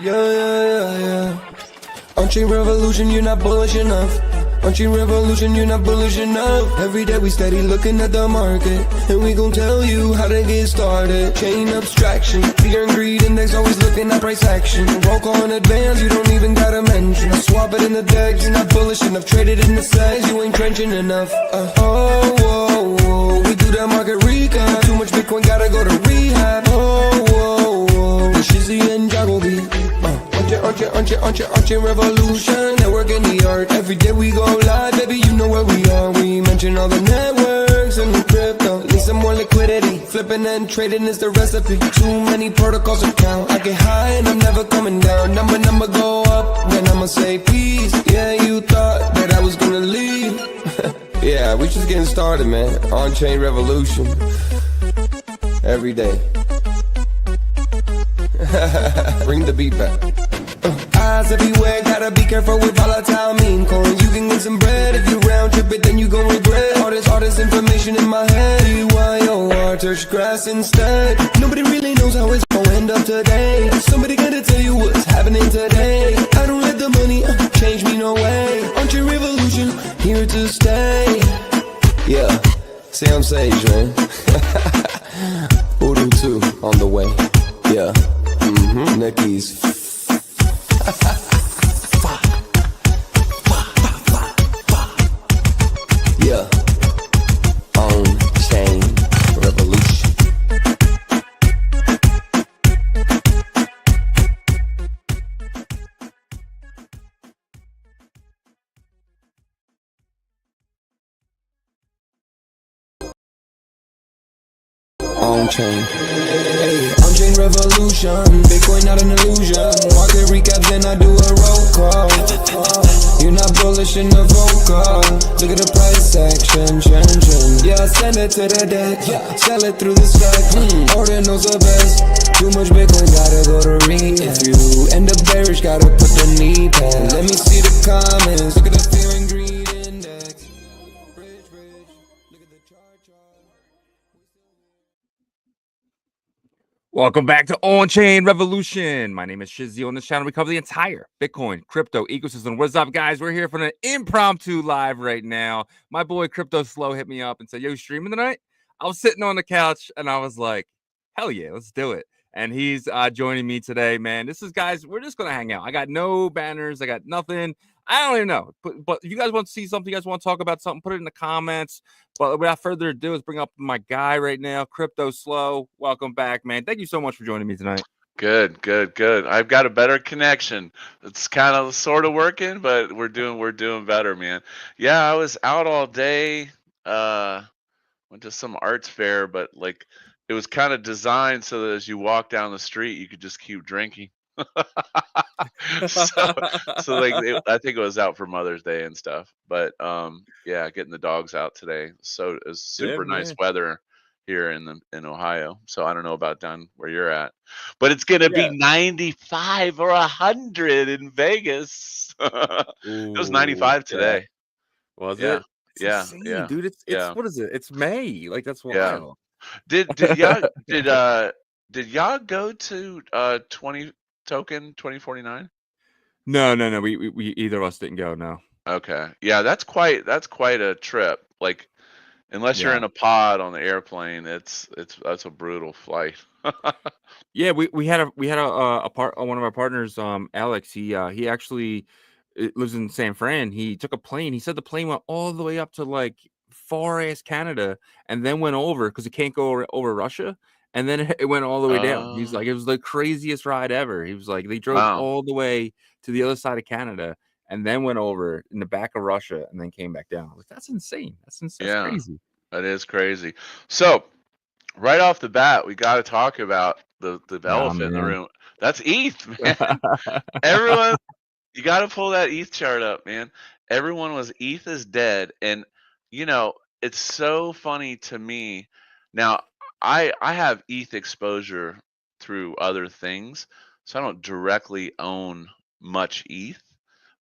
Yeah. OnChain Revolution, you're not bullish enough. OnChain Revolution, you're not bullish enough. Every day we steady looking at the market, and we gon' tell you how to get started. Chain abstraction, fear and greed index, always looking at price action. Broke on advance, you don't even gotta mention. I swap it in the decks, you're not bullish enough. Traded in the sex, you ain't trenching enough. We do that market recon. Too much Bitcoin, gotta go to rehab. Shizzy and Joggle beat. OnChain Revolution, network in the art. Every day we go live, baby, you know where we are. We mention all the networks and the crypto. Need some more liquidity. Flipping and trading is the recipe. Too many protocols to count. I get high and I'm never coming down. Number go up, then I'ma say peace. Yeah, you thought that I was gonna leave. Yeah, we just getting started, man. OnChain Revolution. Every day. Bring the beat back. Eyes everywhere, gotta be careful with volatile meme coins. You can get some bread if you round trip it, then you gon' regret. All this information in my head. BYOR, touch grass instead. Nobody really knows how it's gonna end up today. Somebody gotta tell you what's happening today. I don't let the money change me no way. OnChain Revolution, here to stay. Yeah, say I'm Sage, man. Voodoo 2 on the way. Yeah, Nicky's. Yeah, OnChain Revolution. OnChain. Hey, OnChain Revolution. Bitcoin not an illusion. Market recap, then I do a roll call. You're not bullish in the vocal. Look at the price action, yeah, send it to the deck. Sell it through the stack. Ordinals the best. Too much Bitcoin, gotta go to read. If you end up bearish, gotta put the knee pad. Let me see the comments. Look at the fear and greed index. Bridge. Look at the chart. Welcome back to OnChain Revolution. My name is Shizzy. On this channel, we cover the entire Bitcoin crypto ecosystem. What's up, guys? We're here for an impromptu live right now. My boy Crypto Slow hit me up and said, "Yo, you streaming tonight?" I was sitting on the couch and I was like, "Hell yeah, let's do it." And he's joining me today, man. This is, guys, we're just gonna hang out. I got no banners, I got nothing. I don't even know. But if you guys want to see something, you guys want to talk about something, put it in the comments. But without further ado, let's bring up my guy right now, Crypto Slow. Welcome back, man. Thank you so much for joining me tonight. Good. I've got a better connection. It's kind of sort of working, but we're doing better, man. Yeah, I was out all day. Went to some arts fair, but like it was kind of designed so that as you walk down the street, you could just keep drinking. so I think it was out for Mother's Day and stuff. But yeah, getting the dogs out today. So it's super nice weather here in Ohio. So I don't know about down where you're at, but it's gonna be 95 or 100 in Vegas. It was 95 today. Was it? It's insane, dude. It's what is it? It's May. Like, that's wild. Did y'all go to 20 token 2049? No. We either of us didn't go. No. Okay. Yeah, that's quite a trip. Like, unless you're in a pod on the airplane, that's a brutal flight. Yeah, we had one of our partners, Alex. He actually lives in San Fran. He took a plane. He said the plane went all the way up to like far ass Canada, and then went over because it can't go over Russia, and then it went all the way down. He's like, it was the craziest ride ever. He was like, they drove all the way to the other side of Canada, and then went over in the back of Russia, and then came back down. Like, that's insane. That's crazy. That is crazy. So right off the bat, we got to talk about the elephant in the room. That's ETH, man. Everyone, you got to pull that ETH chart up, man. Everyone was ETH is dead, and you know, it's so funny to me. Now, I have ETH exposure through other things, so I don't directly own much ETH,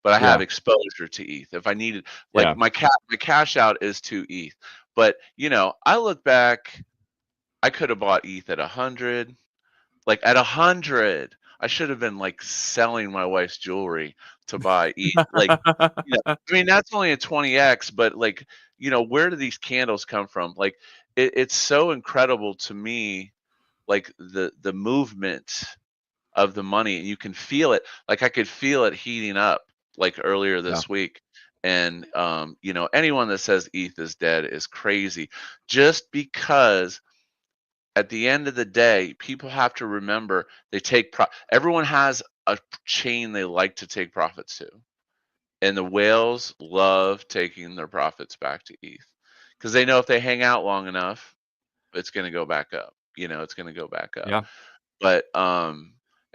but I have Yeah. exposure to ETH. If I needed, Yeah. like my cash out is to ETH. But I look back, I could have bought ETH at 100. Like at 100, I should have been like selling my wife's jewelry to buy ETH. Like, I mean, that's only a 20x, but like, where do these candles come from? Like, it's so incredible to me, like the movement of the money, and you can feel it. Like I could feel it heating up like earlier Yeah. this week. And anyone that says ETH is dead is crazy, just because at the end of the day, people have to remember they everyone has a chain they like to take profits to. And the whales love taking their profits back to ETH because they know if they hang out long enough, it's going to go back up. It's going to go back up. Yeah. But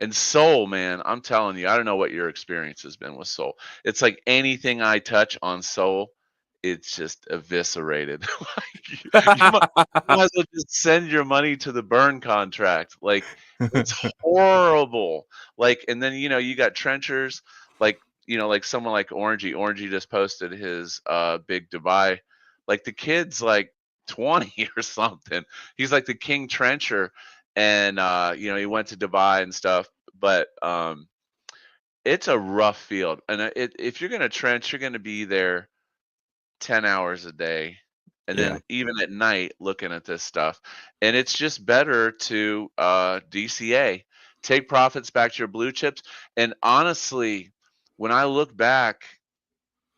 and Sol, man, I'm telling you, I don't know what your experience has been with Sol. It's like anything I touch on Sol, it's just eviscerated. you might as well just send your money to the burn contract. Like it's horrible. Like, and then you got trenchers, like like someone like Orangey. Orangey just posted his big Dubai. Like the kid's like 20 or something. He's like the king trencher, and he went to Dubai and stuff. But it's a rough field, and if you're gonna trench, you're gonna be there 10 hours a day, and Yeah. then even at night looking at this stuff. And it's just better to DCA, take profits back to your blue chips. And honestly, when I look back,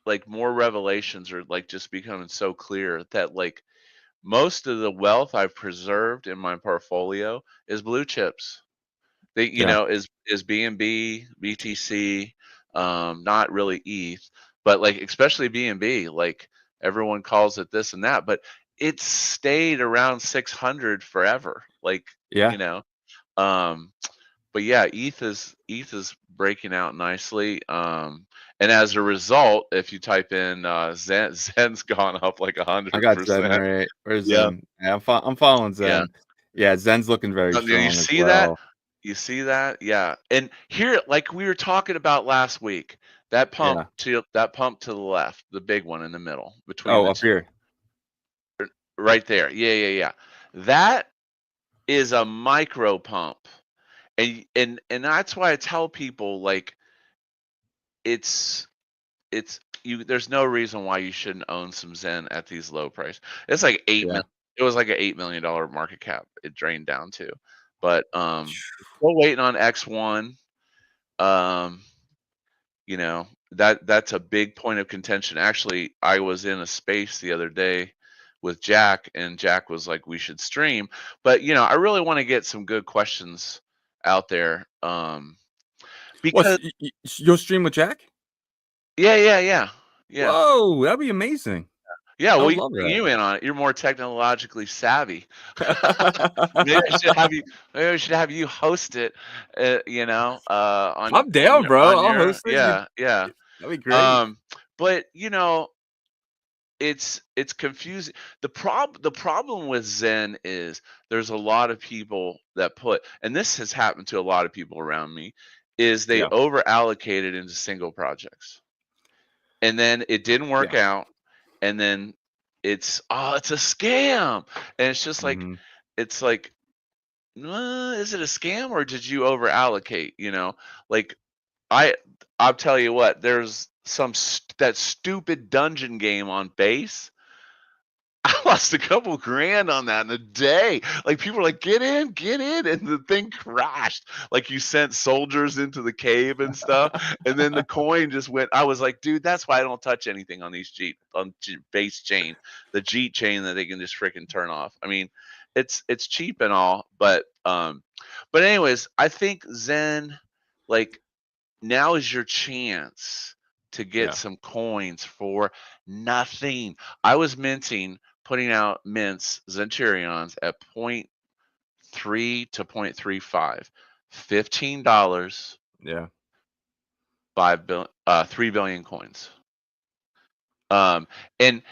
like more revelations are like just becoming so clear that like most of the wealth I've preserved in my portfolio is blue chips. They, is BNB, BTC, not really ETH, but like especially BNB, like everyone calls it this and that, but it's stayed around 600 forever. Like, Yeah. But yeah, ETH is breaking out nicely. And as a result, if you type in Zen's gone up like I got Zen 100%. right. Where's Yeah. Zen? Yeah, I'm following Yeah. Zen. Yeah, Zen's looking very You strong as see that? well. You see that? Yeah. And here, like we were talking about last week, that pump Yeah. to the left, the big one in the middle between Oh, the up two, here. right there. Yeah. That is a micro pump. And that's why I tell people like it's there's no reason why you shouldn't own some Zen at these low price. It's like Yeah. it was like an $8 million market cap. It drained down to, but still waiting on X1. Um, that's a big point of contention. Actually, I was in a space the other day with Jack, and Jack was like, we should stream. But I really want to get some good questions out there. Because You'll stream with Jack? yeah. Whoa, that'd be amazing. Yeah, I well, would you love bring you in on it. You're more technologically savvy. Maybe I should that. have you host it. On I'm down, bro. I'll your host it. yeah. That'd be great. But it's confusing. The problem with Zen is there's a lot of people that and this has happened to a lot of people around me, is they over allocated into single projects, and then it didn't work out, and then it's a scam, and it's just like it's like, is it a scam or did you over allocate? Like I'll tell you what, there's that stupid dungeon game on base. I lost a couple grand on that in a day. Like people are like, get in, and the thing crashed. Like you sent soldiers into the cave and stuff, and then the coin just went. I was like, dude, that's why I don't touch anything on these base chain, the Jeet chain that they can just freaking turn off. I mean, it's cheap and all, but anyways, I think Zen, like, now is your chance to get some coins for nothing. I was putting out mints, Zenturions at 0.3 to 0.35, $15. Yeah. 3 billion coins. And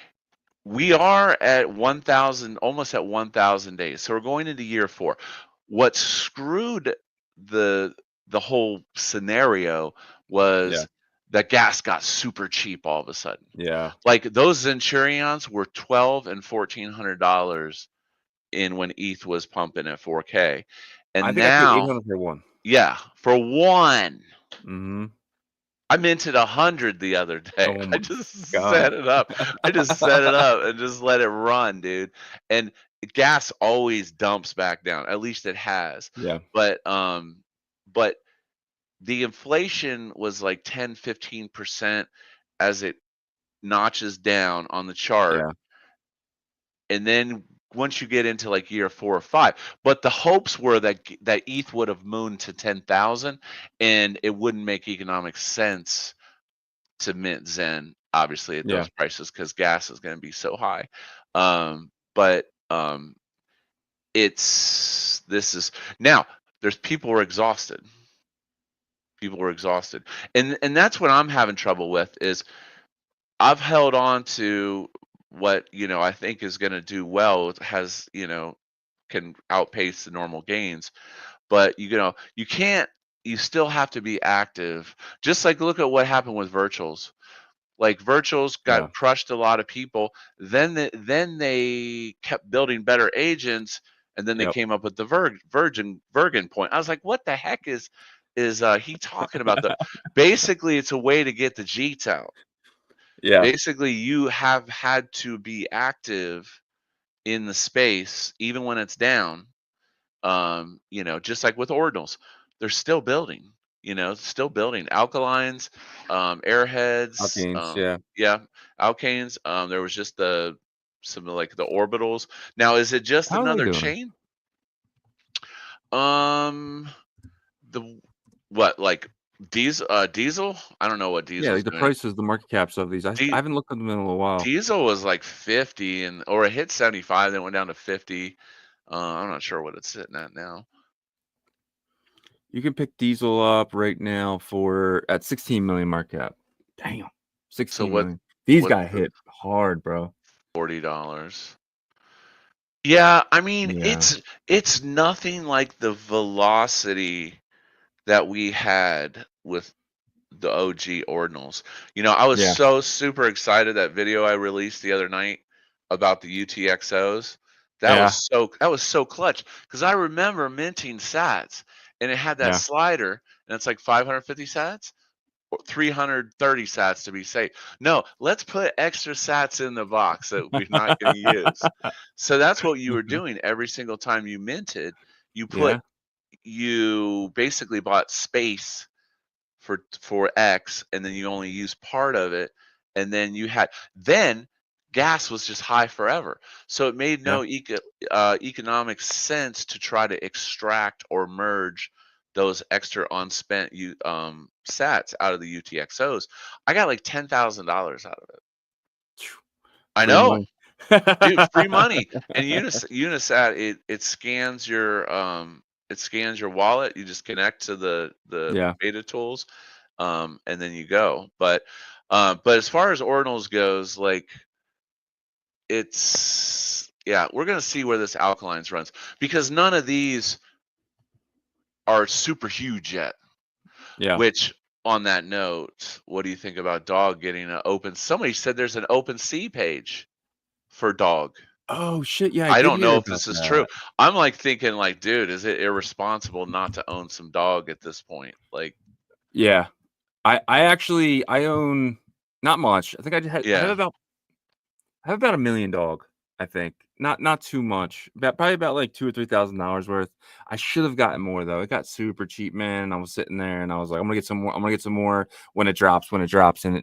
we are at 1,000, almost at 1,000 days. So we're going into year 4. What screwed the whole scenario was that gas got super cheap all of a sudden. Yeah. Like those Centurions were $1,200 and $1,400 in when ETH was pumping at 4K, I and think I paid now, 800 for one. yeah, for one. Mm-hmm. I minted 100 the other day. Oh I my just God. set it up. I just set it up and just let it run, dude. And gas always dumps back down. At least it has. Yeah. But the inflation was like 10, 15% as it notches down on the chart. Yeah. And then once you get into like year 4 or 5, but the hopes were that ETH would have mooned to 10,000 and it wouldn't make economic sense to mint Zen, obviously, at Yeah. those prices because gas is going to be so high. But this is now there's people are exhausted. People are exhausted, and that's what I'm having trouble with. Is I've held on to what I think is going to do well. It has can outpace the normal gains, but you can't. You still have to be active. Just like look at what happened with virtuals. Like virtuals Yeah. got crushed a lot of people. Then they kept building better agents, and then they Yep. came up with the Virgin point. I was like, what the heck is he talking about? Basically, it's a way to get the Jeets out. Yeah. Basically, you have had to be active in the space, even when it's down. Just like with Ordinals, they're still building. Still building alkalines, airheads, Alkanes. Yeah. yeah, alkanes. There was just some like the orbitals. Now, is it just How are they another doing? chain? The what like diesel? I don't know what Yeah. diesel's Like the doing. prices, the market caps of these. I D- haven't looked at them in a little while. Diesel was like 50 or it hit 75, then went down to 50. I'm not sure what it's sitting at now. You can pick Diesel up right now at 16 million market cap. Damn. 16 million. These what's got hit hard, bro. $40? Yeah, I mean Yeah. it's nothing like the velocity that we had with the OG Ordinals. I was Yeah. so super excited that video I released the other night about the UTXOs. That Yeah. was so clutch because I remember minting sats and it had that Yeah. slider and it's like 550 sats or 330 sats to be safe. No, let's put extra sats in the box that we're not going to use. So that's what you were Mhm. doing every single time you minted. Yeah. You basically bought space for X, and then you only use part of it, and then gas was just high forever. So it made Yeah. no economic sense to try to extract or merge those extra unspent sats out of the UTXOs. I got like $10,000 out of it. I Free know, money. dude, free money. And Unisat, it scans your wallet. You just connect to the Yeah. beta tools, and then you go. But as far as Ordinals goes, like we're gonna see where this alkalines runs because none of these are super huge yet. Yeah. Which on that note, what do you think about Dog getting an open? Somebody said there's an OpenSea page for Dog. Oh shit. Yeah, I I did don't hear know if about this is true. that. I'm like thinking like, dude, is it irresponsible not to own some Dog at this point? Like, Yeah. I own not much. I think I have yeah. about $1 million dog. I think not too much. Probably about like $2,000 or $3,000 worth. I should have gotten more though. It got super cheap, man. I was sitting there and I was like, I'm gonna get some more. I'm gonna get some more when it drops. And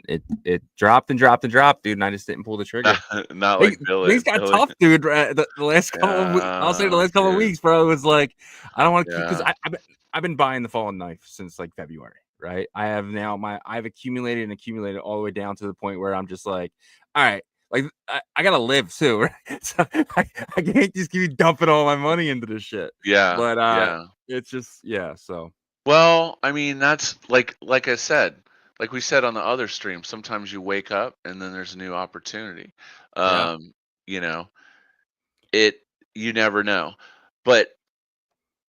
it dropped and dropped and dropped, dude. And I just didn't pull the trigger. Not like Things got Billy. tough, dude. The last couple of I'll say the last couple of Dude. weeks, bro. It was like I don't want to keep because Yeah. I've been buying the fallen knife since like February, right? I've accumulated and accumulated all the way down to the point where I'm just like, all right, like I gotta live too, right? So I can't just keep dumping all my money into this shit. Yeah. But Yeah. it's just so Well, I mean, that's like I said, like we said on the other stream, sometimes you wake up and then there's a new opportunity. yeah. You know, it you never know. But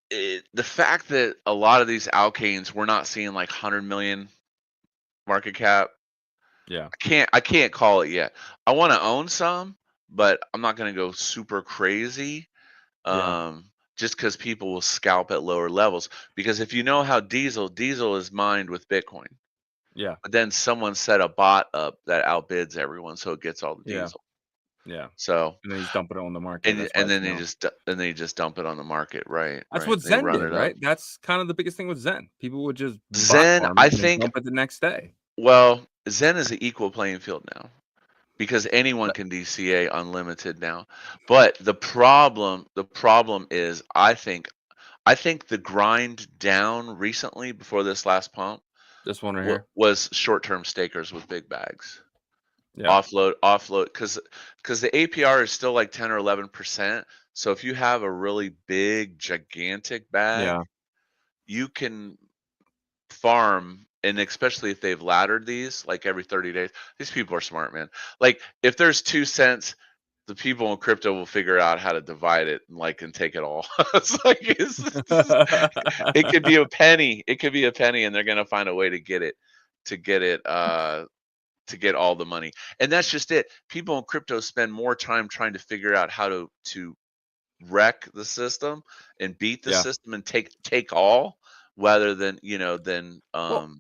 the fact that a lot of these alkanes we're not seeing like 100 million market cap. Yeah. I can't call it yet. I want to own some, but I'm not going to go super crazy. Yeah. Just because people will scalp at lower levels. Because if you know how diesel is mined with Bitcoin, Yeah. but then someone set a bot up that outbids everyone, so it gets all the Yeah. diesel. Yeah. So And then he's dumping it on the market. That's why and it's then down. they just dump it on the market, right? That's Right. what They Zen run did, it up. right? That's kind of the biggest thing with Zen. People would just bot Zen, farm I it and then think, dump it the next day. well, Zen is an equal playing field now because anyone But can DCA unlimited now. But the problem is, I think the grind down recently before this last pump this one right here. was short-term stakers with big bags. Yeah. Offload, because the APR is still like 10 or 11%. So if you have a really big, gigantic bag, Yeah. you can farm, and especially if they've laddered these like every 30 days. These people are smart, man. Like if there's 2 cents, the people in crypto will figure out how to divide it and take it all. It's like it could be a penny. It could be a penny, and they're gonna find a way to get it, to get it, to get all the money. And that's just it. People in crypto spend more time trying to figure out how to wreck the system and beat the Yeah. system and take all, rather than Well,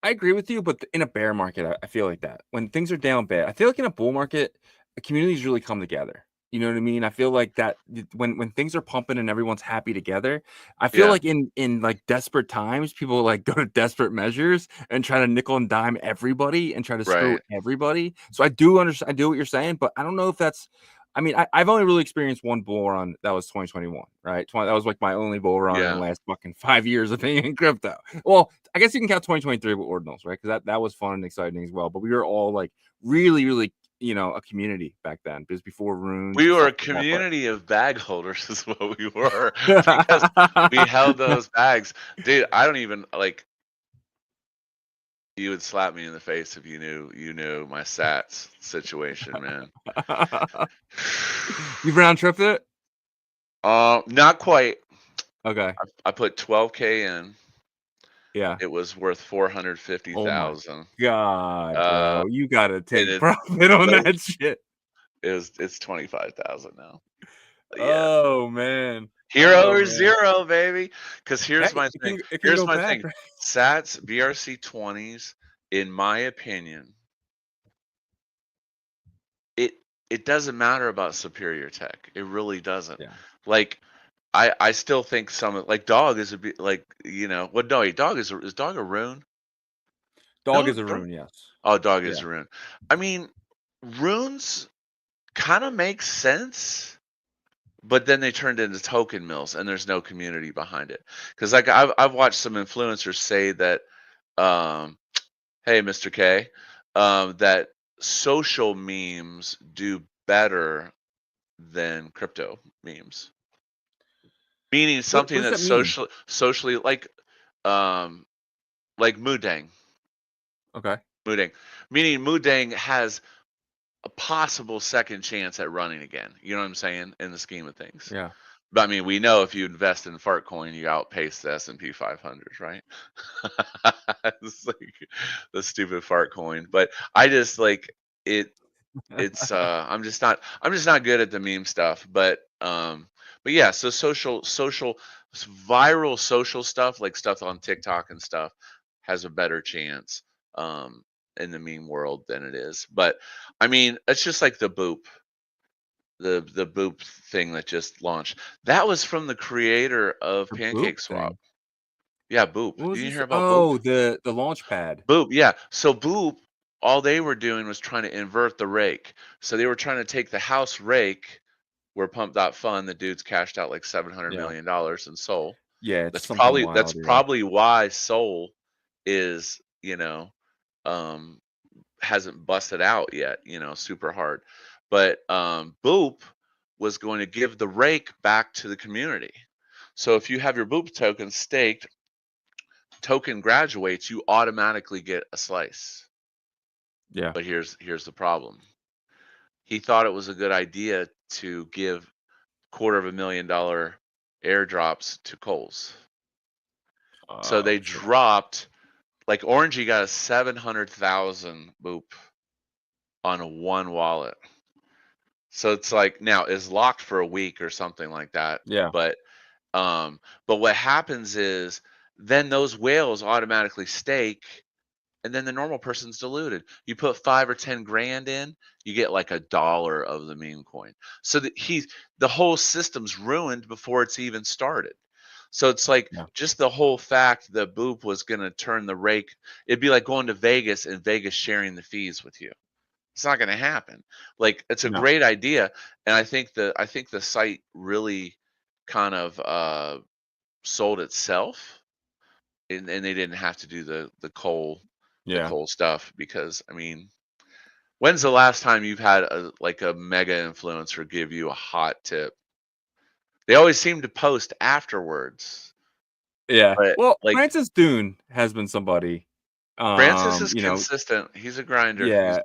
I agree with you, but in a bear market, I feel like that. When things are down bad, I feel like in a bull market, the communities really come together. You know what I mean? I feel like that when things are pumping and everyone's happy together, I feel yeah, like in like desperate times, people like go to desperate measures and try to nickel and dime everybody and try to screw right, everybody. So I do understand, I do what you're saying, but I don't know if that's. I mean, I've only really experienced one bull run. That was 2021, right? That was like my only bull run in the yeah. last fucking 5 years of being in crypto. Well, I guess you can count 2023 with Ordinals, right? Because that was fun and exciting as well. But we were all like really, really, a community back then. Because before runes We and were stuff a like that. community of bag holders, is what we were, because we But held those bags, dude. I don't even like. You would slap me in the face if you knew my Sats situation, man. you round tripped it? Not quite. Okay. I put 12K in. Yeah. It was worth Oh my 450,000. God, Uh, bro. You gotta and take profit on that shit. it's 25,000 now. Yeah. Oh man. Hero Oh or man. zero, baby. Because here's Hey, my thing. it can Here's go my back, thing. right? Sats BRC20s, in my opinion, it it doesn't matter about superior tech. It really doesn't. Yeah. Like I still think like dog is a bit like what no dog is dog a rune? Dog No, is a rune, yes. oh, dog Yeah. is a rune. I mean, runes kind of make sense, but then they turned into token mills, and there's no community behind it. Because like I've watched some influencers say that, um, hey, Mr. K, that social memes do better than crypto memes, meaning What something does that's that mean? socially um, like Moodang, Okay. Moodang, meaning Moodang has a possible second chance at running again. You know what I'm saying? In the scheme of things. Yeah. But I mean, we know if you invest in Fartcoin, you outpace the S&P 500, right? It's like the stupid Fartcoin. But I just like it. It's I'm just not good at the meme stuff. But yeah. So viral social stuff, like stuff on TikTok and stuff, has a better chance um, in the meme world than it is. But I mean, it's just like the Boop, the Boop thing that just launched. That was from the creator of The boop PancakeSwap. thing. Yeah, Boop. What You was didn't this? hear about Boop? Oh, the launch pad. Boop, yeah. So Boop, all they were doing was trying to invert the rake. So they were trying to take the house rake where Pump.Fun, the dudes cashed out like $700 Yeah. million in Sol. Yeah, it's something That's wild, yeah. probably why Sol is, um hasn't busted out yet, super hard. But Boop was going to give the rake back to the community. So if you have your Boop token staked, token graduates, you automatically get a slice. Yeah. But here's the problem. He thought it was a good idea to give $250,000 airdrops to Coles. So Oh they shit. dropped like Orangey got a 700,000 boop on one wallet. So it's like now it's locked for a week or something like that. Yeah. But what happens is then those whales automatically stake, and then the normal person's diluted. You put 5 or 10 grand in, you get like $1 of the meme coin. So that the whole system's ruined before it's even started. So it's like just the whole fact that Boop was gonna turn the rake, it'd be like going to Vegas and Vegas sharing the fees with you. It's not going to happen. Like it's a great idea, and I think the site really kind of sold itself, and they didn't have to do the coal stuff because I mean, when's the last time you've had a mega influencer give you a hot tip? They always seem to post afterwards. Yeah. But Well, like Francis Dune has been somebody. Francis is You know, consistent. He's a grinder. yeah.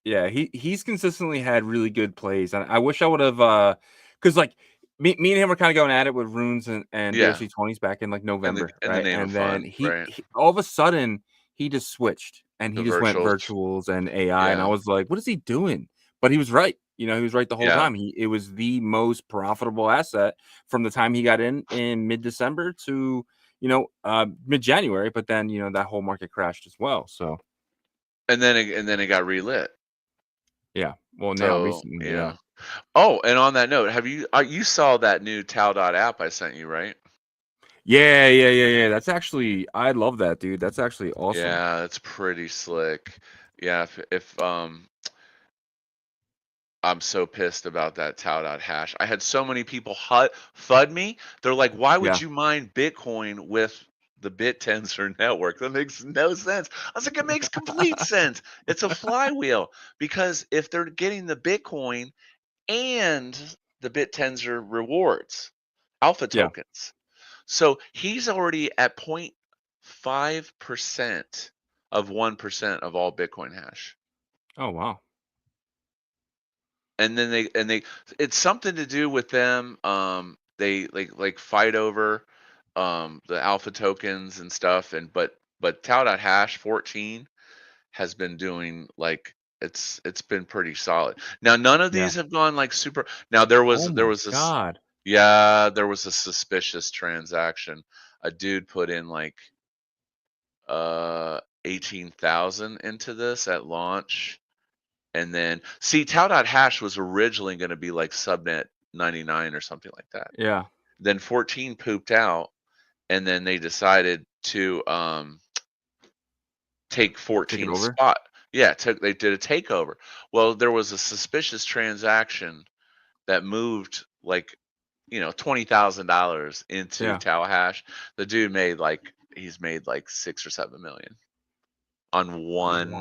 Yeah, he's consistently had really good plays, and I wish I would have, because like me and him were kind of going at it with runes and Yeah. BRC20s back in like November, in the right? name And of then fun, he right? all of a sudden he just switched and he The just went virtuals. virtuals and AI, and I Yeah. was like, what is he doing? But he was right. You know, he was right the whole Yeah. time. It was the most profitable asset from the time he got in mid-December to mid-January. But then that whole market crashed as well. So And then it got relit. yeah. Well, now recently, yeah. Oh, and on that note, have you you saw that new Tau.app app I sent you, right? Yeah. That's actually, I love that, dude. That's actually awesome. Yeah, it's pretty slick. Yeah, if I'm so pissed about that Tau.hash. I had so many people FUD me. They're like, why would you mine Bitcoin with the Bittensor network? That makes no sense. I was like, it makes complete sense. It's a flywheel because if they're getting the Bitcoin and the Bittensor rewards, alpha tokens. So he's already at 0.5% of 1% of all Bitcoin hash. Oh wow. And then they it's something to do with them. They fight over the alpha tokens and stuff. And but Tau.hash 14 has been doing like it's been pretty solid. Now none of these have gone like super. Now there was God. there was a suspicious transaction. A dude put in like 18,000 into this at launch. And then see Tau.hash was originally going to be like subnet 99 or something like that. Yeah. Then 14 pooped out, and then they decided to take 14 spot. Yeah, they did a takeover. Well, there was a suspicious transaction that moved like $20,000 into Tau.hash. The dude made he's made like 6 or 7 million on one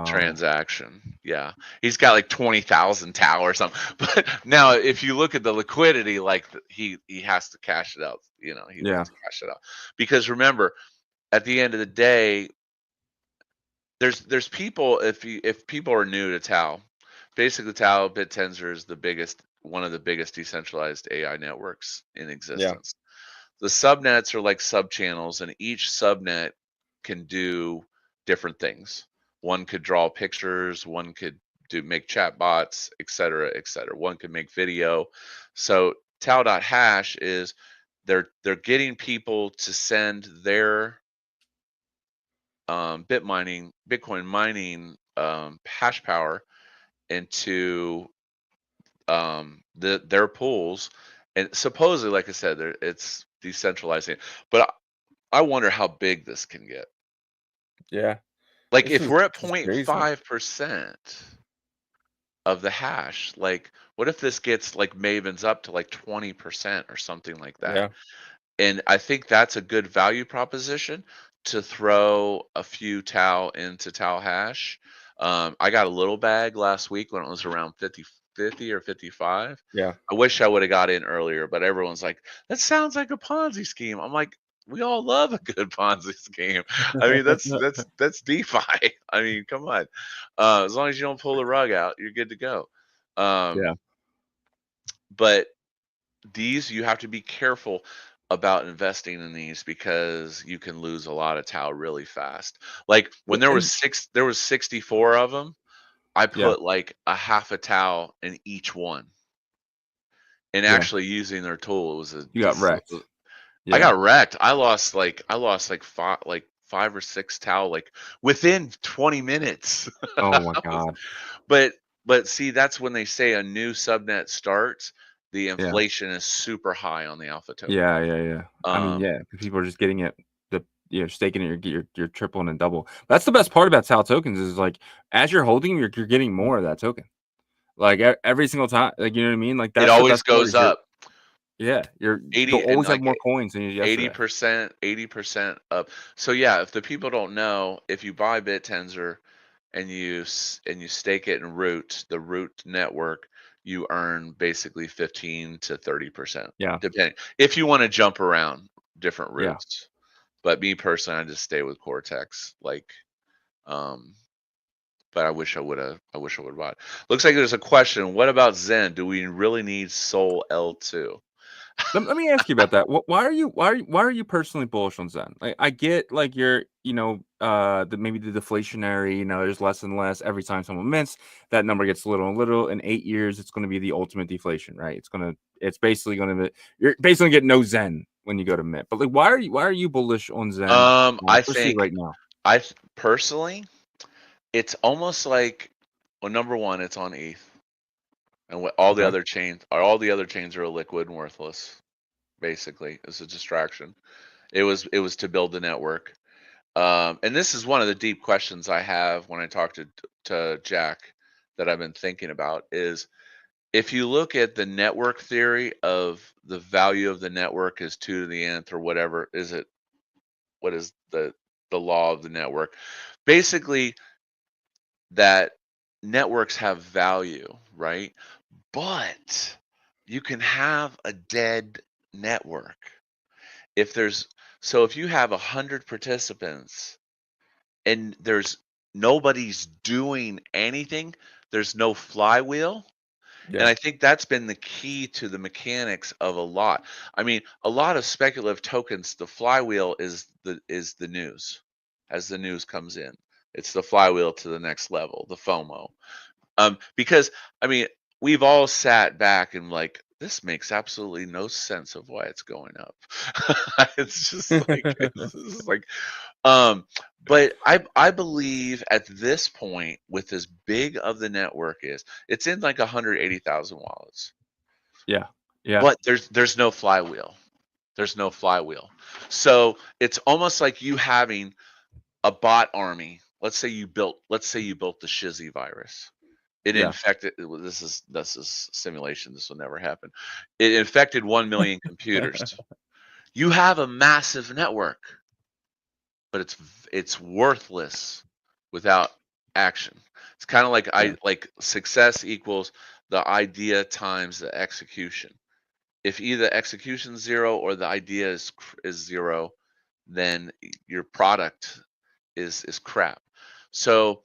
transaction. Yeah, he's got like 20,000 Tau or something. But now, if you look at the liquidity, like he has to cash it out. He has to cash it out because remember, at the end of the day, there's people. If people are new to Tau, basically Tau Bittensor is one of the biggest decentralized AI networks in existence. The subnets are like subchannels, and each subnet can do different things. One could draw pictures, one could make chat bots, etc., etc. One could make video. So Tau.hash is they're getting people to send their Bitcoin mining hash power into their pools, and supposedly, like I said, it's decentralizing. But I wonder how big this can get. Yeah. Like if we're at 0.5% of the hash, like what if this gets like Mavens up to like 20% or something like that? Yeah. And I think that's a good value proposition to throw a few Tau into Tau.hash. I got a little bag last week when it was around 50 or 55. Yeah. I wish I would have got in earlier, but everyone's like, that sounds like a Ponzi scheme. I'm like, we all love a good Ponzi scheme. I mean, that's DeFi. I mean, come on. As long as you don't pull the rug out, you're good to go. But these, you have to be careful. about investing in these because you can lose a lot of tau really fast. Like when Well, there was 64 of them, I yeah, put like a half a tau in each one. And yeah, actually using their tool, it was a you got wrecked. I Yeah. got wrecked. I lost like five or six tau like within 20 minutes. Oh my I was- God. but see, that's when they say a new subnet starts, the Yeah. inflation is super high on the alpha token. Yeah, yeah, yeah. I mean, yeah, people are just getting it, staking it, you're tripling and double. That's the best part about TAL tokens is like as you're holding, you're getting more of that token. Like every single time, like you know what I mean? Like It that's the always best part goes is you're up. you'll 80 and always have like more coins than you did yesterday. 80% up. So yeah, if the people don't know, if you buy Bittensor and and you stake it in the root network, you earn basically 15 to 30%, Yeah, depending if you want to jump around different yeah. routes. But me personally, I just stay with Cortex. Like, but I wish I would have. I wish I would have bought. Looks like there's a question. What about Zen? Do we really need Sol L2? Let me ask you about that. Why are you personally bullish on Zen? Like I get like you're maybe the deflationary, there's less and less every time someone mints, that number gets little and little. In 8 years, it's gonna be the ultimate deflation, right? It's basically gonna be you're basically gonna get no Zen when you go to mint. But like why are you bullish on Zen, I especially think right now? personally, it's almost like, well, number one, it's on ETH, and what all the Okay. other chains are liquid and worthless. Basically, it's a distraction. It was to build the network. And this is one of the deep questions I have when I talk to Jack that I've been thinking about is if you look at the network theory of the value of the network is 2 to the nth or whatever is it, what is the law of the network? Basically, that networks have value, right? But you can have a dead network. If there's if you have 100 participants and nobody's doing anything, there's no flywheel. And Yeah. I think that's been the key to the mechanics of a lot. I mean, a lot of speculative tokens, the flywheel is the news. As the news comes in, it's the flywheel to the next level, the FOMO. Because I mean, we've all sat back and like, this makes absolutely no sense of why it's going up. It's just like it's just like but I believe at this point, with as big of the network is, it's in like 180,000 wallets. Yeah. Yeah. But there's no flywheel. There's no flywheel. So it's almost like you having a bot army. Let's say you built the Shizzy virus. It Yeah. infected. This is simulation. This will never happen. It infected 1 million computers. You have a massive network, but it's worthless without action. It's kind of like Yeah. success equals the idea times the execution. If either execution 0 or the idea is 0, then your product is crap. So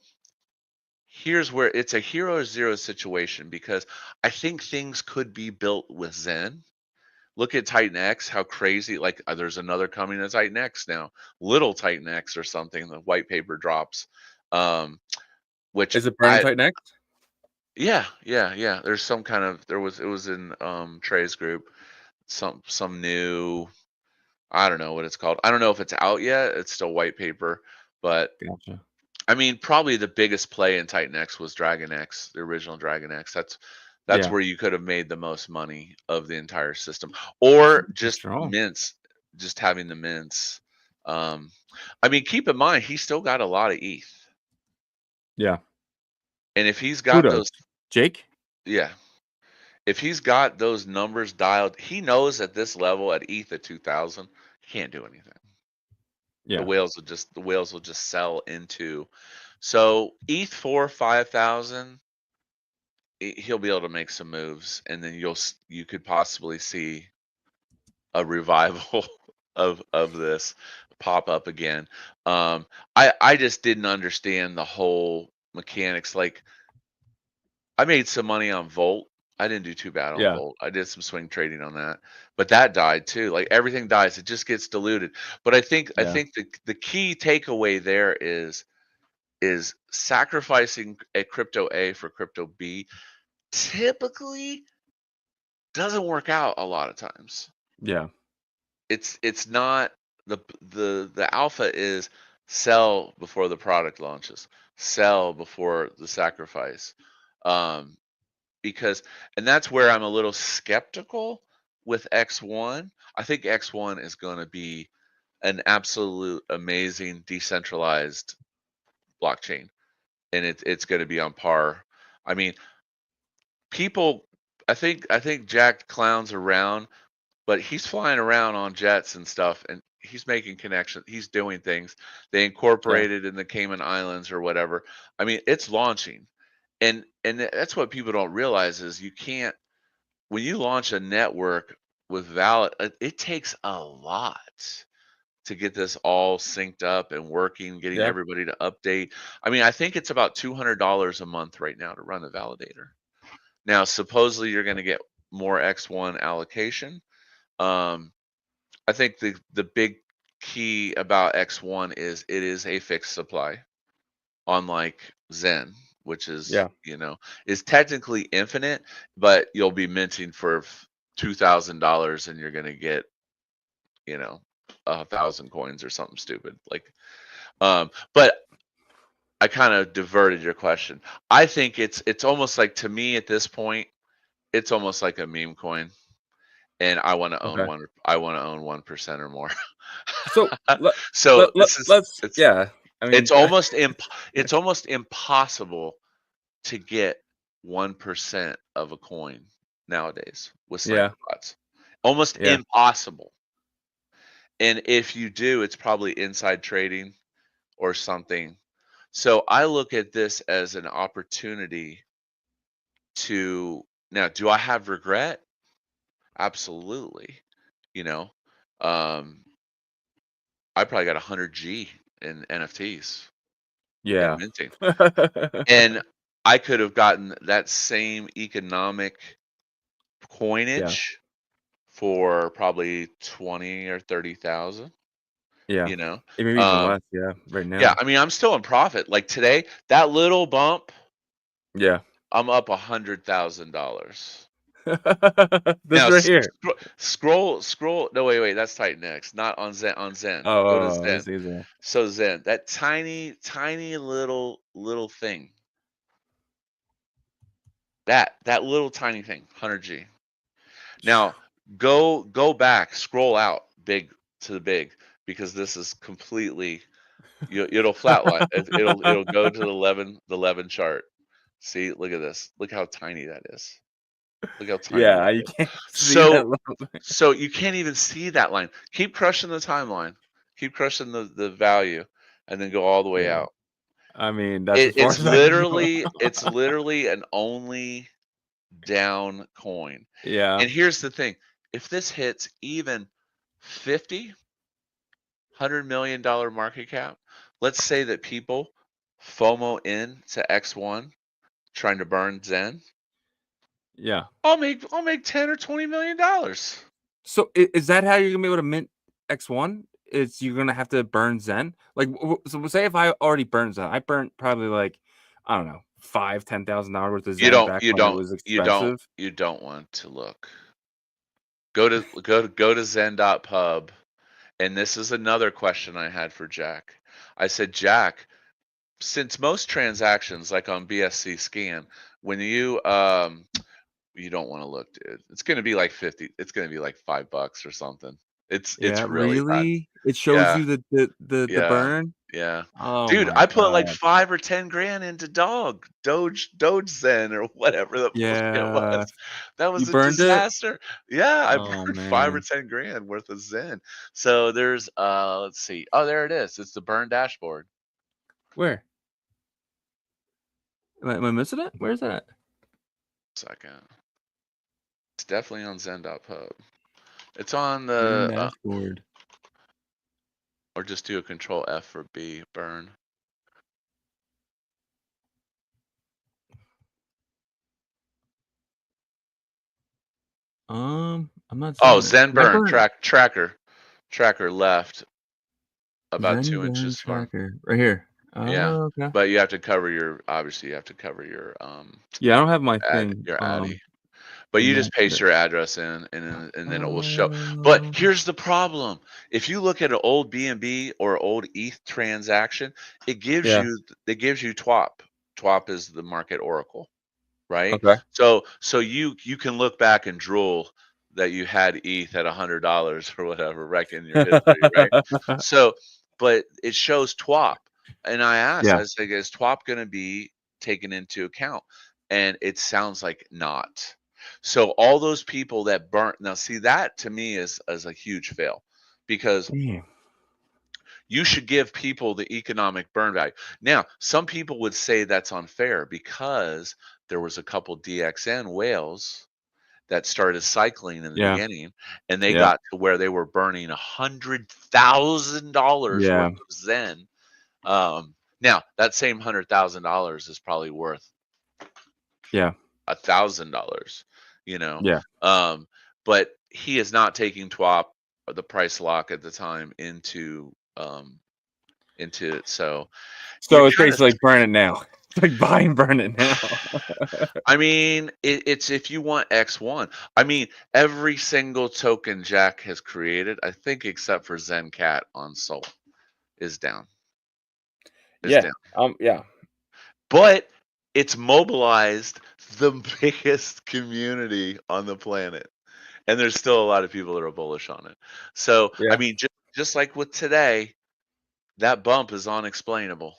here's where it's a hero or zero situation because I think things could be built with Zen. Look at Titan X, how crazy! Like there's another coming to Titan X now, Little Titan X or something. The white paper drops, which Is it burning tight next? yeah. There's some kind of it was in Trey's group, some new, I don't know what it's called. I don't know if it's out yet. It's still white paper, but Gotcha. I mean, probably the biggest play in Titan X was Dragon X, the original Dragon X. That's Yeah. where you could have made the most money of the entire system, or It's just strong. mints, just having the mints. Um, I mean, keep in mind he's still got a lot of ETH, Yeah. and if he's Who got does? those, Jake? yeah, if he's got those numbers dialed, he knows at this level at ETH at 2,000, he can't do anything. Yeah. The whales will just sell into. So ETH 5,000. He'll be able to make some moves, and then you could possibly see a revival of this pop up again. I just didn't understand the whole mechanics. Like I made some money on Volt. I didn't do too bad on Yeah. Volt. I did some swing trading on that, but that died too. Like everything dies, it just gets diluted. But I think Yeah. the key takeaway there is sacrificing a crypto A for crypto B typically doesn't work out a lot of times. Yeah. It's not the alpha is sell before the product launches, sell before the sacrifice. Because and that's where I'm a little skeptical with X1. I think X1 is going to be an absolute amazing decentralized blockchain, and it's going to be on par. I mean, people, I think Jack clowns around, but he's flying around on jets and stuff, and he's making connections. He's doing things. They Yeah. incorporated in the Cayman Islands or whatever. I mean, it's launching, and that's what people don't realize is you can't when you launch a network with valid. It takes a lot to get this all synced up and working, getting Yeah. everybody to update. I mean, I think it's about $200 a month right now to run a validator. Now, supposedly you're going to get more X1 allocation. Um, I think the big key about X1 is it is a fixed supply, unlike Zen, which is Yeah. is technically infinite, but you'll be minting for $2,000 and you're gonna get 1,000 coins or something stupid like. But I kind of diverted your question. I think it's almost like to me at this point, it's almost like a meme coin. And I want to own Okay. one. I want to own 1% or more. So let, So this is let's yeah. I mean, it's almost it's almost impossible to get 1% of a coin nowadays with yeah. sniper bots. Almost Yeah. impossible. And if you do, it's probably inside trading or something. So I look at this as an opportunity to now. Do I have regret? Absolutely. You know, um, I probably got 100G in NFTs in Yeah. minting. And I could have gotten that same economic Yeah. coinage for probably 20 or 30,000, Yeah. you know. Maybe even Um, less. Yeah. Right yeah, now. I mean, I'm still in profit. Like today, that little bump, Yeah. I'm up $100,000. This Now right here. scroll. No, wait. That's Titan X, not on Zen. On Zen, Oh, go to let me Zen. see that. So Zen, that tiny little thing, that little tiny thing, 100G. Now go back, scroll out big to the big because this is completely it'll flatline. It'll go to the 11 chart. See, look at this. Look how tiny that is. Look how tiny Yeah, that you is. can't see that So little thing. so you can't even see that line. Keep crushing the timeline. Keep crushing the value, and then go all the way Yeah. out. I mean, that's as far It's as I can go. literally an only down coin. Yeah. And here's the thing: if this hits even 50, $100 million market cap, let's say that people FOMO in to X1 trying to burn Zen, Yeah. I'll make 10 or $20 million. So is that how you're gonna be able to mint X1? Is you're gonna have to burn Zen? Like, so say if I already burned Zen, I burnt probably like I don't know, $5,000-$10,000 worth of You Zen don't back you when it don't was you don't expensive. you don't want to look. Go to Zen.pub. And this is another question I had for Jack. I said, Jack, since most transactions, like on BSC Scan, when you don't want to look, dude. It's gonna be like 50. It's gonna be like $5 or something. It's Yeah, really not. really? It shows Yeah, you the yeah, burn? yeah. Oh Dude, my I put like god. 5 or 10 grand into Doge Zen or whatever the fuck it Yeah. was. That You was a burned it? disaster. Yeah, I Oh burned 5 or 10 grand worth of Zen. So there's let's see. Oh, there it is. It's the burn dashboard. where? Am I missing it? Where's that? Second. It's definitely on Zen.pub. It's on Burn the dashboard. or just do a control F for B, burn. I'm not Oh, seeing it. Zen I burn burn tracker left about Zen 2 burn inches from. tracker right here. Yeah, Oh, okay. but you have to cover your obviously you have to cover Yeah, I don't have my ad thing your addy. But you just connected. paste your address in, and then it will show. But Um, here's the problem: if you look at an old BNB or old ETH transaction, yeah. it gives you TWAP. TWAP is the market oracle, right? Okay. So you can look back and drool that you had ETH at $100 or whatever, right in your history, right? So, but it shows TWAP, and I asked, I Yeah. was like, is TWAP going to be taken into account? And it sounds like not. So all those people that burnt now, see that to me is a huge fail, because Damn. you should give people the economic burn value. Now, some people would say that's unfair because there was a couple DXN whales that started cycling in the Yeah. beginning, and they Yeah. got to where they were burning $100,000 worth Yeah. of Zen. Now that same $100,000 is probably worth Yeah. $1,000, you know. Yeah. But he is not taking TWAP, or the price lock at the time, into it. So you're So it's kind of, basically like burn it now. It's like buy and burn it now. I mean, it's if you want X1. I mean, every single token Jack has created, I think, except for ZenCat on Sol, is down. Is Yeah. down. Yeah. But it's mobilized the biggest community on the planet, and there's still a lot of people that are bullish on it. So, I Yeah. mean, just like with today, that bump is unexplainable.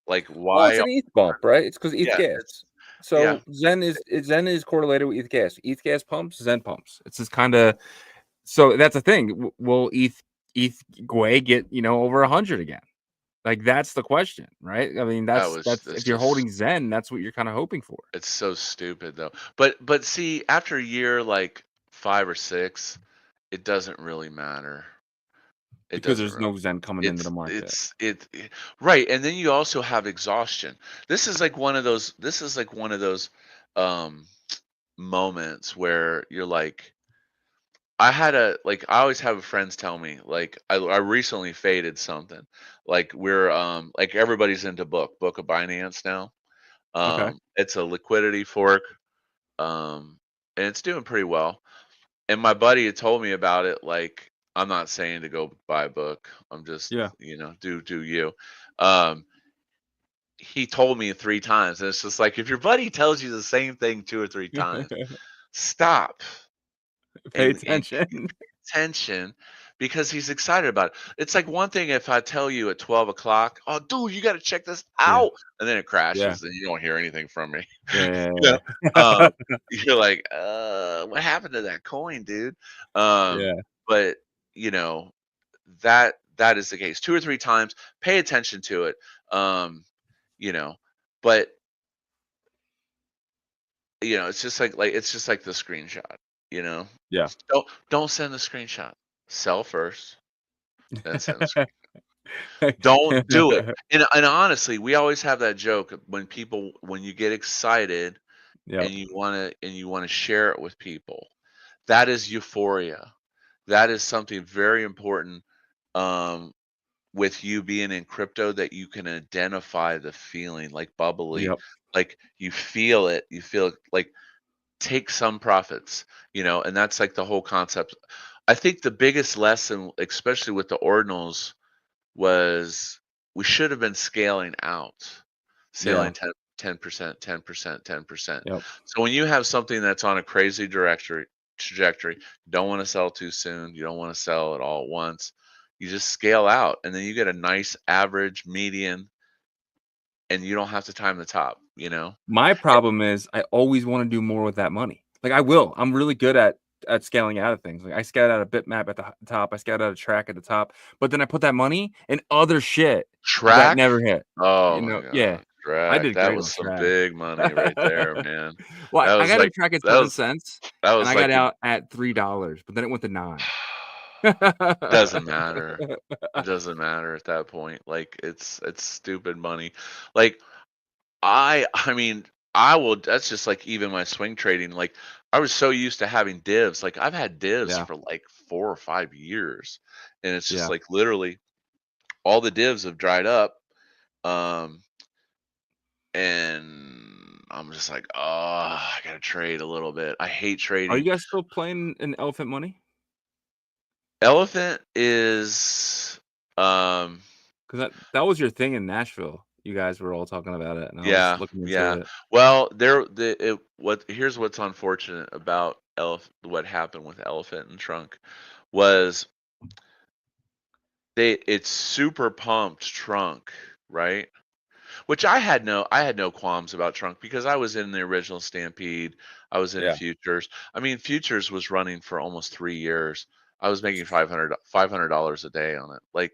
Like, Well, it's why? an ETH bump, right? It's because ETH Yeah, gas. yeah. So Zen is correlated with ETH gas. ETH gas pumps, Zen pumps. It's just kind of so that's the thing. Will ETH Gwei get over 100 again? Like that's the question, right? I mean, that's That's if you're just, holding Zen, that's what you're kind of hoping for it's so stupid though. But see, after a year like 5 or 6, it doesn't really matter. It because doesn't there's really. no Zen coming into the market. Right, and then you also have exhaustion. This is like one of those. This is like one of those um, moments where you're like, I always have friends tell me, like, I recently faded something. Like like everybody's into Book of Binance now. Okay. It's a liquidity fork, and it's doing pretty well. And my buddy had told me about it. Like, I'm not saying to go buy a book. I'm just, Yeah. do you. Um, he told me 3 times, and it's just like, if your buddy tells you the same thing 2 or 3 times, stop Pay and attention. attention, because he's excited about it. It's like one thing if I tell you at 12 o'clock, oh, dude, you got to check this Yeah. out, and then it Yeah. crashes, and you don't hear anything from me. You Yeah. know, you're like, what happened to that coin, dude? Yeah. But you know that is the case. 2 or 3 times, pay attention to it. Um, you know, but it's just like the screenshot. You know, Yeah. don't send the screenshot. Sell first, then send the screenshot. Don't do it. And honestly, we always have that joke when you get excited and Yep. you want to share it with people. That is euphoria. That is something very important, um, with you being in crypto, that you can identify the feeling, like bubbly, Yep. like you feel it, like take some profits, and that's like the whole concept. I think the biggest lesson, especially with the ordinals, was we should have been scaling out, Yeah. scaling 10%, 10%, 10%. Yep. So when you have something that's on a crazy trajectory, you don't want to sell too soon. You don't want to sell it all at once. You just scale out, and then you get a nice average median, and you don't have to time the top. My problem is I always want to do more with that money. Like I will. I'm really good at scaling out of things. Like I scaled out a bitmap at the top. I scaled out a track at the top. But then I put that money in other shit that Track. never hit. Oh my Yeah. God, I track. did That great was on some track. big money right there, man. Well, That I was got in like track at that 7 cents that and was I got like the out at $3, but then it went to 9. doesn't matter. It doesn't matter at that point. Like, it's stupid money. Like, I mean, I will. That's just like even my swing trading. Like, I was so used to having divs. Like I've had divs Yeah. for like 4 or 5 years, and it's just Yeah. like literally all the divs have dried up. And I'm just like, oh, I gotta trade a little bit. I hate Are you trading. guys still playing in Elephant Money? Elephant is, um, Because that was your thing in Nashville. You guys were all talking about it, and I was yeah, looking into yeah. it. Well, here's what's unfortunate about what happened with Elephant and Trunk was it's super pumped Trunk, right? Which I had no qualms about Trunk because I was in the original Stampede. I was in Yeah. Futures. I mean, Futures was running for almost 3 years. I was making $500 a day on it. Like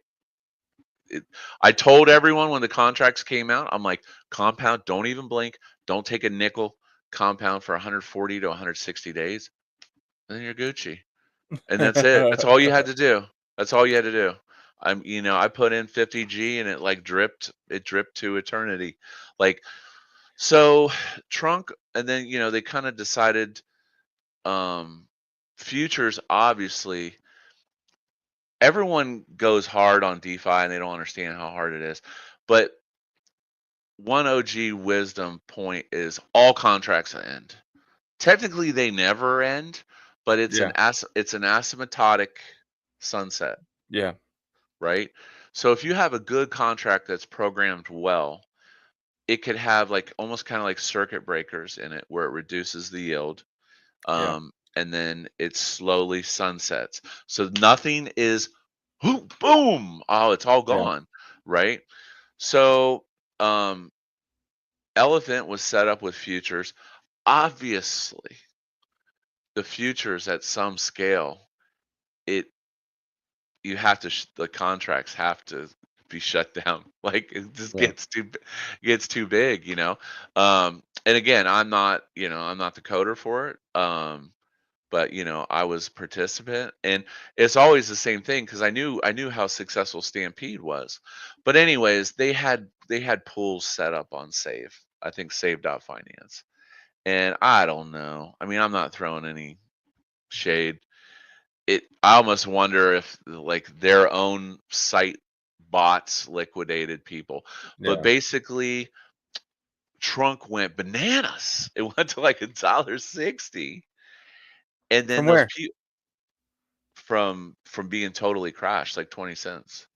I told everyone when the contracts came out, I'm like, compound, don't even blink, don't take a nickel, compound for 140 to 160 days, and then you're Gucci. And that's it. That's all you had to do. That's all you had to do. I put in 50G and it dripped to eternity. Like, so Trunk, and then, they kind of decided, futures, obviously, everyone goes hard on DeFi and they don't understand how hard it is. But one OG wisdom point is all contracts end. Technically, they never end, but it's Yeah. it's an asymptotic sunset, Yeah. right? So if you have a good contract that's programmed well, it could have like almost kind of like circuit breakers in it where it reduces the yield, Yeah. and then it slowly sunsets. So nothing is boom, oh, it's all Yeah. gone, right? So Elephant was set up with futures. Obviously, the futures at some scale, it you have to the contracts have to be shut down. Like it just Yeah. gets too big, and again, I'm not the coder for it. But I was a participant, and it's always the same thing because I knew how successful Stampede was. But anyways, they had pools set up on Save. I think Save.finance. And I don't know. I mean, I'm not throwing any shade. I almost wonder if like their own site bots liquidated people. But Yeah. basically, Trunk went bananas. It went to like $1.60, and then From those where? people from being totally crashed, like 20 cents.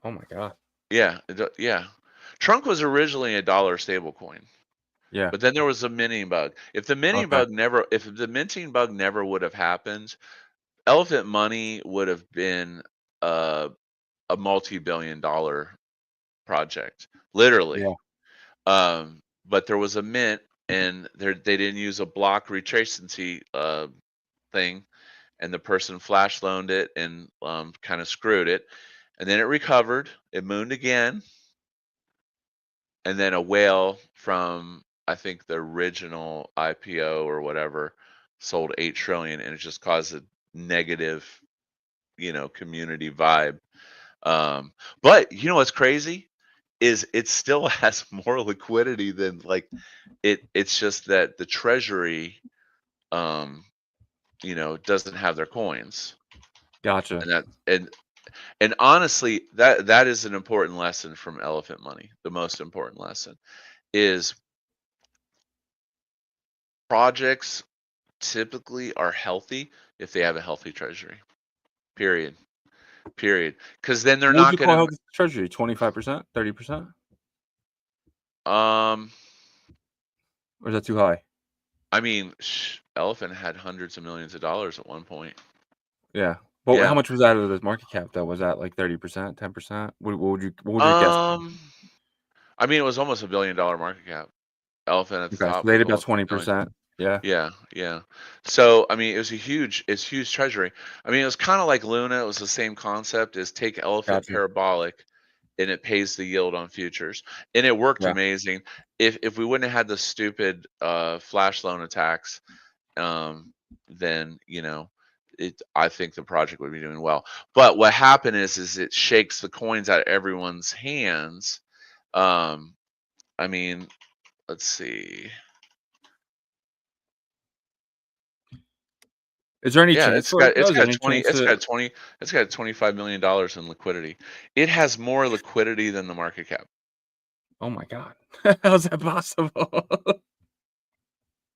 Oh my god. Yeah, yeah. Trunk was originally a dollar stable coin, Yeah. but then there was a minting bug. If Okay. the minting bug never would have happened, Elephant Money would have been a multi-billion-dollar project, literally. Yeah. But there was a mint, and they didn't use a block retracency thing, and the person flash loaned it and kind of screwed it, and then it recovered. It mooned again, and then a whale from I think the original IPO or whatever sold 8 trillion, and it just caused a negative, community vibe. But you know what's crazy is it still has more liquidity than like it's just that the treasury, doesn't have their coins. Gotcha. And honestly, that is an important lesson from Elephant Money. The most important lesson is projects typically are healthy if they have a healthy treasury. Period. Period. Because then they're What would not you call going healthy treasury? 25%? 30%? to. Or is that too high? I mean, Elephant had hundreds of millions of dollars at one point. Yeah. Well, how Yeah. much was that of the market cap though? Was that like 30%, 10%? What would you guess? I mean, it was almost $1 billion market cap. Elephant at the Okay, so top they was did about almost 1 billion. 20%. Yeah. Yeah, yeah. So I mean, it's huge treasury. I mean, it was kind of like Luna. It was the same concept: is take Elephant Gotcha. parabolic, and it pays the yield on futures, and it worked Yeah. amazing. If we wouldn't have had the stupid flash loan attacks, then I think the project would be doing well. But what happened is it shakes the coins out of everyone's hands. I mean, let's see. Is there any Yeah, chance for it though? Is there any chance to? it's got $25 million in liquidity. It has more liquidity than the market cap. Oh my god, how's that possible?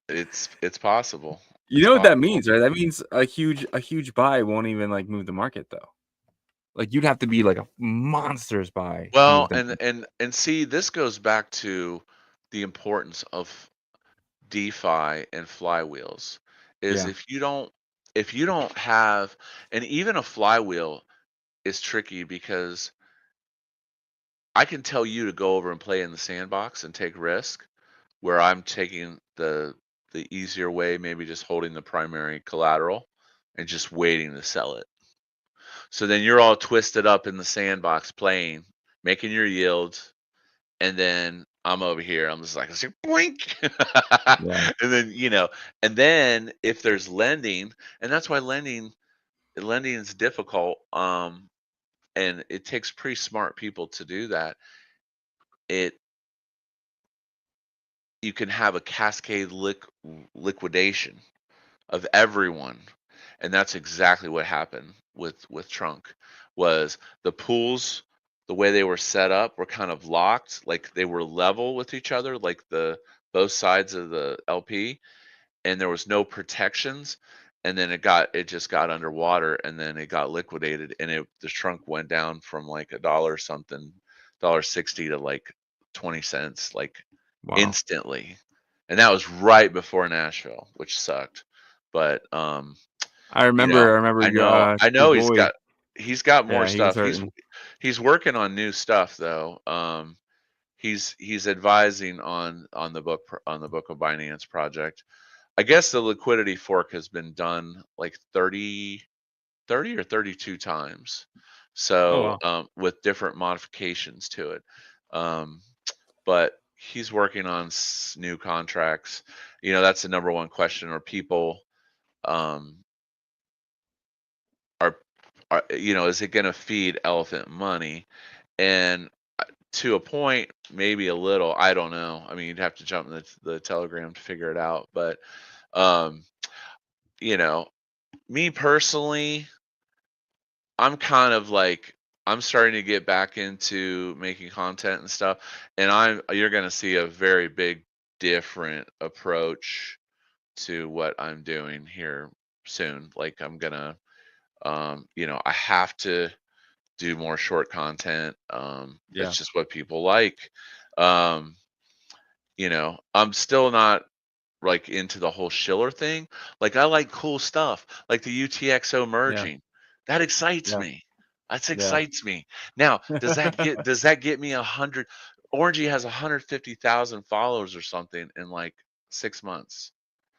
It's possible. You It's know what that possible. means, right? That means a huge buy won't even like move the market though. Like you'd have to be like a monstrous buy to move Well, the. and see, this goes back to the importance of DeFi and flywheels. Is Yeah, if you don't have, and even a flywheel is tricky because I can tell you to go over and play in the sandbox and take risk, where I'm taking the easier way, maybe just holding the primary collateral and just waiting to sell it. So then you're all twisted up in the sandbox playing, making your yields, and then I'm over here. I'm just like, boink. yeah, And then, and then if there's lending, and that's why lending is difficult. And it takes pretty smart people to do that. You can have a cascade liquidation of everyone, and that's exactly what happened with Trunk. Was the pools, the way they were set up, were kind of locked, like they were level with each other, like the both sides of the LP, and there was no protections, and then it just got underwater, and then it got liquidated, and the Trunk went down from like a dollar something, $1.60 to like 20 cents, like wow. instantly. And that was right before Nashville, which sucked. But I remember I your I your know boy. he's got more Yeah, he was stuff. hurting. He's working on new stuff though. He's advising on the book of Binance project. I guess the liquidity fork has been done like 30 or 32 times. Oh So wow. with different modifications to it. Um, but he's working on new contracts. That's the number one question. Are people um, are is it going to feed elephant money? And to a point, maybe a little. I don't know. I mean, you'd have to jump in the Telegram to figure it out. But um, you know, me personally, I'm kind of like I'm starting to get back into making content and stuff, and you're going to see a very big different approach to what I'm doing here soon. Like I'm gonna, I have to do more short content. That's Yeah, just what people like. Um, I'm still not like into the whole Schiller thing. Like I like cool stuff, like the UTXO yeah, merging. That excites yeah, me. That yeah. excites me. Now, does that get me 100? Orangey has 150,000 followers or something in like 6 months.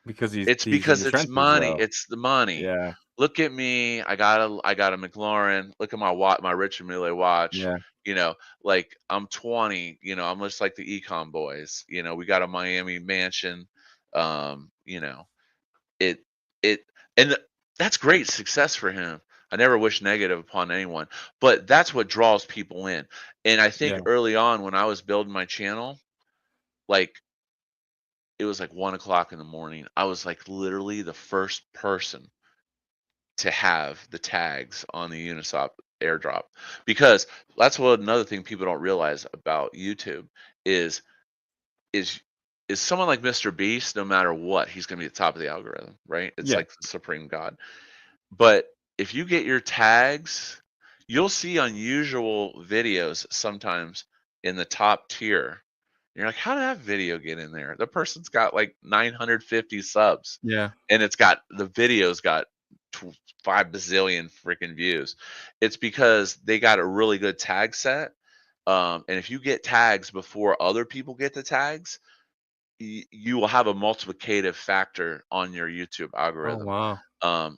Because It's he's in because the it's trenches money. though. It's the money. Yeah, Look at me. I got a McLaurin. Look at my watch, my Richard Mille watch. yeah, You know, like I'm 20. I'm just like the Econ boys. We got a Miami mansion. Um, you know, it it and that's great success for him. I never wish negative upon anyone, but that's what draws people in. And I think yeah. early on when I was building my channel, like it was like 1 o'clock in the morning. I was like literally the first person to have the tags on the Uniswap airdrop, because that's what another thing people don't realize about YouTube is is is someone like Mr. Beast, no matter what, he's going to be at the top of the algorithm, right? It's Yeah, like the supreme god. But if you get your tags, you'll see unusual videos sometimes in the top tier. You're like, how did that video get in there? The person's got like 950 subs, yeah. and the video's got 5 bazillion freaking views. It's because they got a really good tag set. And if you get tags before other people get the tags, you will have a multiplicative factor on your YouTube Oh algorithm. wow.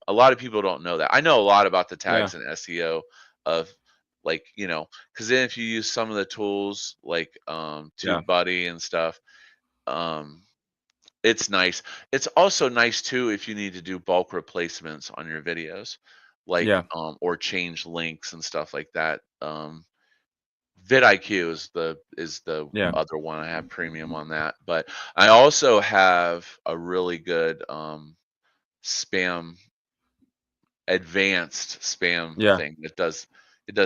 A lot of people don't know that. I know a lot about the Yeah, tags and SEO of like, because then if you use some of the tools like yeah, TubeBuddy and stuff, um, it's nice. It's also nice too if you need to do bulk replacements on your videos, like yeah, or change links and stuff like that. vidIQ is the yeah. other one. I have premium on that, but I also have a really good spam advanced spam Yeah. thing. It does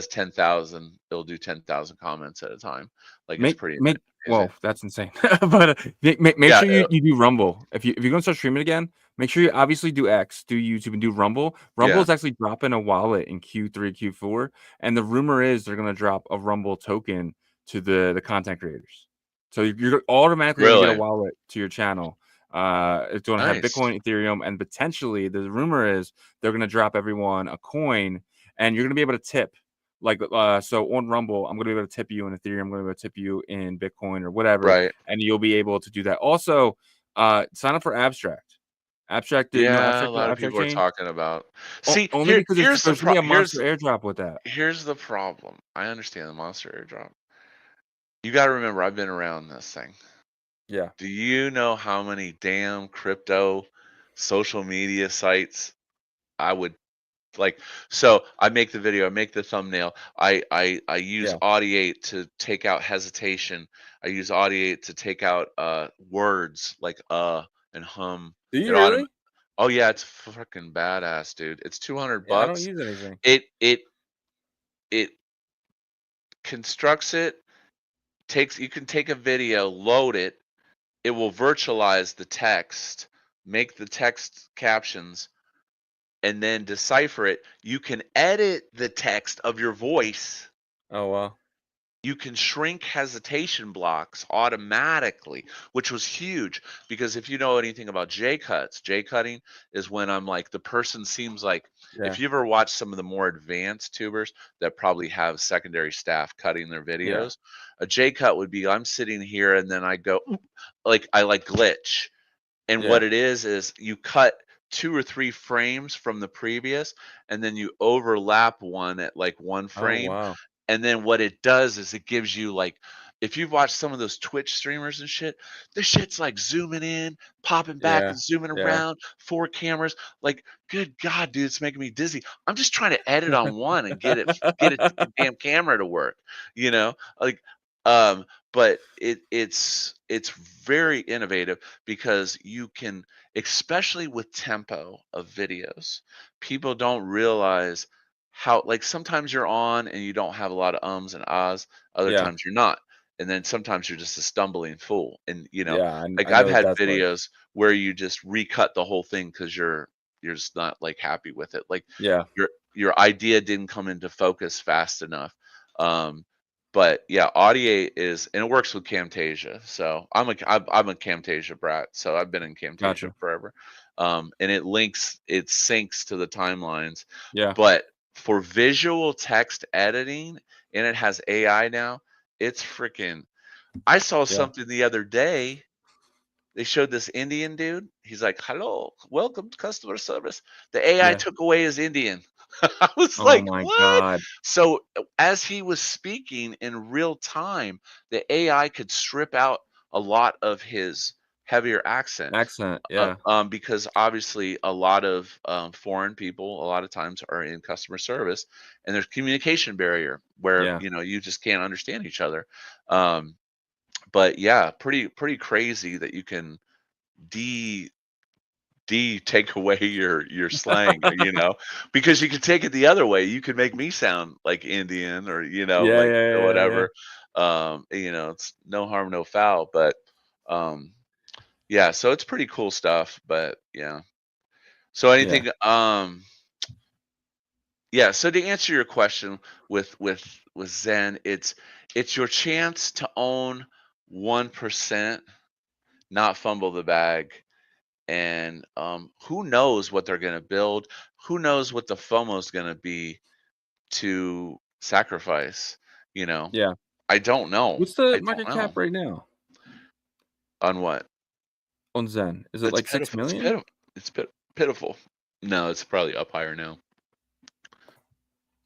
10,000. It'll do 10,000 comments at a time. Like it's pretty Make amazing. Whoa, that's insane. But make Yeah, sure you do Rumble. If you're gonna start streaming again, make sure you obviously do X, do YouTube, and do Rumble. Rumble yeah, is actually dropping a wallet in Q3, Q4, and the rumor is they're gonna drop a Rumble token to the content creators. So you're automatically gonna get a really wallet to your channel. It's gonna have nice, Bitcoin, Ethereum, and potentially the rumor is they're gonna drop everyone a coin, and you're gonna be able to tip. Like, so on Rumble, I'm gonna be able to tip you in Ethereum, I'm gonna be able to tip you in Bitcoin or whatever, right? and you'll be able to do that. Also, sign up for Abstract. Abstract, Yeah, a Abstract, the lot of Abstract people are chain? talking about. See, Only because here's the there's gonna be a monster airdrop with that. here's the problem. I understand the monster airdrop. You got to remember, I've been around this thing. Yeah. Do you know how many damn crypto social media sites I would like? So I make the video, I make the thumbnail, I use Yeah. Audiate to take out hesitation. I use Audiate to take out words like and hum. Do It you autom- really? Oh yeah, it's fucking badass, dude. It's 200 Yeah, I don't bucks. use anything. It constructs it, you can take a video, load it, it will virtualize the text, make the text captions, and then decipher it. You can edit the text of your voice. Oh, wow. You can shrink hesitation blocks automatically, which was huge because if you know anything about J cutting is when I'm like the person seems like, Yeah. if you ever watch some of the more advanced tubers that probably have secondary staff cutting their Yeah. videos, a J cut would be I'm sitting here and then I go like I like glitch. And Yeah. what it is you cut 2 or 3 frames from the previous and then you overlap one at like 1 Oh, frame, wow. and then what it does is it gives you like, if you've watched some of those Twitch streamers and shit, this shit's like zooming in, popping back Yeah. and zooming Yeah. around, 4 cameras. Like, good God, dude, it's making me dizzy. I'm just trying to edit on one and get the damn camera to work, you know? Like, um, but it's very innovative because you can, especially with tempo of videos, people don't realize how, like, sometimes you're on and you don't have a lot of ums and ahs, other Yeah. times you're not, and then sometimes you're just a stumbling fool, and Yeah, like I I've know what had that's like. videos where you just recut the whole thing because you're just not like happy with it, like Yeah. your idea didn't come into focus fast enough. um but yeah, Audiate is, and it works with Camtasia, so I'm a Camtasia brat, so I've been in Camtasia Gotcha. forever. And it syncs to the timelines, Yeah. but for visual text editing, and it has AI now, it's freaking, I saw Yeah. something the other day. They showed this Indian dude. He's like, "Hello, welcome to customer service." The AI Yeah. took away his Indian. I was Oh like, my "What?" god. So as he was speaking in real time, the AI could strip out a lot of his heavier accent. Accent. Yeah. Because obviously a lot of foreign people a lot of times are in customer service, and there's communication barrier where Yeah. you just can't understand each other. Um, but yeah, pretty crazy that you can de take away your slang, because you could take it the other way. You could make me sound like Indian, or Yeah, like yeah, yeah, yeah, yeah. whatever. It's no harm, no foul, but yeah, so it's pretty cool stuff. But yeah. So Yeah. anything yeah, so to answer your question with Zen, it's your chance to own 1%, not fumble the bag. And who knows what they're going to build? Who knows what the FOMO is going to be to sacrifice? You know, Yeah. I don't know. What's the I don't market know cap right now on what. on Zen? Is it It's like pitiful. 6 million? It's pitiful. No, it's probably up higher now.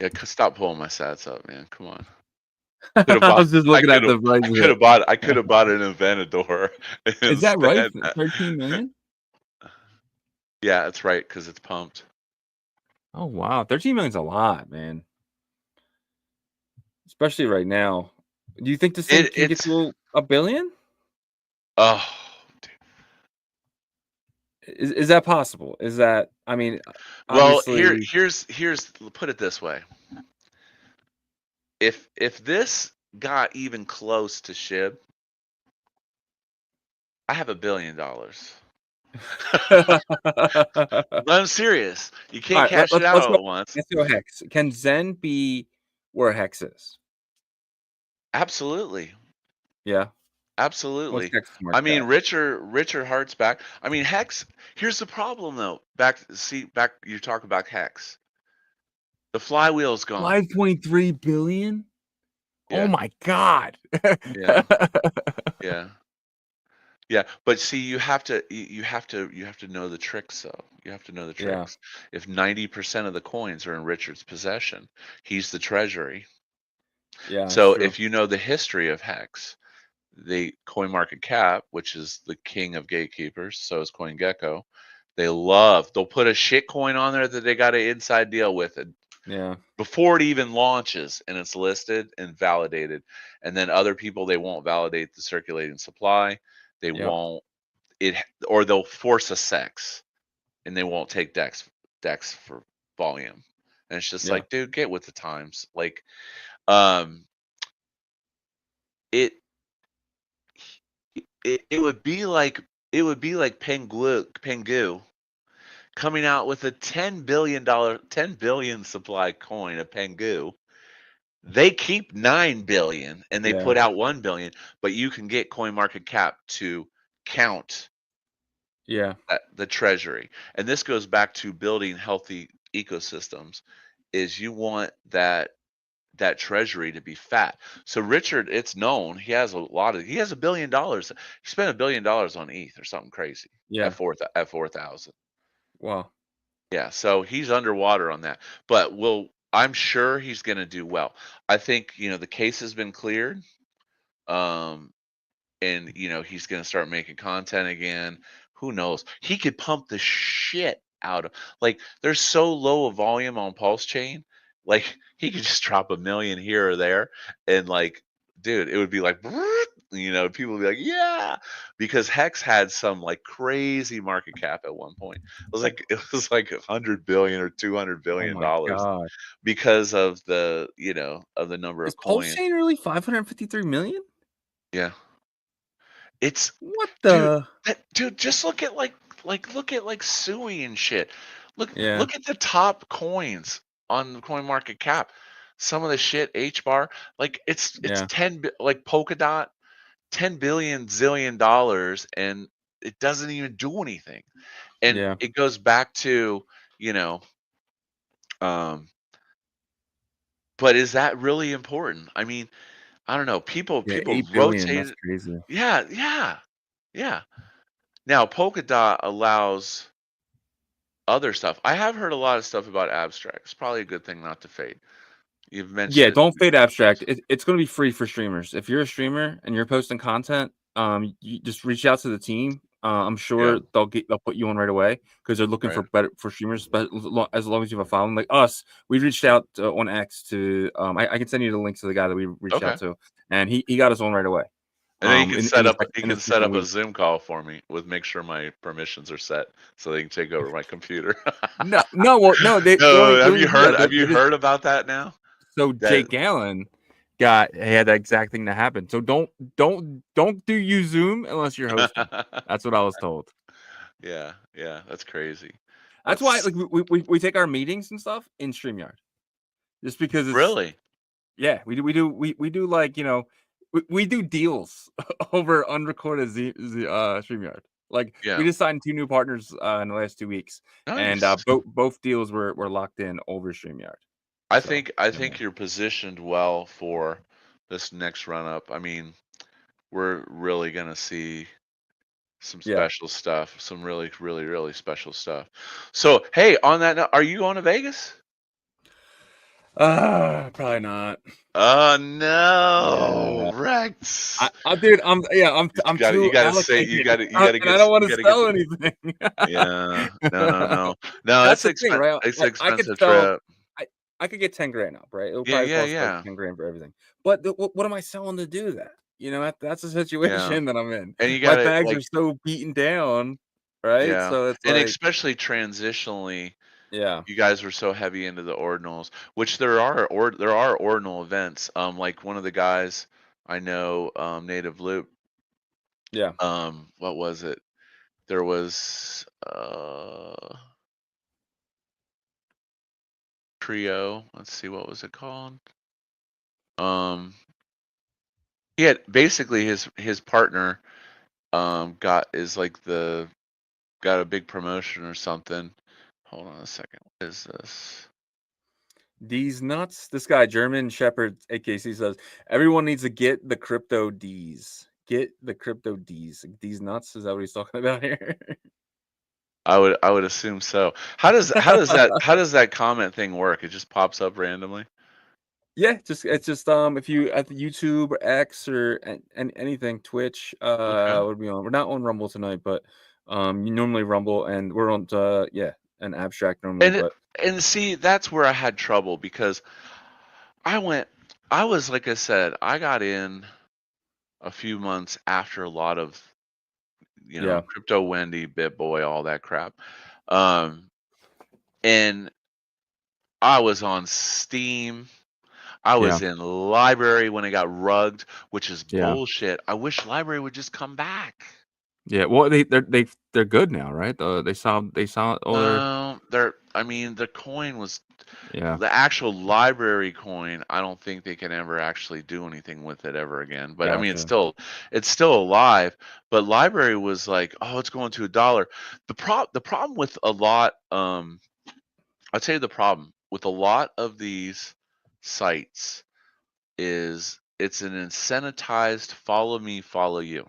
Yeah, stop pulling my stats up, man. Come on. Could have I bought. was just I looking could at have. the price I of could it. have bought. I could have bought an Aventador Is that right? instead. 13 million? Yeah, that's right, because it's pumped. Oh wow, 13 million's a lot, man. Especially right now. Do you think this thing can get It's to a billion? oh, Is that possible? Is that, I mean, Well, obviously, here's put it this way. If this got even close to SHIB, I have $1 billion. But I'm serious. You can't Alright, cash it out let's all go at once. let's go Hex. Can Zen be where Hex is? Absolutely. Yeah. What's Absolutely. Hex's I market mean, cap? Richard Hart's back. I mean, Hex, here's the problem though. Back you talk about Hex. The flywheel's gone. 5.3 billion? Oh Yeah. my god. Yeah. Yeah. Yeah, but see, you have to know the tricks though. You have to know the Yeah. tricks. If 90% of the coins are in Richard's possession, he's the treasury. Yeah, that's So true. if you know the history of Hex, the coin market cap, which is the king of gatekeepers, so is CoinGecko, they'll put a shit coin on there that they got an inside deal with it Yeah. before it even launches and it's listed and validated. And then other people, they won't validate the circulating supply. They Yep. won't it, or they'll force a sex and they won't take dex for volume. And it's just Yeah. like, dude, get with the times. Like, um, it it would be like Pengu coming out with a $10 billion supply coin of Pengu. They keep 9 billion and they Yeah. put out 1 billion, but you can get coin market cap to count Yeah. the treasury. And this goes back to building healthy ecosystems, is you want that treasury to be fat. So Richard, it's known, he has $1 billion. He spent $1 billion on ETH or something crazy Yeah. at 4,000. Wow. Yeah, so he's underwater on that. But I'm sure he's going to do well. I think, the case has been cleared. Um and he's going to start making content again. Who knows? He could pump the shit out of, like, there's so low a volume on Pulse Chain, like he could just drop 1 million here or there, and like, dude, it would be like, people would be like, yeah, because Hex had some like crazy market cap at one point. It was like 100 billion or 200 Oh billion my dollars god. because of the number Is of Pulse coins. Chain really 553 million? Yeah. It's What Dude, the? just look at like Sui and shit. Yeah. Look at the top coins on the coin market cap. Some of the shit H bar, like it's Yeah. 10 like Polkadot, 10 billion zillion dollars, and it doesn't even do anything. And Yeah. it goes back to, you know, um but is that really important? I mean, I don't know. Yeah, People 8 billion. That's rotate. crazy. Yeah, yeah, yeah. Now Polkadot allows other stuff. I have heard a lot of stuff about abstract. It's probably a good thing not to fade. You've mentioned Yeah, it. don't fade abstract. It's going to be free for streamers. If you're a streamer and you're posting content, you just reach out to the team. I'm Yeah, sure they'll put you on right away because they're looking right. for streamers. But as long as you have a following, like us, we reached out on X to. I can send you the link to the guy that we reached out Okay. to, and he got us on right away. And then you can In the he in the can set second up a week. Zoom call for me with make sure my permissions are set so they can take over my computer. No, well, no, No, they don't even do that. have you They just, heard about that now? so That Jake Allen had that exact thing to happen. So don't do use Zoom unless you're hosting. That's what I was told. Yeah, yeah, that's crazy. That's why That's like we take our meetings and stuff in StreamYard. Just because it's really. we do like, we do deals over unrecorded StreamYard. Like we Yeah. just signed 2 new partners in the last 2 weeks, and Nice. both deals were locked in over StreamYard. So I yeah, man. think you're positioned well for this next run up. I mean, we're really gonna see some Yeah. special stuff, some really, really, really special stuff. So, hey, on that note, are you going to Vegas? Probably not. Oh Yeah. no, Rex. Dude, I'm You too gotta say allocated, you gotta and I don't want you to gotta get sell anything. yeah. No, That's the thing, right? it's an Like I could expensive sell, trip. I could get 10 grand up, right? It'll Yeah, probably yeah, cost like yeah. 10 grand for everything. But what am I selling to do that? That's the Yeah. situation that I'm in. And you My gotta bags are like so beaten down. right? Yeah, So it's and like, especially transitionally, yeah, you guys were so heavy into the ordinals, which there are ordinal events. Like one of the guys I know, Native Loop. yeah. What was it? There was Trio. Let's see, what was it called? He had basically his partner got a big promotion or something. Hold on a second. What is this? These nuts. This guy, German Shepherd AKC, says everyone needs to get the crypto D's. Get the crypto D's. These nuts. Is that what he's talking about here? I would assume so. How does that comment thing work? It just pops up randomly. Yeah, it's just if you at the YouTube or X or anything, Twitch, Okay. what are we on? We're not on Rumble tonight, but you normally Rumble, and we're on an Abstract normally, but And see, that's where I had trouble because I was, like I said, I got in a few months after a lot of, yeah, Crypto Wendy, BitBoy, all that crap. And I was on Steam. I yeah, was in Library when it got rugged, which is yeah, bullshit. I wish Library would just come back. yeah. Well, they're good now, right? They saw all their The coin was yeah, the actual Library coin. I don't think they can ever actually do anything with it ever again. But I mean, gotcha. it's still alive. But Library was like, oh, it's going to $1. The problem with a lot, I'll tell you the problem with a lot of these sites is it's an incentivized follow me, follow you.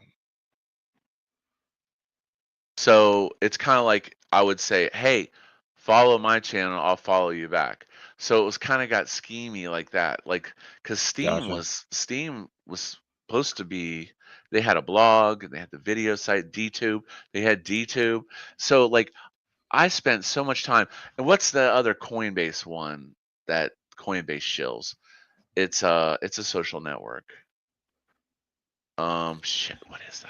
So it's kind of like I would say, hey, follow my channel, I'll follow you back. So it was kind of got schemy like that. Like, because Gotcha. Steam was supposed to be, they had a blog, they had the video site, DTube, they had DTube. So like I spent so much time. And what's the other Coinbase one that Coinbase shills? It's a social network. Shit, what is that?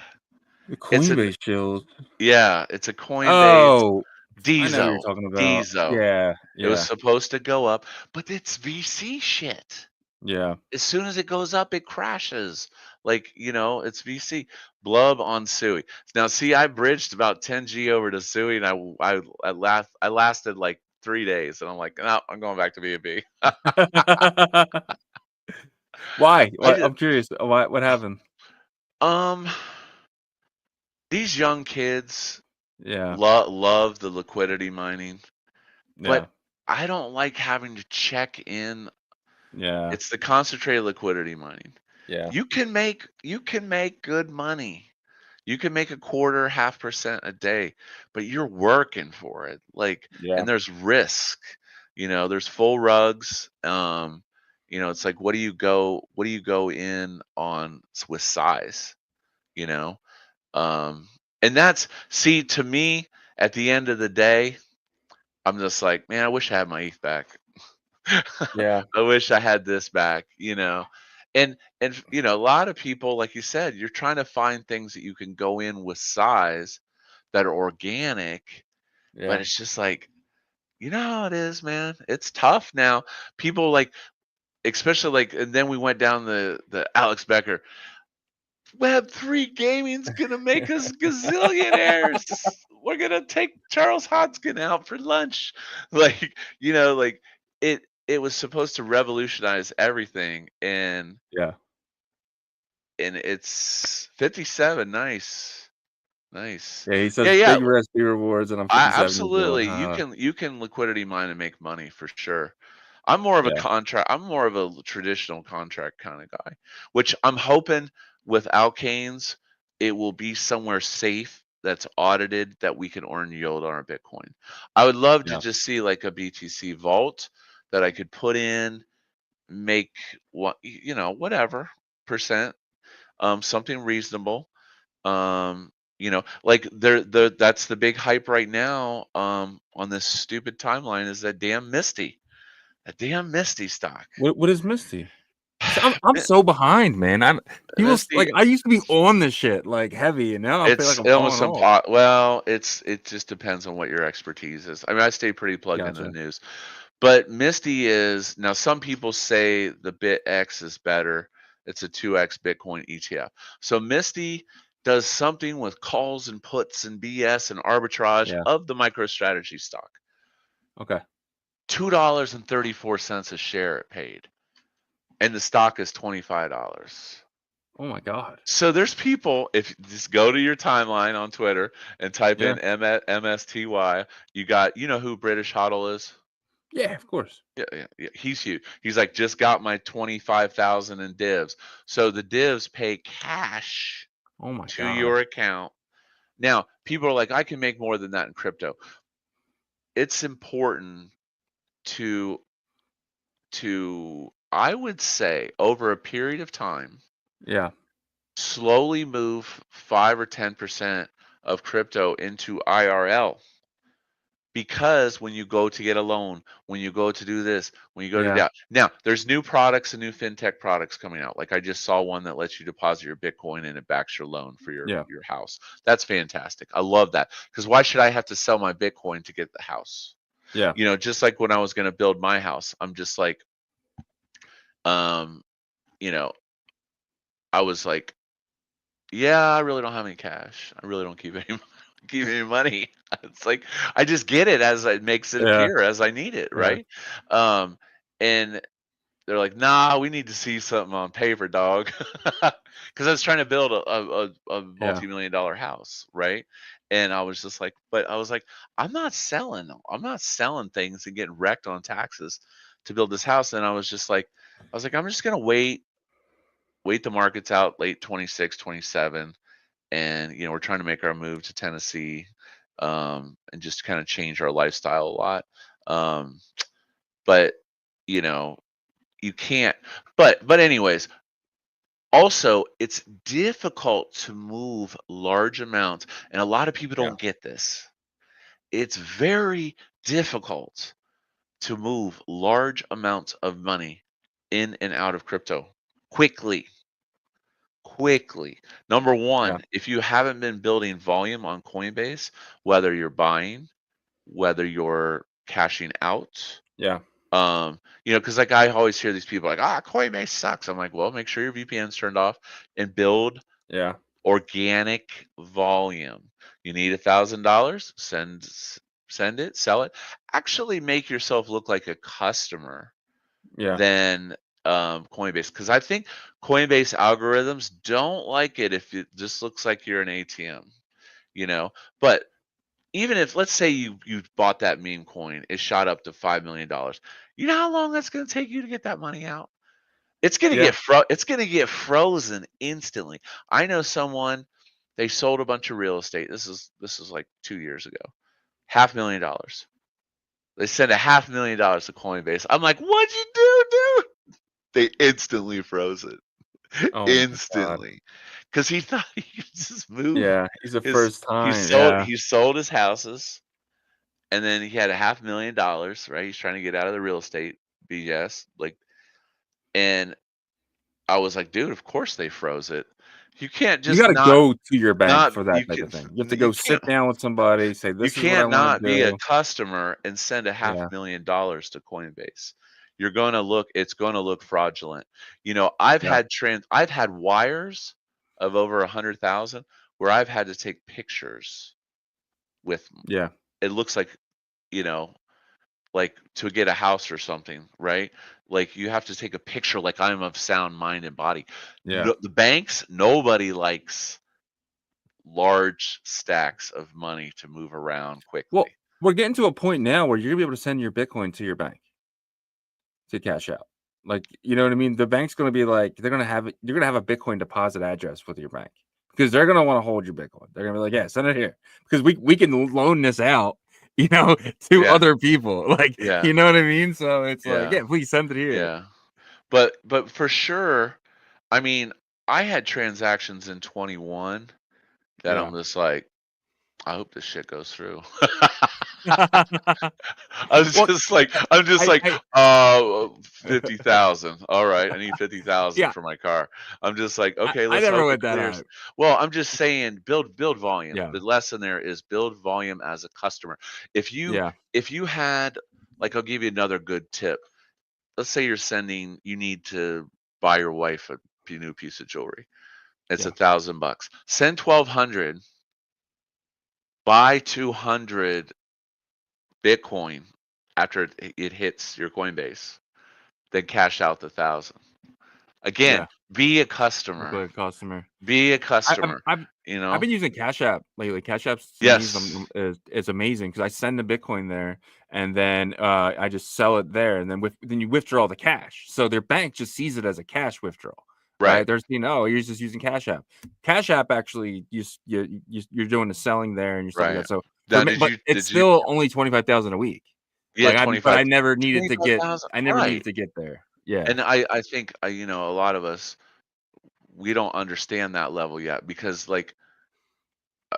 The It's a Coinbase chills. Yeah, it's a Coinbase. Oh, I know what you're Dezo. talking about. Dezo. Yeah, It was yeah, supposed to go up, but it's VC shit. yeah. As soon as it goes up, it crashes. Like, it's VC. Blub on Sui. Now, see, I bridged about 10G over to Sui, and I lasted like 3 days, and I'm like, no, I'm going back to B&B. Why? I What? just, I'm curious. Why? What happened? um, these young kids Yeah, love the liquidity mining, but yeah, I don't like having to check in. yeah, It's the concentrated liquidity mining. yeah, You can make good money. You can make a quarter, 0.5% a day, but you're working for it. Like, yeah, and there's risk. There's full rugs. It's like what do you go in on with size, you know? And to me, at the end of the day, I'm just like, man, I wish I had my ETH back. yeah, I wish I had this back, and a lot of people, like you said, you're trying to find things that you can go in with size that are organic, but yeah. it's just like, how it is, man. It's tough now. People like, especially like, and then we went down the Alex Becker. Web3 gaming's gonna make us gazillionaires. We're gonna take Charles Hodgkin out for lunch. Like, like it was supposed to revolutionize everything, Yeah. and it's 57. Nice. Nice. Yeah, he Yeah, says yeah. big risk, big rewards, and I'm I 57 years old. absolutely. You Haha. can you can liquidity mine and make money for sure. I'm more of a Yeah, contract. I'm more of a traditional contract kind of guy, which I'm hoping with Alkanes, it will be somewhere safe that's audited that we can earn yield on our Bitcoin. I would love to yeah, just see like a BTC vault that I could put in, make whatever percent, something reasonable. Like that's the big hype right now, on this stupid timeline is that damn Misty stock. What is Misty? So I'm so behind, man. People like MST, I used to be on this shit like heavy, and now I feel like it's I'm falling almost off. impossible. Well, it just depends on what your expertise is. I mean, I stay pretty plugged into the Gotcha. news, but Misty is now. Some people say the BitX is better. It's a 2x Bitcoin ETF. So Misty does something with calls and puts and BS and arbitrage Yeah. of the MicroStrategy stock. Okay. $2.34 a share it paid, and the stock is $25. Oh my god. So there's people, if you just go to your timeline on Twitter and type Yeah. in MSTY, you know who British Hodl is? Yeah. Of course. Yeah. He's huge. He's like, just got my 25,000 in divs. So the divs pay cash Oh my to god. your account. Now, people are like, I can make more than that in crypto. It's important to I would say over a period of time, Yeah. slowly move 5 or 10% of crypto into IRL, because when you go to get a loan, when you go to do this, when you go to Yeah. that, now there's new products and new fintech products coming out. Like I just saw one that lets you deposit your Bitcoin and it backs your loan for Yeah. your house. That's fantastic. I love that, because why should I have to sell my Bitcoin to get the house? Yeah. Just like when I was going to build my house, I'm just like, um, you know, I was like, yeah, I really don't have any cash. I really don't keep any keep any money. It's like I just get it as it makes it Yeah. appear as I need it, Yeah. right? And they're like, nah, we need to see something on paper, dog. Because I was trying to build a Yeah. multi-million-dollar house, right? And I was just like, but I was like, I'm not selling things and getting wrecked on taxes to build this house. And I was like, I'm just gonna wait the markets out late 26, 27, and we're trying to make our move to Tennessee, and just kind of change our lifestyle a lot. But you know, you can't. But anyways, also it's difficult to move large amounts, and a lot of people Yeah. don't get this. It's very difficult to move large amounts of money in and out of crypto quickly. Number Yeah. one, if you haven't been building volume on Coinbase, whether you're buying, whether you're cashing out, Yeah. because like I always hear these people like, Coinbase sucks. I'm like, well, make sure your VPN's turned off and build Yeah. organic volume. You need $1,000, send it, sell it. Actually make yourself look like a customer Yeah. than Coinbase, because I think Coinbase algorithms don't like it if it just looks like you're an ATM, But even if, let's say you bought that meme coin, it shot up to $5 million. You know how long that's going to take you to get that money out? It's going to Yeah. get frozen instantly. I know someone, they sold a bunch of real estate. This is like 2 years ago. $500,000. They sent $500,000 to Coinbase. I'm like, what'd you do, dude? They instantly froze it. Oh my god. Instantly. Because he thought he could just move Yeah. He's the his first time. Yeah. he sold his houses, and then he had $500,000, right? He's trying to get out of the real estate BS. And I was like, dude, of course they froze it. You can't You just got to go to your bank not for that you type can of thing. You have to go sit down with somebody, say, you "This is what I can't want not to be a do." customer and send a half Yeah. million dollars to Coinbase. It's gonna look fraudulent. I've Yeah. had wires of over 100,000 where I've had to take pictures with. Yeah. It looks like, you know, like to get a house or something, right? Like you have to take a picture like I'm of sound mind and body. Yeah. The banks, nobody likes large stacks of money to move around Well, quickly. we're getting to a point now where you're gonna be able to send your Bitcoin to your bank to cash out. Like, you know what I mean? The bank's gonna be like, they're gonna have it. You're gonna have a Bitcoin deposit address with your bank because they're gonna want to hold your Bitcoin. They're gonna be like, yeah, send it here because we can loan this out, to Yeah, other people. Like, yeah, you know what I mean? So it's like, yeah, yeah, please send it here. yeah. But for sure, I mean, I had transactions in 21 that Yeah. I'm just like, I hope this shit goes through. I'm Well, just like, I 50,000. All right, I need 50,000 yeah, for my car. I'm just like, okay, I let's never hope it went that clears. high. Well, I'm just saying, build volume. Yeah, The lesson there is build volume as a customer. If you yeah, if you had, like, I'll give you another good tip. Let's say you need to buy your wife a new piece of jewelry. It's yeah, $1,000. Send 1,200. Buy 200 Bitcoin after it hits your Coinbase, then cash out the 1,000. Again, yeah. be a customer. Like a customer. Be a I, I've, customer. I've You I've know. been using Cash App lately. Cash App to me Yes. is amazing because I send the Bitcoin there and then I just sell it there and then you withdraw the cash. So their bank just sees it as a cash withdrawal, Right. right? There's you're just using Cash App. Cash App actually you're doing the selling there and you're stuff like Right. that. So Now, but it's still only 25,000 a week. Yeah, But 25 I never needed to get 25,000. I never needed Right. to get there. Yeah, And I think a lot of us, we don't understand that level yet, because like,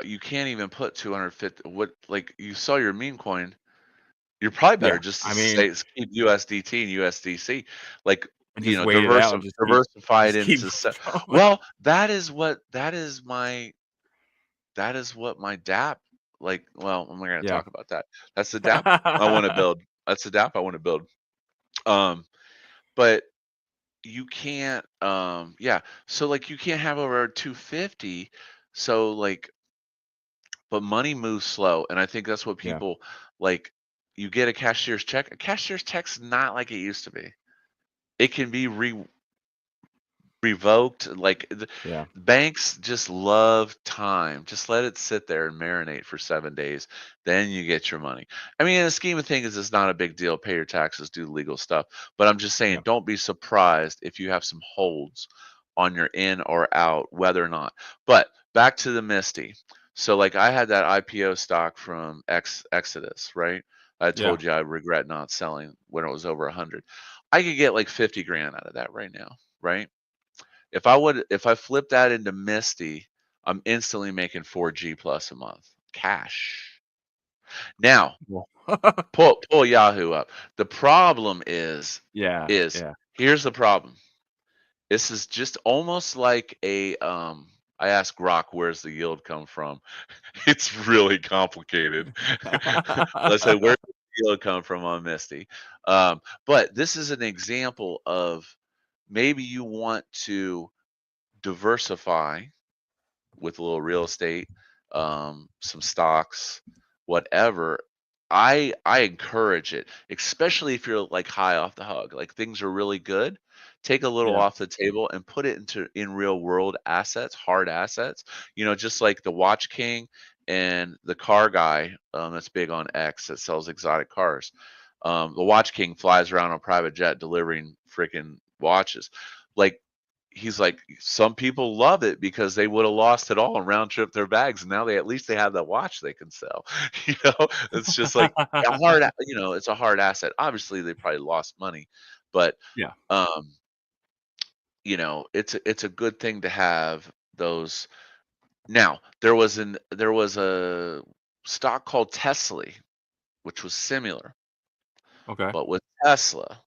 you can't even put 250. What, like, you saw your meme coin. You're probably better yeah. just to I mean, keep USDT and USDC, like, and just wait it out and diversify it keep into going. well, that is what my DApp, like, well, I'm not gonna Yeah. talk about that. That's the DApp I want to build. That's the DApp I want to build. Um, but you can't, yeah. So like, you can't have over 250. So like, but money moves slow, and I think that's what Yeah, people like. You get a cashier's check. A cashier's check's not like it used to be. It can be revoked. Like, yeah, banks just love time. Just let it sit there and marinate for 7 days. Then you get your money. I mean, in the scheme of things, it's not a big deal. Pay your taxes, do legal stuff. But I'm just yeah, saying, don't be surprised if you have some holds on your in or out, whether or not. But back to the Misty. So like, I had that IPO stock from Exodus, right? I yeah, told you I regret not selling when it was over 100. I could get like 50 grand out of that right now, right? If I flip that into Misty, I'm instantly making 4G plus a month cash. Now, well, pull Yahoo up. The problem yeah, is yeah, here's the problem. This is just almost like a I asked Grok, where's the yield come from? It's really complicated. I said, where's the yield come from on Misty? But this is an example of, maybe you want to diversify with a little real estate, some stocks, whatever. I encourage it, especially if you're like high off the hog, like things are really good. Take a little yeah, off the table and put it in real world assets, hard assets. Just like the Watch King and the car guy, that's big on X, that sells exotic cars. The Watch King flies around on a private jet delivering freaking watches. Like, he's like, some people love it because they would have lost it all and round trip their bags, and now at least they have that watch they can sell. It's just like it's a hard asset. Obviously, they probably lost money, but yeah. um, it's a good thing to have those. Now, there was a stock called Tesla, which was similar, Okay, but with Tesla.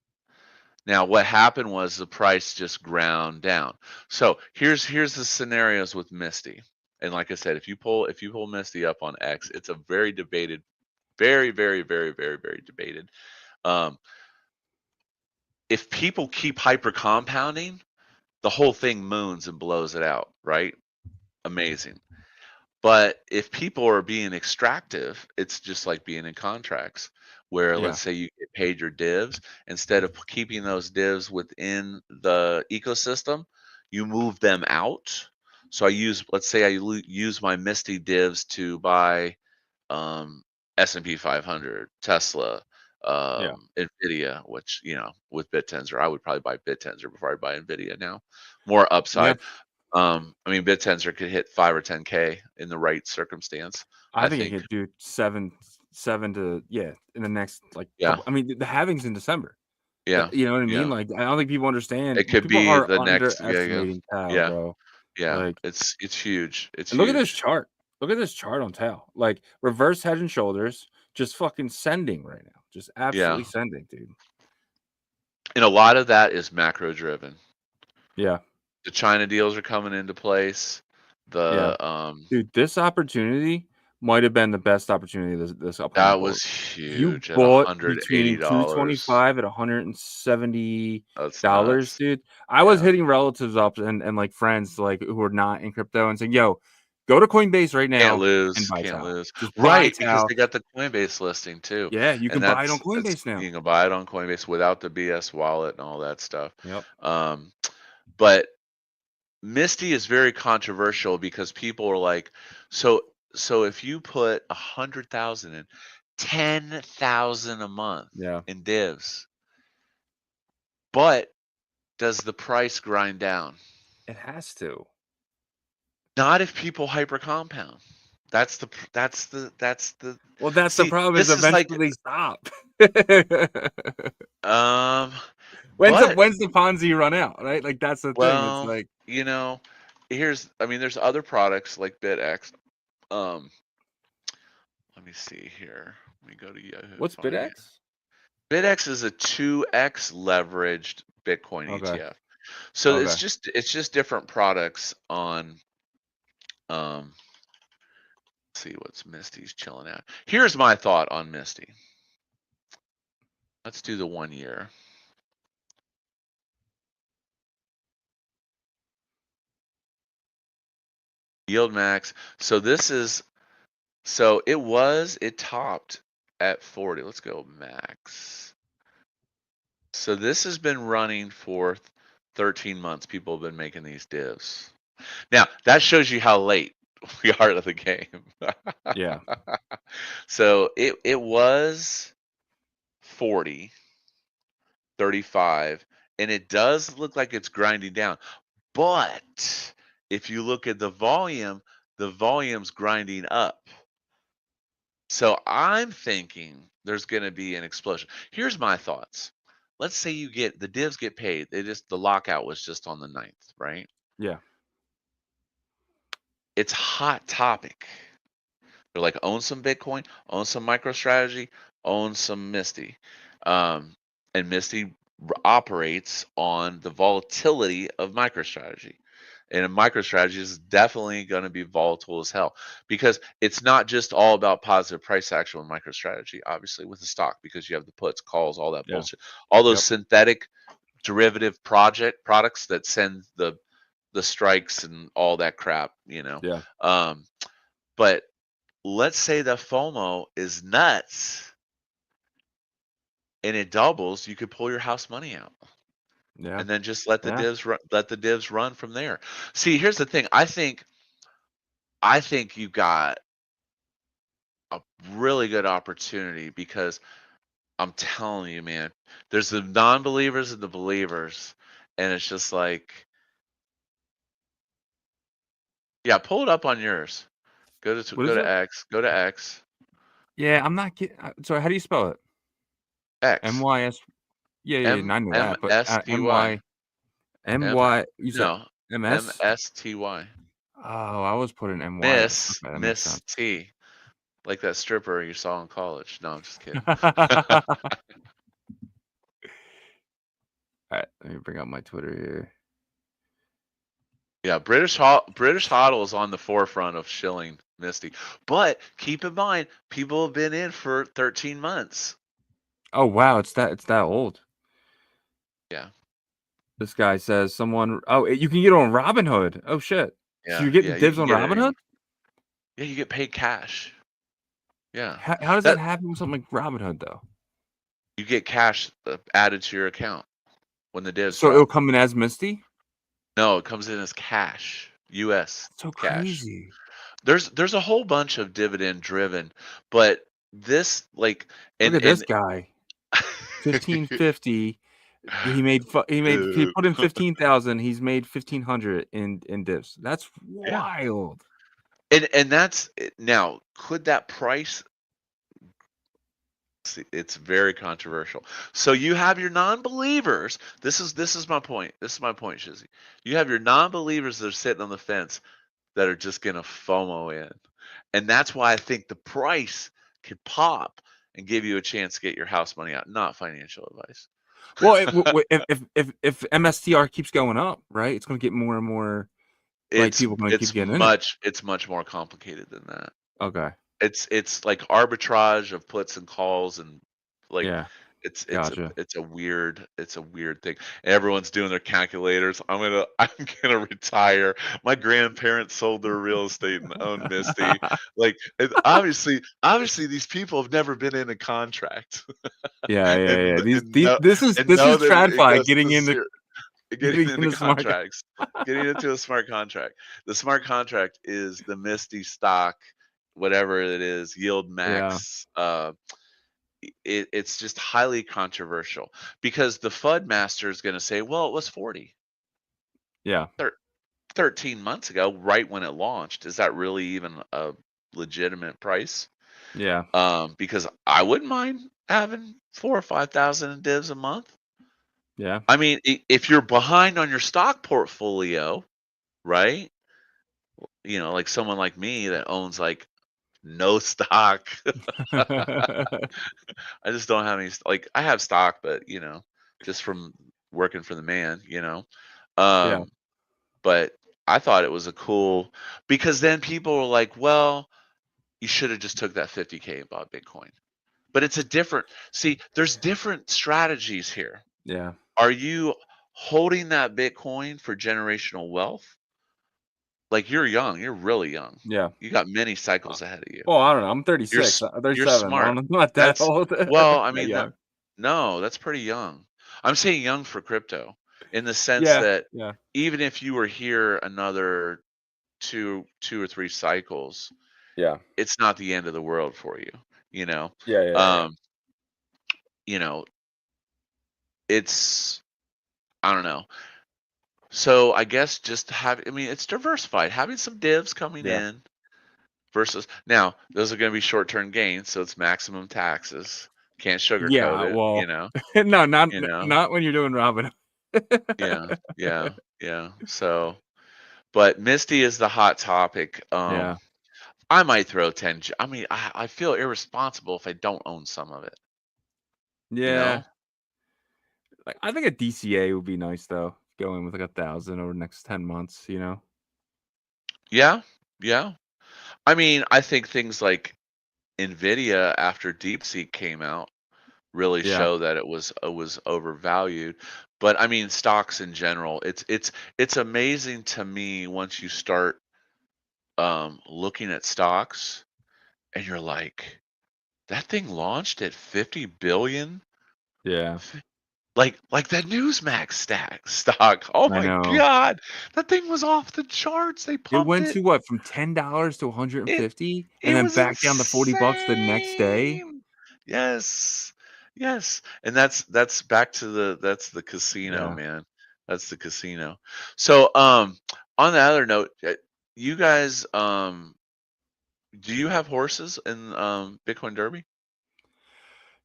Now, what happened was the price just ground down. So here's the scenarios with Misty. And like I said, if you pull Misty up on X, it's a very debated, very, very, very, very, very debated. Um, if people keep hyper compounding, the whole thing moons and blows it out, right? Amazing. But if people are being extractive, it's just like being in contracts where, yeah, let's say you get paid your divs, instead of keeping those divs within the ecosystem, you move them out. So let's say use my Misty divs to buy S&P 500, Tesla, yeah, Nvidia, which, with Bittensor, I would probably buy Bittensor before I buy Nvidia now. More yeah. upside. I mean, Bittensor could hit 5 or 10K in the right circumstance, I I think it think. could do seven to in the next like Yeah, couple. I mean, the halving's in December. yeah, You know what I mean? yeah. Like, I don't think people understand. It could People be are the next, yeah, yeah, underestimating Tau, yeah, bro. yeah. Like, It's huge. It's and look at this huge. chart. Look at this chart on Tau. Like, reverse head and shoulders, just fucking sending right now. Just absolutely sending, dude. And a lot of that is macro driven. Yeah. The China deals are coming into place. Dude, this opportunity might have been the best opportunity this upcoming That quarter. was You huge at bought between $180. $225 at $170, That's nuts. dude. I was Yeah. hitting relatives up and like friends like who are not in crypto and saying, "Yo, go to Coinbase right now Can't lose. and buy Can't Tau. lose. Just buy Right, because Tau." they got the Coinbase listing too. Yeah, you can And buy it on that's Coinbase now. you can buy it on Coinbase without the BS wallet and all that stuff. Yep. But MSTY is very controversial because people are like, so if you put 100,000 in, 10,000 a month in divs, but does the price grind down? It has to. Not if people hyper compound. That's the Well, that's the problem is eventually they stop. When's the Ponzi run out, right? Like that's the thing. It's like, you know, there's other products like BitX. Let me see here. Let me go to Yahoo. What's BitX? BitX is a 2x leveraged Bitcoin ETF. So it's just different products on let's see what's MSTY's chilling out. Here's my thought on MSTY. Let's do the 1 year. Yield max. So it topped at 40. Let's go max. So this has been running for 13 months. People have been making these divs. Now, that shows you how late we are to the game. Yeah. So it was 40, 35, and it does look like it's grinding down. But if you look at the volume's grinding up. So I'm thinking there's going to be an explosion. Here's my thoughts. Let's say the divs get paid. The lockout was just on the 9th, right? Yeah. It's hot topic. They're like, own some Bitcoin, own some MicroStrategy, own some MSTY. And MSTY operates on the volatility of MicroStrategy. And a MicroStrategy is definitely going to be volatile as hell because it's not just all about positive price action with MicroStrategy, obviously, with the stock, because you have the puts, calls, all that bullshit. All those synthetic derivative products that send the strikes and all that crap, Yeah. But let's say the FOMO is nuts and it doubles, you could pull your house money out. Yeah. And then just let the divs run from there. See, here's the thing. I think you got a really good opportunity because I'm telling you, man, there's the non-believers and the believers, and it's just like, yeah, pull it up on yours. Go to X. Go to X. Yeah, I'm not getting. Sorry, how do you spell it? X. MYS. Yeah, I know that, but MSTY. MY. You said MS. MSTY. Oh, I was putting MY. Miss T, like that stripper you saw in college. No, I'm just kidding. All right, let me bring up my Twitter here. Yeah, British HODL is on the forefront of shilling MSTY, but keep in mind, people have been in for 13 months. Oh wow, it's that old. Yeah. This guy says someone. Oh, you can get it on Robinhood. Oh shit. Yeah. So you're getting divs on Robinhood? Yeah, you get paid cash. Yeah. How does that happen with something like Robinhood though? You get cash added to your account when the divs. So it'll come in as MSTY? No, it comes in as cash. US. So cash. Crazy. There's a whole bunch of dividend driven, but this like look at this guy. 1550. He put in 15,000. He's made 1,500 in divs. That's wild. And that's now. Could that price? It's very controversial. So you have your non-believers. This is my point. This is my point, Shizzy. You have your non-believers that are sitting on the fence that are just gonna FOMO in, and that's why I think the price could pop and give you a chance to get your house money out. Not financial advice. Well, if MSTR keeps going up, right, it's going to get more and more. Like people going to keep getting in it. It's much more complicated than that. Okay. It's like arbitrage of puts and calls, and like Yeah. it's Gotcha. a weird thing. Everyone's doing their calculators. I'm gonna retire. My grandparents sold their real estate and owned Misty. Like obviously these people have never been in a contract. Yeah. and This is TradFi getting into contracts. Getting into a smart contract. The smart contract is the Misty stock, whatever it is, yield max. Yeah. It's just highly controversial because the FUD master is going to say, well, it was 40. Yeah. 13 months ago, right when it launched. Is that really even a legitimate price? Yeah. Because I wouldn't mind having 4,000 or 5,000 in divs a month. Yeah. I mean, if you're behind on your stock portfolio, right? You know, like someone like me that owns like no stock. I just don't have any, like I have stock, but you know, just from working for the man, you know. Yeah. But I thought it was a cool, because then people were like, well, you should have just took that 50K and bought Bitcoin. But it's a different, see, there's different strategies here. Yeah. Are you holding that Bitcoin for generational wealth? Like you're young, you're really young. Yeah. You got many cycles ahead of you. Well, I don't know. I'm 36. You're 37. smart. I'm not that old. Well, I That mean, young. no, that's pretty young. I'm saying young for crypto in the sense Yeah. that Yeah. even if you were here another two or three cycles, Yeah. it's not the end of the world for you, you know. Yeah. You know, it's, I don't know. So I guess just I mean, it's diversified. Having some divs coming Yeah. in versus now, those are going to be short-term gains, so it's maximum taxes. Can't sugarcoat Yeah. it, Well, you know. no, not You know. not when you're doing Robin. Yeah. So, but Misty is the hot topic. Yeah. I might throw 10. I mean, I feel irresponsible if I don't own some of it. Yeah. You know? Like I think a DCA would be nice though. Going with like 1,000 over the next 10 months, you know? Yeah. I mean, I think things like Nvidia after DeepSeek came out really Yeah. show that it was overvalued. But I mean, stocks in general, it's amazing to me once you start looking at stocks and you're like, that thing launched at 50 billion. Yeah. Like that Newsmax stock. Oh I my know. God, that thing was off the charts. They It pumped went it. to what, from $10 to 150 and It then was back down to $40 the next day. insane. Yes. And that's back to the casino, Yeah. man. That's the casino. So on the other note, you guys do you have horses in Bitcoin Derby?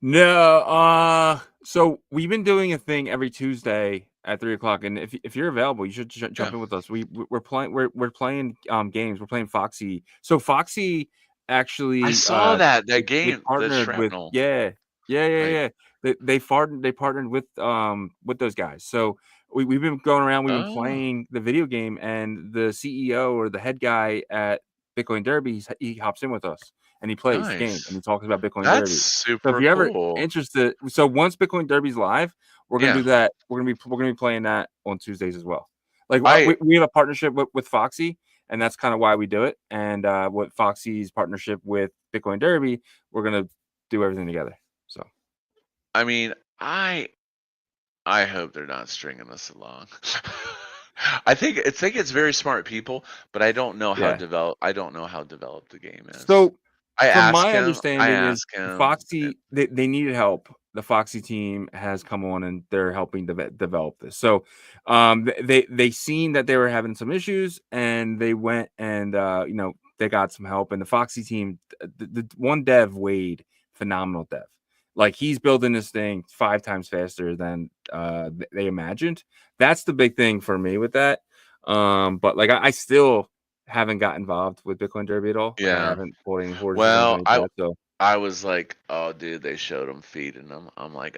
No, so we've been doing a thing every Tuesday at 3:00, and if you're available, you should jump in with us. We're playing games. We're playing Foxy. So Foxy actually I saw that they game, the partnered with shrapnel. yeah. Right. They partnered with those guys. So we've been going around. We've been playing the video game, and the CEO or the head guy at Bitcoin Derby, he hops in with us and he plays the game and he Nice. talks about Bitcoin That's Derby. So if super you're ever cool. interested, so once Bitcoin Derby's live, we're gonna Yeah. do that. We're gonna be playing that on Tuesdays as well. Like I we have a partnership with Foxy, and that's kind of why we do it. And with Foxy's partnership with Bitcoin Derby, we're gonna do everything together. So I mean, I hope they're not stringing us along. I think it's very smart people, but I don't know how yeah. developed the game is. So I from ask my him. understanding is Foxy they needed help. The Foxy team has come on and they're helping develop this. So they seen that they were having some issues and they went and they got some help. And the Foxy team, the one dev, Wade, phenomenal dev. Like he's building this thing 5 times faster than they imagined. That's the big thing for me with that. But like I still haven't got involved with Bitcoin Derby at all. Like I Yeah. haven't bought any horses or Well, anything like that. So I was like, oh, dude, they showed them feeding them. I'm like,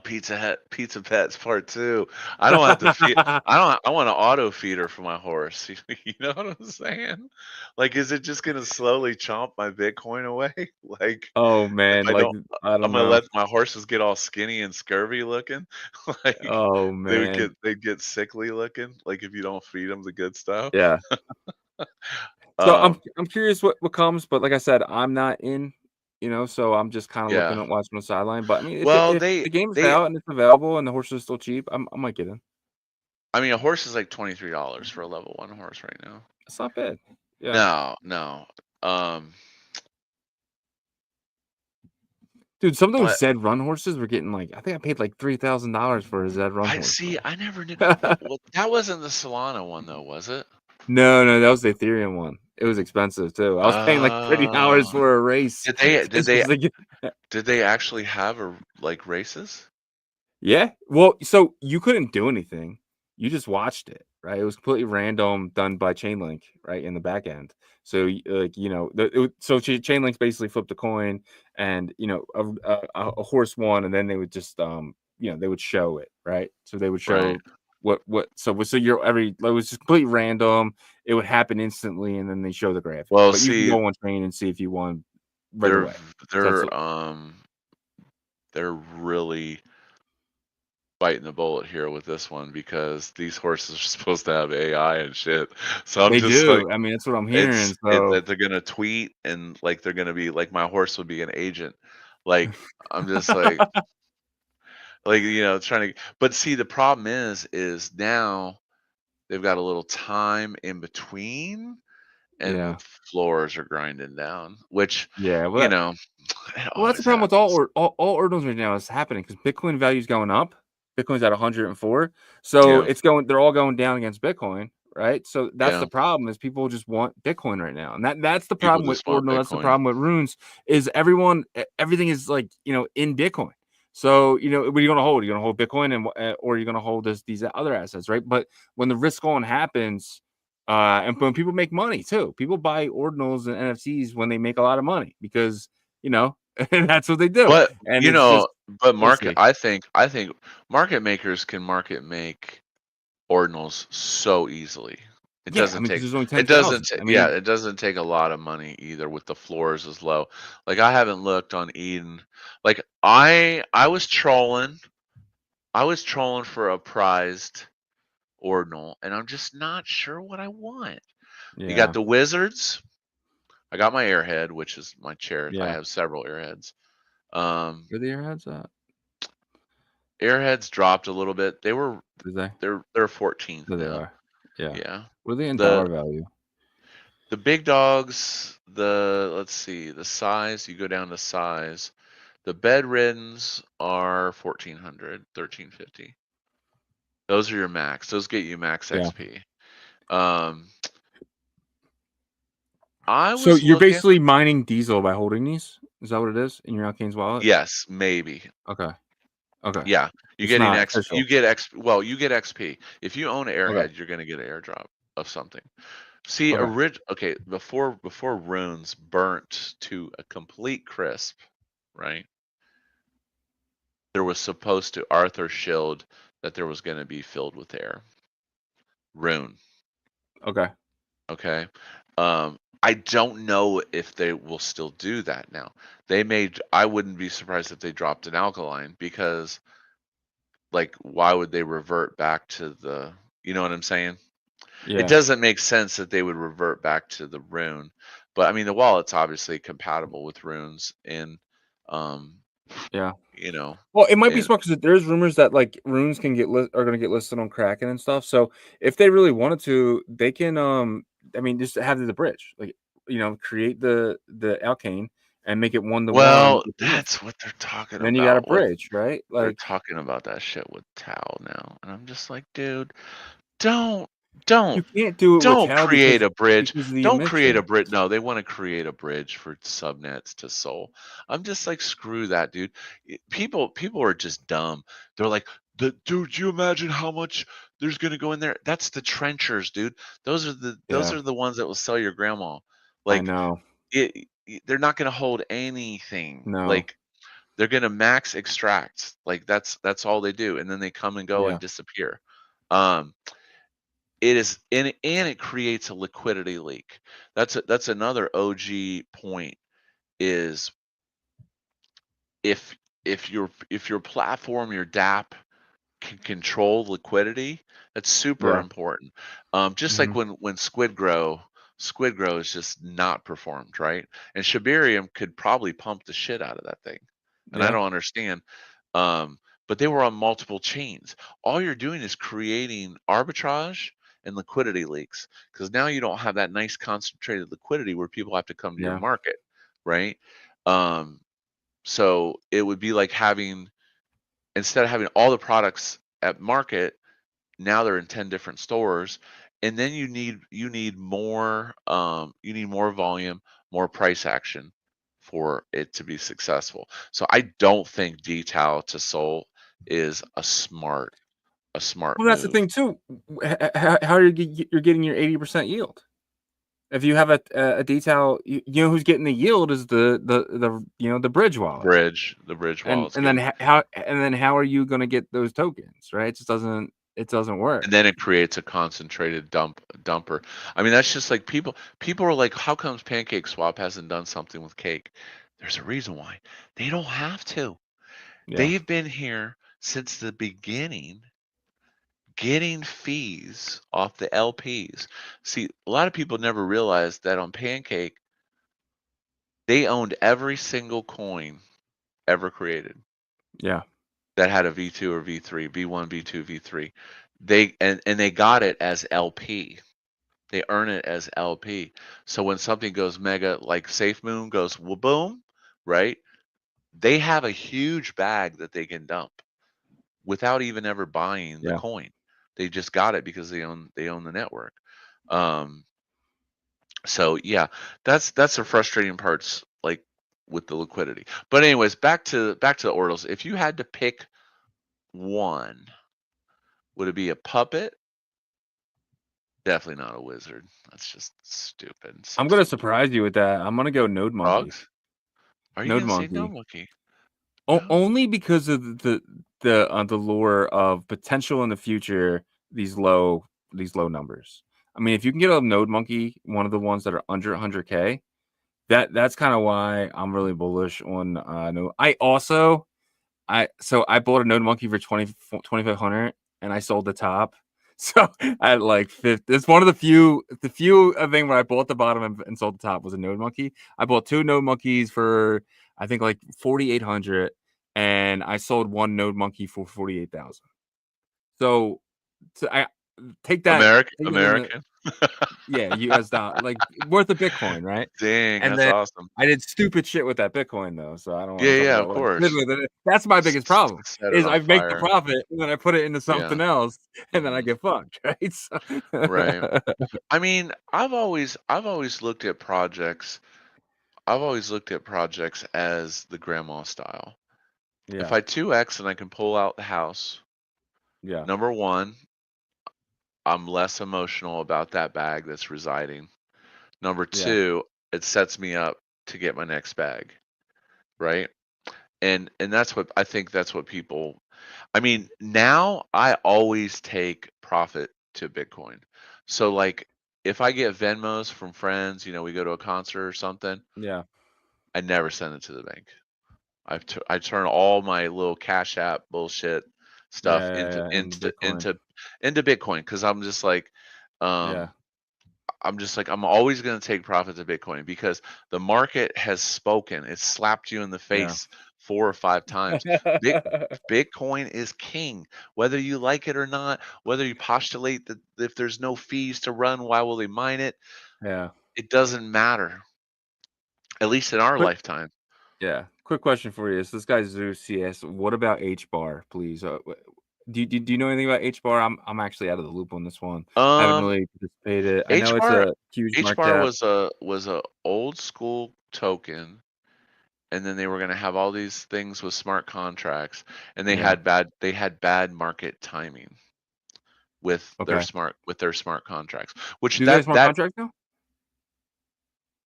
Pizza Pets Part 2. I don't have to feed. I want an auto feeder for my horse. You know what I'm saying? Like, is it just gonna slowly chomp my Bitcoin away? Like, Oh if man, I like don't, I I'm don't gonna know. let my horses get all skinny and scurvy looking. Like, Oh man, they'd get sickly looking. Like if you don't feed them the good stuff. yeah. So Um, I'm curious what comes, but like I said, I'm not in, so I'm just kind of looking yeah. at watching the sideline. But I mean, Well, if the game's they out and it's available and the horses are still cheap, I might get in. I mean, a horse is like $23 for a level 1 horse right now. It's not bad. Yeah, No. Um, dude, some of those but Zed Run horses were getting like I think I paid like $3,000 for a Zed Run I horse. see. I never knew. Well, that wasn't the Solana one though, was it? No, that was the Ethereum one. It was expensive too. I was paying like $30 Oh, for a race. did they actually have like races? Yeah. Well, so you couldn't do anything. You just watched it, right? It was completely random, done by Chainlink, right, in the back end. So, like, Chainlink's basically flipped a coin, and a horse won, and then they would just they would show it, right? So they would show Right. so you're it was just completely random. It would happen instantly, and then they show the graphic. Well, But you can see, go on train and see if you won right they're away. So they're really biting the bullet here with this one because these horses are supposed to have AI and shit. So I'm they just like, do. I mean, that's what I'm hearing. So that they're gonna tweet and like they're gonna be like my horse would be an agent. Like I'm just like trying to. But see, the problem is now they've got a little time in between, and the yeah. floors are grinding down, which Yeah, you know it well, that's the always problem with all happens. ordinals right now is happening because Bitcoin value is going up. Bitcoin's at 104, so Yeah, they're all going down against Bitcoin, right? So that's the yeah. problem is people just want Bitcoin right now, and that's the People problem with just want ordinal. That's the Bitcoin. problem with runes is everything is like in Bitcoin. So what are you going to hold? You're going to hold Bitcoin or you're going to hold these other assets, right? But when the risk on happens. And when people make money too, people buy ordinals and NFTs when they make a lot of money because that's what they do. But And it's just we'll market. see. I think market makers can market make ordinals so easily. It Yeah, I doesn't mean, because take there's only it doesn't 10,000. ta I yeah, mean, it doesn't take a lot of money either with the floors as low. Like I haven't looked on Eden. Like I was trolling. I was trolling for a prized ordinal, and I'm just not sure what I want. You got yeah, the wizards. I got my airhead, which is my chair. I yeah. have several airheads. Um, Where the airheads at? airheads dropped a little bit. Did they? They're 14th There they now. are. Yeah. Yeah. Where are they in The dollar value? the big dogs, let's see, the size, you go down to size. The bedriddens are 1400, 1350. Those are your max. Those get you max Yeah. XP. Um I So was you're looking, basically mining diesel by holding these? Is that what it is in your Alkane's wallet? yes, maybe. Okay. Okay. Yeah. It's not official. You get XP. If you own an Okay. airhead, you're going to get an airdrop of something. See, Okay. okay, before runes burnt to a complete crisp, right? There was supposed to Arthur shield that there was going to be filled with air. Rune, Okay. okay? I don't know if they will still do that now. I wouldn't be surprised if they dropped an alkaline because like why would they revert back to you know what I'm saying? It Yeah. doesn't make sense that they would revert back to the rune. But I mean the wallet's obviously compatible with runes and um Yeah. you know Well, it might be and smart because there's rumors that like runes can are going to get listed on Kraken and stuff. So if they really wanted to, they can I mean, just have the bridge, like create the Alkane and make it 1-to-1 well, with runes. that's what they're talking Then you got a about. bridge, right? They're Like, talking about that shit with Tau now. And I'm just like, dude, don't don't you can't do it with don't Tau create a bridge. because of the Don't create a emission. bridge. No, they want to create a bridge for subnets to Sol. I'm just like, screw that, dude. People are just dumb. They're like, dude, you imagine how much there's gonna go in there? That's the trenchers, dude. Those Yeah, are the ones that will sell your grandma. I Like know. it, they're not going to hold anything. No. Like they're going to max extract. Like that's all they do, and then they come and go Yeah. and disappear. It is and it creates a liquidity leak. That's another OG point is if your platform, your DApp can control liquidity, that's super Yeah. important. Just like Mhm. when Squid Grow is just not performed, right? And Shibarium could probably pump the shit out of that thing. And I Yeah. don't understand. But they were on multiple chains. All you're doing is creating arbitrage and liquidity leaks because now you don't have that nice concentrated liquidity where people have to come to your Yeah. market, right? So it would be like instead of having all the products at market, now they're in 10 different stores, and then you need more volume, more price action for it to be successful. So I don't think detail to Sol is a smart Well, that's the move. thing too. How are you're getting your 80% yield? If you have a detail, you know who's getting the yield is the the bridge wallet. The bridge And wallets then getting, how are you going to get those tokens, right? It doesn't work. and then it creates a concentrated dumper. I mean, that's just like people are like, how comes Pancake Swap hasn't done something with Cake? There's a reason why. They don't have to. Yeah. They've been here since the beginning getting fees off the LPs. See, a lot of people never realized that on Pancake, they owned every single coin ever created Yeah. that had a V2 or V3, V1, V2, V3. They got it as LP. They earn it as LP. So when something goes mega, like SafeMoon goes boom, right? They have a huge bag that they can dump without even ever buying the Yeah. coin. They just got it because they own the network. Um, so yeah, that's the frustrating parts, like with the liquidity. But anyways, back to the Ordinals. If you had to pick one, would it be a puppet? Definitely not a wizard. That's just stupid. So I'm going to stupid. surprise you with that. I'm going to go Node Monkey. Frogs? Are you Node gonna say no Monkey. monkey? No. Only because of the lure of potential in the future, these low numbers. I mean, if you can get a Node Monkey, one of the ones that are under 100K, that's kind of why I'm really bullish on Node. I bought a Node Monkey for 2,500 and I sold the top. So at like 50, it's one of the few thing where I bought the bottom and sold the top was a Node Monkey. I bought 2 Node Monkeys for I think like 4,800, and I sold 1 Node Monkey for 48,000. So I take that in the American. US dollar, like worth a Bitcoin, right? Dang, And that's then awesome. I did stupid shit with that Bitcoin though, so I don't want Yeah, to talk yeah, of about what I did course. with it. That's my biggest problem Set it is on I make the fire. profit and then I put it into Yeah. something else and then I Mhm. get fucked, right? So Right. I mean, I've always looked at projects. I've always looked at projects as the grandma style. If Yeah, I 2x and I can pull out the house, yeah, number one, I'm less emotional about that bag that's residing. Number yeah, two, it sets me up to get my next bag, right? And that's what I think, that's what people, I mean, now I always take profit to Bitcoin. So like if I get Venmos from friends, we go to a concert or something, yeah, I never send it to the bank. I turn all my little Cash App bullshit stuff yeah, and the Bitcoin. into Bitcoin because Yeah, um I'm always going to take profit to Bitcoin because the market has spoken. It's slapped you in the yeah. face 4 or 5 times. Bit, Bitcoin is king, whether you like it or not. Whether you postulate that if there's no fees to run, why will they mine it? Yeah. It doesn't matter, at least in our Quick lifetime. Yeah. Quick question for you. So this guy's Zeus CS. What about H bar, please? Do you know anything about H bar? I'm actually out of the loop on this one. I haven't Um, really participated. I know H it's bar a huge H market bar cap. was a old school token, and then they were going to have all these things with smart contracts, and Yeah. they had bad market timing with Okay. their smart contracts, which Do they have smart contracts now?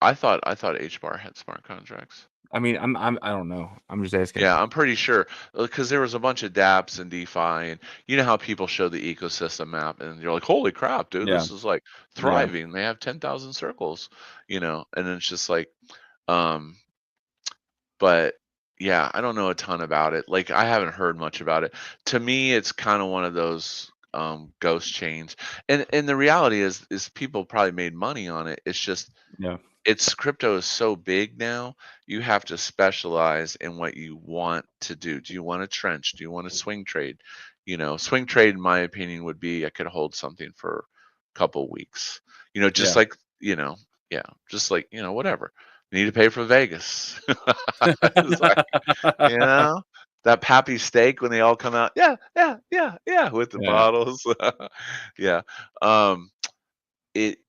I thought HBAR had smart contracts. I mean, I don't know. I'm just asking. Yeah, I'm pretty sure because there was a bunch of dApps and DeFi, and you know how people show the ecosystem map, and you're like, "Holy crap, dude, Yeah. this is like thriving." They have 10,000 circles, you know, and it's just like, um, but yeah, I don't know a ton about it. Like, I haven't heard much about it. To me, it's kind of one of those ghost chains, and the reality is people probably made money on it. It's just Yeah. it's crypto is so big now, you have to specialize in what you want to do. Do you want to trench? Do you want to swing trade? You know, swing trade, in my opinion, would be I could hold something for a couple weeks. You know, just Yeah. like, you know, yeah, just like, you know, whatever. You need to pay for Vegas. It's like, you know, that Pappy steak when they all come out, yeah, yeah, yeah, yeah, with the Yeah. bottles. Yeah. Um, it,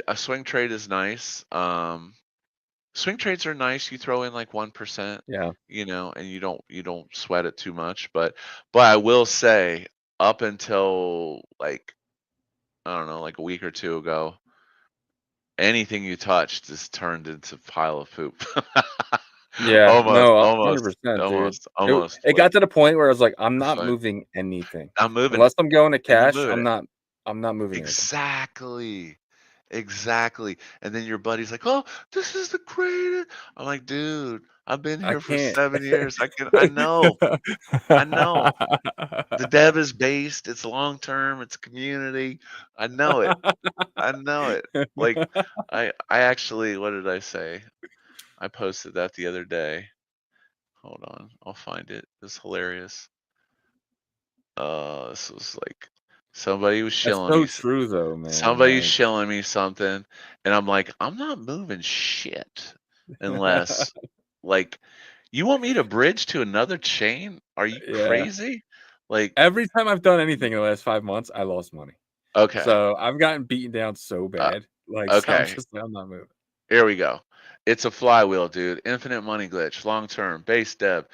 a swing trade is nice. Swing trades are nice. You throw in like 1%, Yeah. you know, and you don't sweat it too much. But I will say, up until like I don't know, like a week or two ago, anything you touched just turned into a pile of poop. Yeah. Almost, No, almost, 100%, dude. almost, almost It got like to the point where I was like, I'm it's not fine. moving anything I'm moving it, unless I'm going to and you cash. move it. I'm not moving anything. Exactly. Exactly. And then your buddy's like, "Oh, this is the greatest." I'm like, "Dude, I've been I here for can't. 7 years. I know. I know. The dev is based, it's long term, it's community. I know it. I know it." Like I actually, what did I say? I posted that the other day. Hold on, I'll find it. It's hilarious. This was like somebody was That's shilling so me. true though, man. Somebody's Like, shilling me something, and I'm like, I'm not moving shit unless, like, you want me to bridge to another chain? Are you yeah. crazy? Like, Every time I've done anything in the last 5 months, I lost money. okay, So I've gotten beaten down so uh, like, so I'm okay, just like, I'm not moving. here we go. It's a flywheel, dude. Infinite money glitch, long term, base dev,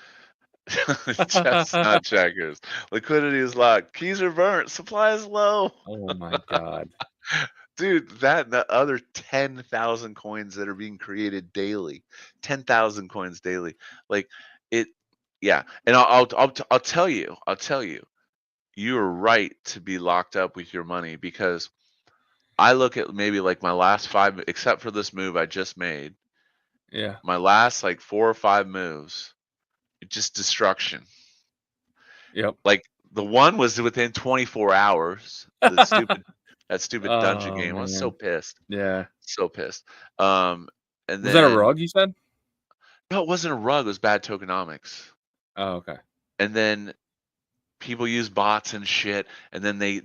chestnut checkers. Liquidity is locked. Keys are burnt. Supply is low. Oh my god. Dude, that and the other 10,000 coins that are being created daily, 10,000 coins daily, like it, yeah. And I'll tell you, you are right to be locked up with your money because I look at maybe like my last 5, except for this move I just made, Yeah. my last like 4 or 5 moves, just destruction. Yep. Like the one was within 24 hours. That stupid dungeon Oh game. I was so man. pissed. Yeah. So pissed. And Was that a then rug you said? no, it wasn't a rug. It was bad tokenomics. Oh, okay. And then people use bots and shit, and then they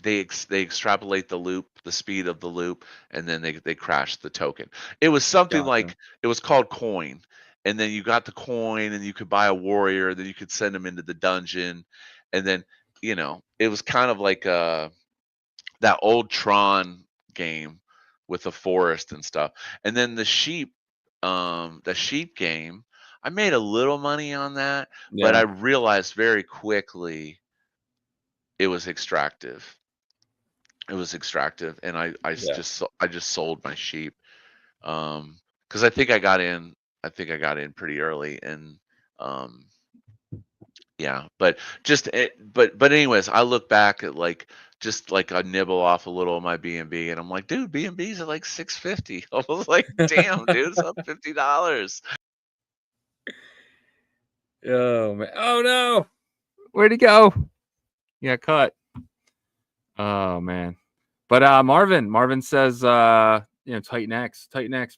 extrapolate the loop, the speed of the loop, and then they crash the token. It was something Gotcha. like it was called coin, and then you got the coin, and you could buy a warrior, then you could send them into the dungeon, and then you know it was kind of like that old Tron game with the forest and stuff. And then the sheep game, I made a little money on that, but I Yeah. realized very quickly it was extractive. It was extractive, and Yeah. I just sold my sheep because I think I got in. I think I got in pretty early, and um, yeah, but but anyways, I look back at like just like I nibble off a little of my B&B, and I'm like, dude, B&B's at like 650. I was like, damn, dude, it's up $50. Oh man. Oh no. Where'd he go? Yeah, cut. Oh man. But Marvin says you know, Titan X,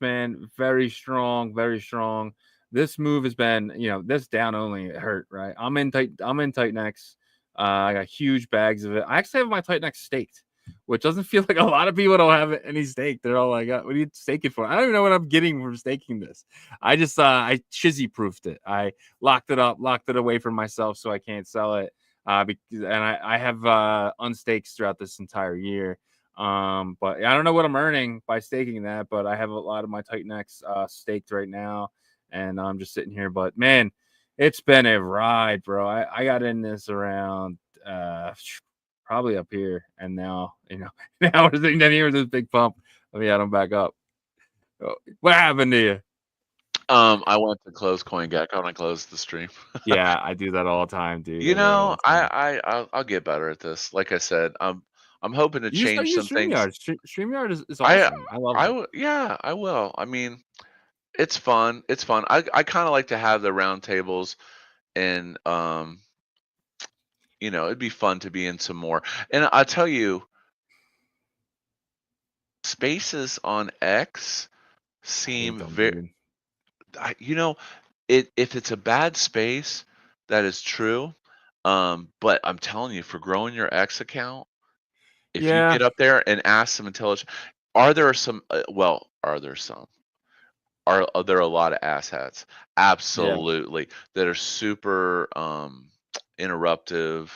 man, very strong, very strong. This move has been, you know, this down only hurt, right? I'm in Titan X. I got huge bags of it. I actually have my Titan X staked, which doesn't feel like a lot of people don't have any staked. They're all like, what do you stake it for? I don't even know what I'm getting from staking this. I just I chizzy proofed it. I locked it up, locked it away from myself so I can't sell it. Because I have unstakes throughout this entire year. But I don't know what I'm earning by staking that, but I have a lot of my Titan X staked right now, and I'm just sitting here. But man, it's been a ride, bro. I got in this around probably up here, and now, you know, now we're sitting down here with this big pump. Let me add them back up. What happened to you? I went to close CoinGecko and I closed the stream. Yeah, I do that all the time, dude. I You do that all know, the time. I'll get better at this. Like I said, I'm hoping to You just gotta change use some things. StreamYard. StreamYard is I awesome. I love it. yeah, I will. I mean, it's fun. It's fun. I kind of like to have the round tables, and you know, it'd be fun to be in some more. And I'll tell you, spaces on X I hate seem them, very, dude. you know, if it's a bad space, that is true. But I'm telling you, for growing your X account, if you Yeah, get up there and ask some intelligent, are there some? Well, are there some? Are there a lot of asshats? yeah, Absolutely, that are super interruptive,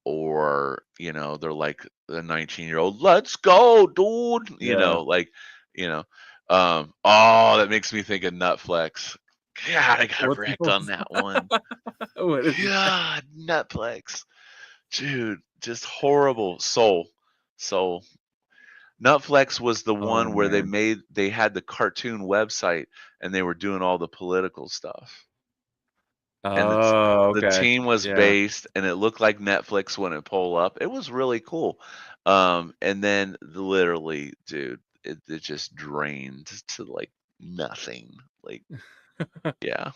or you know, they're like the 19-year-old. Let's go, dude. You yeah. know, like, you know, oh, that makes me think of Nutflex. God, I got What's wrecked on that one. what is that? God, Nutflex, dude, just horrible. Soul. Nutflex was the Oh one where man. they had the cartoon website and they were doing all the political stuff. And Oh, the okay. team was Yeah. based, and it looked like Netflix when it pulled up. It was really cool. And then literally, dude, it just drained to like nothing. Like, yeah.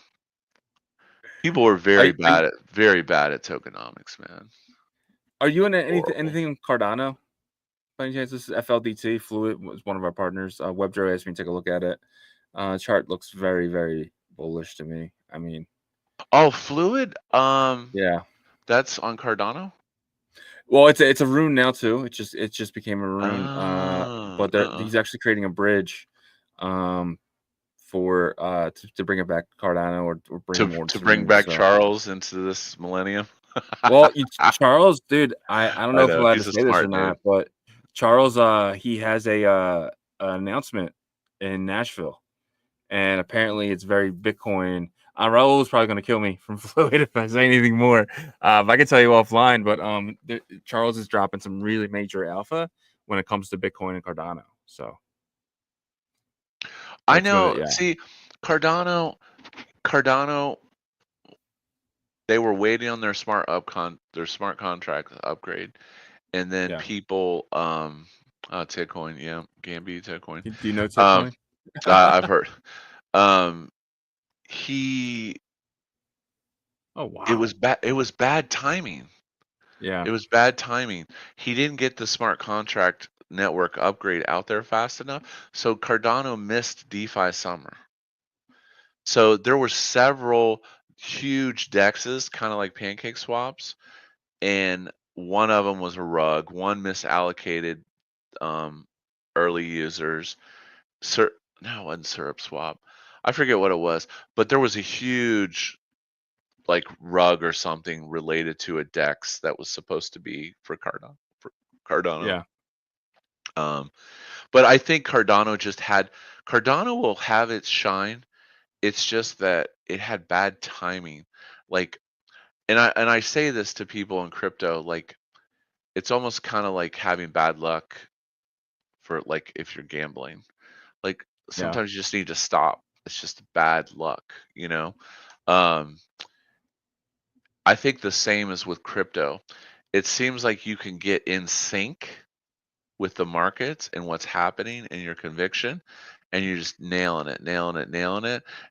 People were Are you very bad at tokenomics, man. are you in Horrible. anything in Cardano? By any chance, this is FLDT. Fluid was one of our partners. WebDro asked me to take a look at it. Chart looks very, very bullish to me. I mean, Oh, Fluid. yeah. That's on Cardano. Well, it's a rune now too. It just became a rune. Oh, But he's actually creating a bridge, for to bring it back to Cardano or bring more to to bring rune. back So, Charles into this millennium. well, Charles, dude, I don't know I if I'm know allowed to he's a say this or smart dude. not, but Charles, he has an announcement in Nashville, and apparently it's very Bitcoin. Raul is probably going to kill me from Fluid if I say anything more. I can tell you offline, but Charles is dropping some really major alpha when it comes to Bitcoin and Cardano. So I it's gonna, know. yeah, See, Cardano, they were waiting on their their smart contract upgrade, and then yeah. people, Titcoin, yeah, Gambi Titcoin. Do you know Um, Titcoin? I've heard. Um, he, Oh wow, it was bad timing. yeah, It was bad timing. He didn't get the smart contract network upgrade out there fast enough, so Cardano missed DeFi summer. So there were several huge dexes, kind of like pancake swaps, and one of them was a rug. One misallocated early users. No, it wasn't syrup swap. I forget what it was, but there was a huge like rug or something related to a dex that was supposed to be for Cardano. Cardano. yeah, Um, but I think Cardano will have its shine. It's just that it had bad timing. Like, and I say this to people in crypto, like it's almost kind of like having bad luck for like if you're gambling. Like yeah, sometimes you just need to stop. It's just bad luck, you know? Um, I think the same is with crypto. It seems like you can get in sync with the markets and what's happening and your conviction, and you're just nailing it,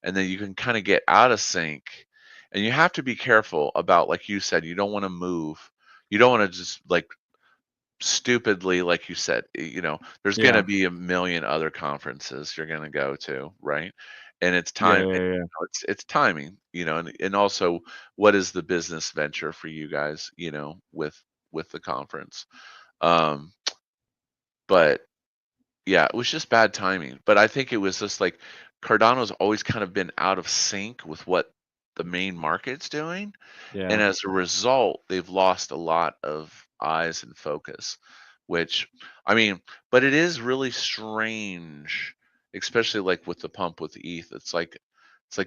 and then you can kind of get out of sync. And you have to be careful about, like you said, you don't want to move. You don't want to just like stupidly, like you said, you know, there's going to yeah, be a million other conferences you're going to go to, right? And it's yeah, time, yeah, yeah. it's timing, you know, and also what is the business venture for you guys, you know, with the conference. Um, but yeah, it was just bad timing. But I think it was just like Cardano's always kind of been out of sync with what the main market's doing. And Yeah. as a result, they've lost a lot of eyes and focus, which, I mean, but it is really strange, especially like with the pump with ETH. It's like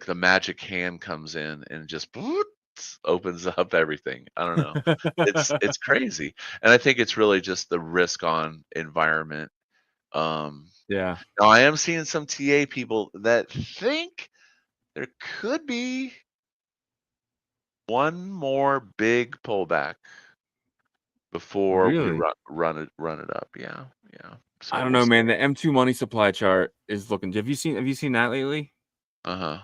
the magic hand comes in and just opens up everything. I don't know. It's crazy. And I think it's really just the risk on environment. Um, Yeah. Now I am seeing some TA people that think there could be one more big pullback before we Really? run it up. Yeah. So I don't we'll know, see. man. The M2 money supply chart is looking. Have you seen that lately? Yeah.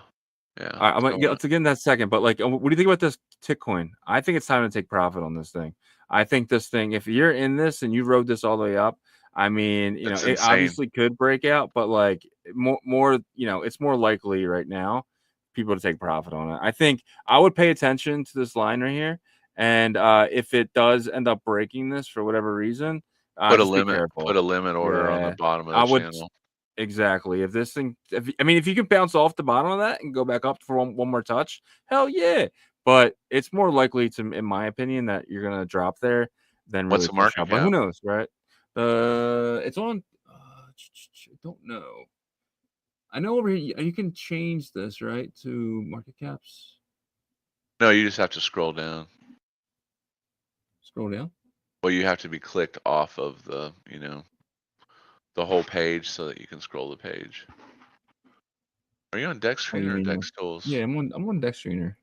I'm gonna let's get in that second. But like, what do you think about this Tickcoin? I think it's time to take profit on this thing. I think this thing, if you're in this and you rode this all the way up, I mean, It's it insane. obviously could break out, but like more, it's more likely right now people to take profit on it. I think I would pay attention to this line right here, and if it does end up breaking this for whatever reason, just be careful. Put a limit order on the bottom of the I would. channel. Exactly. If this thing, if you can bounce off the bottom of that and go back up for one more touch, hell yeah. But it's more likely to, in my opinion, that you're gonna drop there than really What's the push market up. But who cap? knows, right? It's on. I don't know. I know over here you can change this right to market caps. No, you just have to scroll down. Scroll down. Well, you have to be clicked off of the the whole page so that you can scroll the page. Are you on Dex Oh, you Screener or mean Dex Tools? Yeah, I'm on Dex Screener.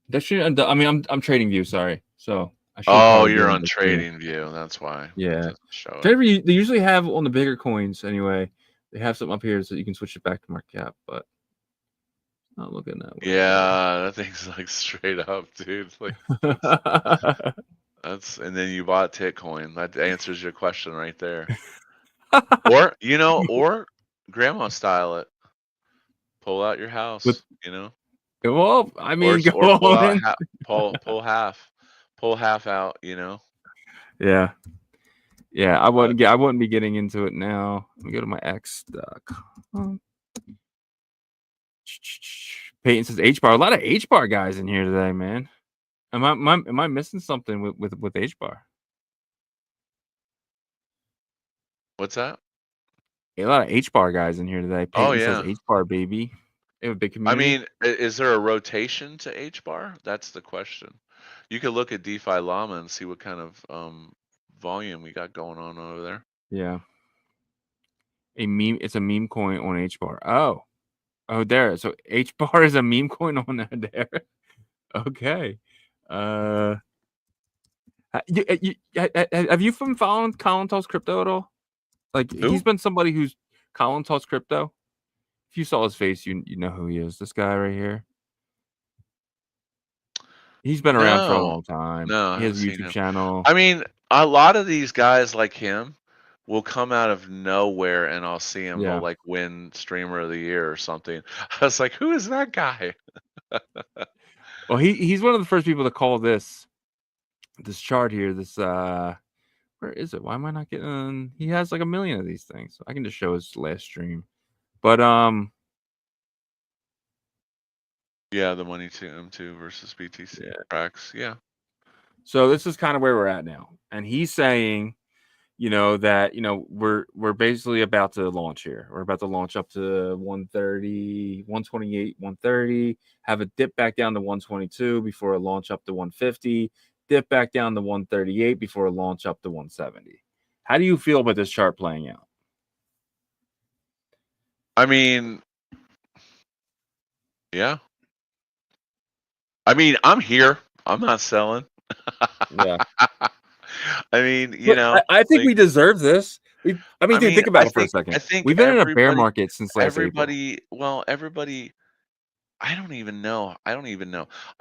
Dex Screener. I mean, I'm Trading View. Sorry. So I should. Oh, you're on Trading View. That's why. Yeah. Show it. They usually have on the bigger coins anyway. They have something up here so you can switch it back to market cap, but not looking that way. Yeah, that thing's like straight up, dude. Like that's and then you bought Titcoin. That answers your question right there. Or or grandma style it. Pull out your house. Well, I mean, go or pull on. out pull half out. Yeah. I wouldn't be getting into it now. Let me go to my X.com. Peyton says H-bar. A lot of H-bar guys in here today, man. Am I missing something with H-bar? What's that? A lot of H-bar guys in here today. Peyton yeah. says H-bar, baby. They have a big community. I mean, is there a rotation to H-bar? That's the question. You could look at DeFi Llama and see what kind of volume we got going on over there. Yeah. It's a meme coin on H-bar. Oh, there. So H-bar is a meme coin on there. Okay. Have you been following Colin Talks Crypto at all? Like, Who? he's been somebody who's Colin Talks Crypto. If you saw his face, you know who he is. This guy right here. He's been around for a long time. No, he has a YouTube channel. I mean, a lot of these guys like him will come out of nowhere, and I'll see him. They'll like win Streamer of the Year or something. I was like, who is that guy? Well, he's one of the first people to call this chart here. This where is it? Why am I not getting? He has like 1 million of these things. So I can just show his last stream. But yeah, the money to M2 versus BTC tracks. Yeah. So this is kind of where we're at now, and he's saying, that we're basically about to launch here. We're about to launch up to 130, 128, 130. Have a dip back down to 122 before a launch up to 150. Dip back down to 138 before a launch up to 170. How do you feel about this chart playing out? I mean, yeah. I mean, I'm here. I'm not selling. Yeah. I mean, I think we deserve this. Dude, think about it for a second. I think we've been in a bear market since last everybody. Well, everybody. I don't even know. I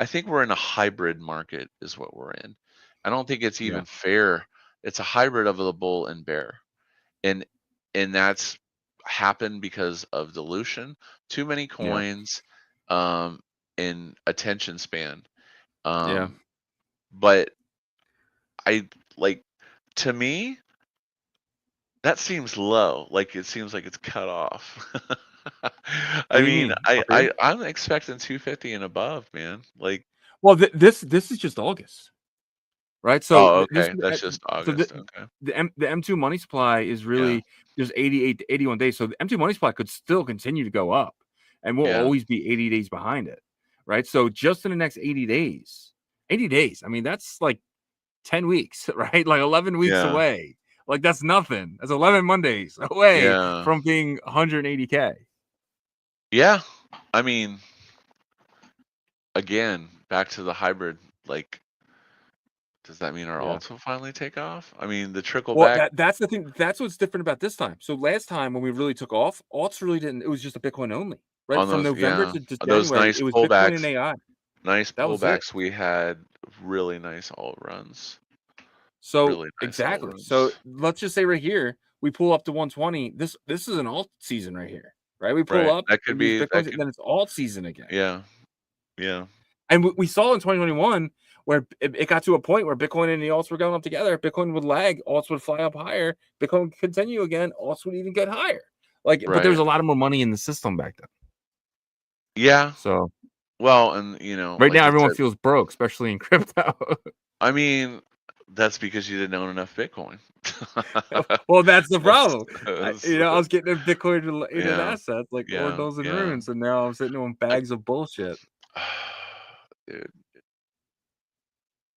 think we're in a hybrid market, is what we're in. I don't think it's even fair. It's a hybrid of the bull and bear, and that's happened because of dilution, too many coins, and attention span. But to me, that seems low. Like it seems like it's cut off. I mean, I'm expecting 250 and above, man. Like, well, this is just August, right? So that's just August. So the M2 money supply is really just 88 to 81 days. So the M2 money supply could still continue to go up, and we'll always be 80 days behind it, right? So just in the next 80 days. I mean, that's like 10 weeks, right? Like 11 weeks away. Like that's nothing. That's 11 Mondays away Yeah. from being 180K. Yeah. I mean, again, back to the hybrid. Like, does that mean our Yeah. alts will finally take off? I mean, the trickle Well, back. that's the thing. That's what's different about this time. So last time when we really took off, alts really didn't. It was just a Bitcoin only, right? On From those, November yeah, to those January, nice it was Bitcoin and pullbacks. AI. Nice That was it. pullbacks. We had really nice alt runs. So Really nice alt exactly. runs. So let's just say right here, we pull up to 120. This is an alt season right here, right? We pull Right. up, That could we use be. That Bitcoin, could. then it's alt season again. Yeah. Yeah. And we saw in 2021 where it got to a point where Bitcoin and the alts were going up together. Bitcoin would lag, alts would fly up higher. Bitcoin would continue again, alts would even get higher. Like, but there was Right. a lot of more money in the system back then. Yeah. So Well, and you know, right like now I everyone said, feels broke, especially in crypto. I mean, that's because you didn't own enough Bitcoin. Well, that's the problem. I That's- was getting in Bitcoin related yeah. assets like Yeah. Ordinals and Yeah. runes, and now I'm sitting on bags of bullshit. Dude.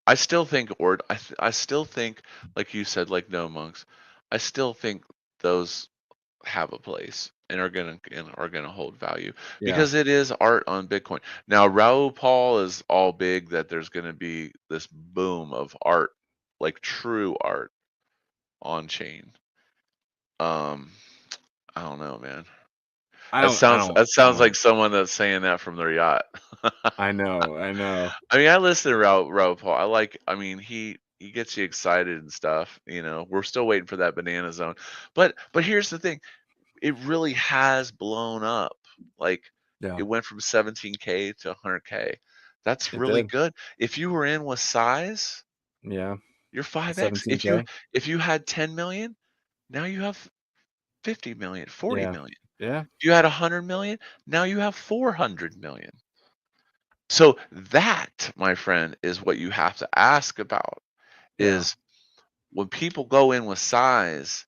I still think I still think, like you said, like no monks. I still think those have a place and are gonna hold value Yeah. because it is art on Bitcoin. Now Raoul Paul is all big that there's gonna be this boom of art, like true art on chain. I don't know, man. That sounds like someone that's saying that from their yacht. I know. I mean, I listen to Raoul Paul. I mean, he gets you excited and stuff. You know, we're still waiting for that banana zone. But here's the thing. It really has blown up. Like Yeah, it went from 17K to 100K. That's it really did. good. If you were in with size, Yeah, you're 5x. 17K. If you had 10 million, now you have 50 million, 40 Yeah, million. yeah, If you had 100 million, now you have 400 million. So that, my friend, is what you have to ask about. yeah. Is when people go in with size,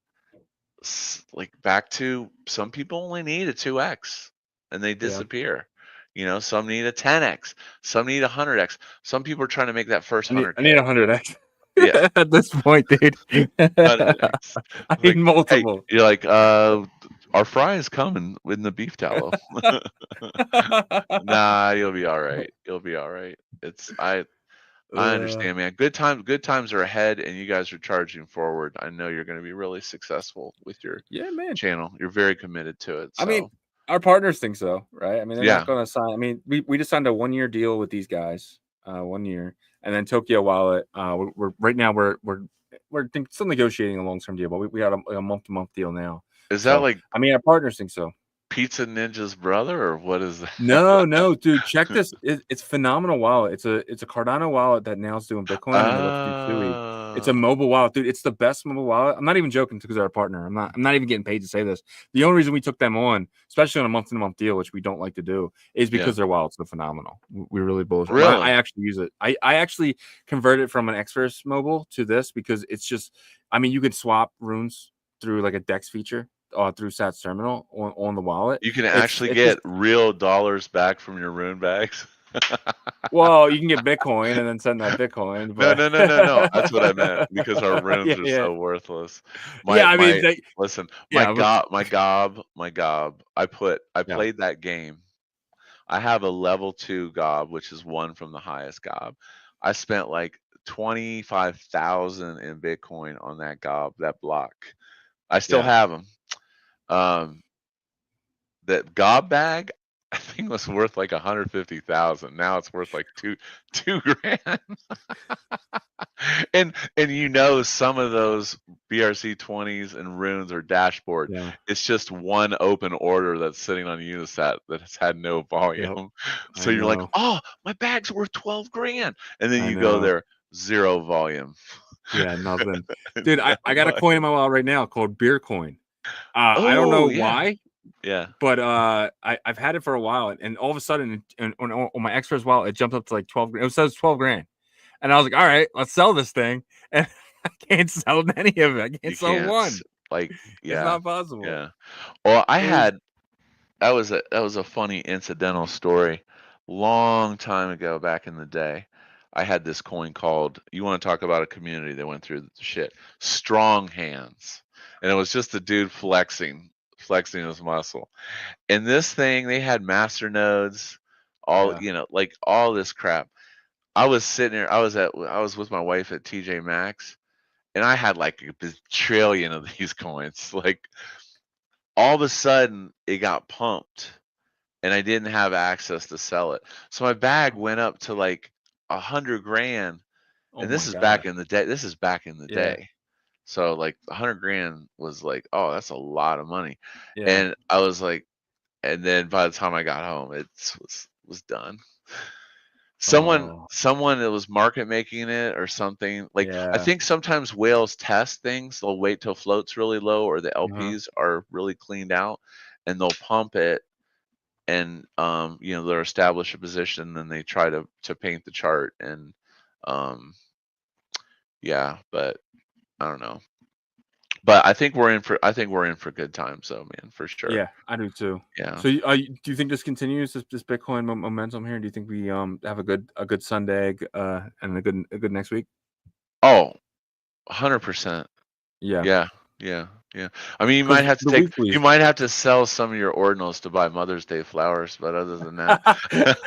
like back to some people only need a 2x and they disappear. You know, some need a 10x, some need a 100x. Some people are trying to make that first I need 100K. 100x. Yeah, At this point, dude. 100x. I need Like, hey, multiple. you're like, our fry is coming in the beef tallow. Nah, you'll be all right. You'll be all right. I understand, man. Good times are ahead, and you guys are charging forward. I know you're going to be really successful with your Yeah, man. channel. You're very committed to it. So. I mean, our partners think so, right? I mean, they're Yeah. not going to sign. I mean, we just signed a 1-year deal with these guys, 1 year, and then Tokyo Wallet. We're right now we're still negotiating a long-term deal, but we got a month-to-month deal now. Is that like I mean, our partners think so. Pizza Ninja's brother, or what is that? No, dude, check this. It's phenomenal wallet. It's a Cardano wallet that now is doing Bitcoin and it lets you do QE. It's a mobile wallet, dude. It's the best mobile wallet. I'm not even joking because they're a partner. I'm not even getting paid to say this. The only reason we took them on, especially on a month-to-month deal, which we don't like to do, is because their wallet's so phenomenal. We're really bullish. Really? I actually use it. I actually converted from an Xverse mobile to this because it's just, I mean, you could swap runes through like a DEX feature. Through Sats terminal on the wallet. You can actually get real dollars back from your rune bags. Well, you can get Bitcoin and then send that Bitcoin. But... No. That's what I meant because our runes are so worthless. Listen, my gob. I played that game. I have a level 2 gob, which is one from the highest gob. I spent like 25,000 in Bitcoin on that gob, that block. I still have them. That gob bag, I think was worth like 150,000. Now it's worth like two grand. and you know, some of those BRC20s and runes or dashboard, it's just one open order that's sitting on Unisat that has had no volume. So you're like, oh, my bag's worth 12 grand, and then you go there, 0 volume. Yeah, nothing. Dude, I got a coin in my wallet right now called Beer Coin. I don't know why. Yeah. But I've had it for a while, and all of a sudden on my Xverse wallet, it jumped up to like 12 grand. It says 12 grand. And I was like, all right, let's sell this thing. And I can't sell any of it. I can't sell one. Like, it's not possible. Yeah. Well, that was a funny incidental story long time ago back in the day. I had this coin called, you want to talk about a community that went through the shit, Strong Hands. And it was just a dude flexing his muscle. And this thing, they had master nodes, all, Yeah. you know, like all this crap. I was sitting there, I was with my wife at TJ Maxx, and I had like a trillion of these coins. Like all of a sudden it got pumped and I didn't have access to sell it. So my bag went up to like 100 grand. Oh And my this is back gosh. in the day. This is back in the Yeah. day. So like 100 grand was like, oh, that's a lot of money. Yeah. And I was like, and then by the time I got home, it was done. Oh. Someone that was market making it or something. Like I Yeah. think sometimes whales test things. They'll wait till float's really low or the Uh-huh. LPs are really cleaned out, and they'll pump it, and you know, they'll establish a position, then they try to paint the chart, and yeah, but I don't know. But I think we're in for good times though, man, for sure. Yeah, I do too. Yeah. So, do you think this continues, this Bitcoin momentum here? Do you think we have a good Sunday and a good next week? Oh, 100%. Yeah, Yeah. Yeah. Yeah. I mean, because the you weeklies. might have to sell some of your ordinals to buy Mother's Day flowers, but other than that,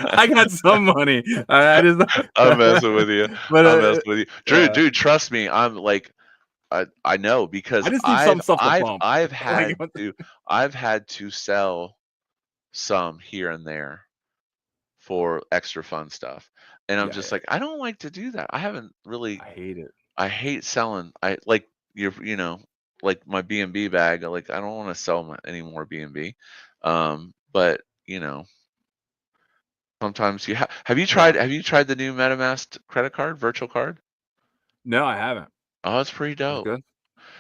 I got some money. I just, I'm messing with you. but I'm messing with you. Drew, yeah, dude, trust me. I'm like, I know because I just need some stuff to pump. I've Like, had to sell some here and there for extra fun stuff. And I'm yeah, just like, I don't like to do that. I haven't really, I hate it. I hate selling. I like you know, like my B&B bag. Like I don't want to sell any more B&B. But you know, sometimes have you Yeah. tried the new MetaMask credit card, virtual card? No, I haven't. Oh, it's pretty Is it dope. good?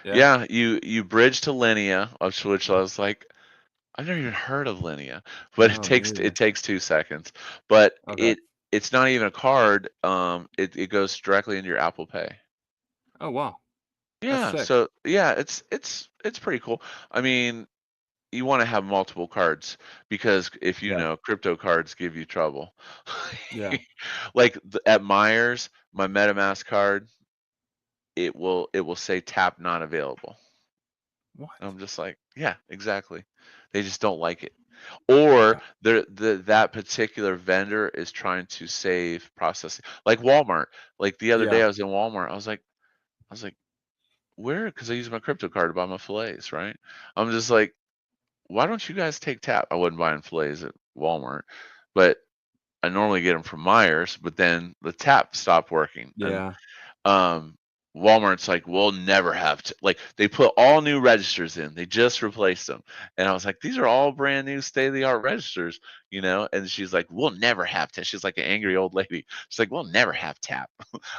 Yeah. Yeah, you bridge to Linea, which I was like, I've never even heard of Linea, but No, me neither. it takes 2 seconds. But Okay. it's not even a card. It goes directly into your Apple Pay. Oh wow, that's Yeah, sick. so yeah, it's pretty cool. I mean, you want to have multiple cards because if you Yeah. know, crypto cards give you trouble. Yeah. Like at Myers, my MetaMask card, it will say tap not available. What? I'm just like, yeah, exactly. They just don't like it. Or Okay. that particular vendor is trying to save processing. Like Walmart. Like the other day Yeah. I was in Walmart. I was like, where? Because I use my crypto card to buy my fillets, right? I'm just like, why don't you guys take tap? I wasn't buying fillets at Walmart, but I normally get them from Myers, but then the tap stopped working. And Yeah. um Walmart's like, we'll never have to, like, they put all new registers in, they just replaced them, and I was like, these are all brand new state-of-the-art registers, you know. And she's like, we'll never have to, she's like an angry old lady, she's like, we'll never have tap.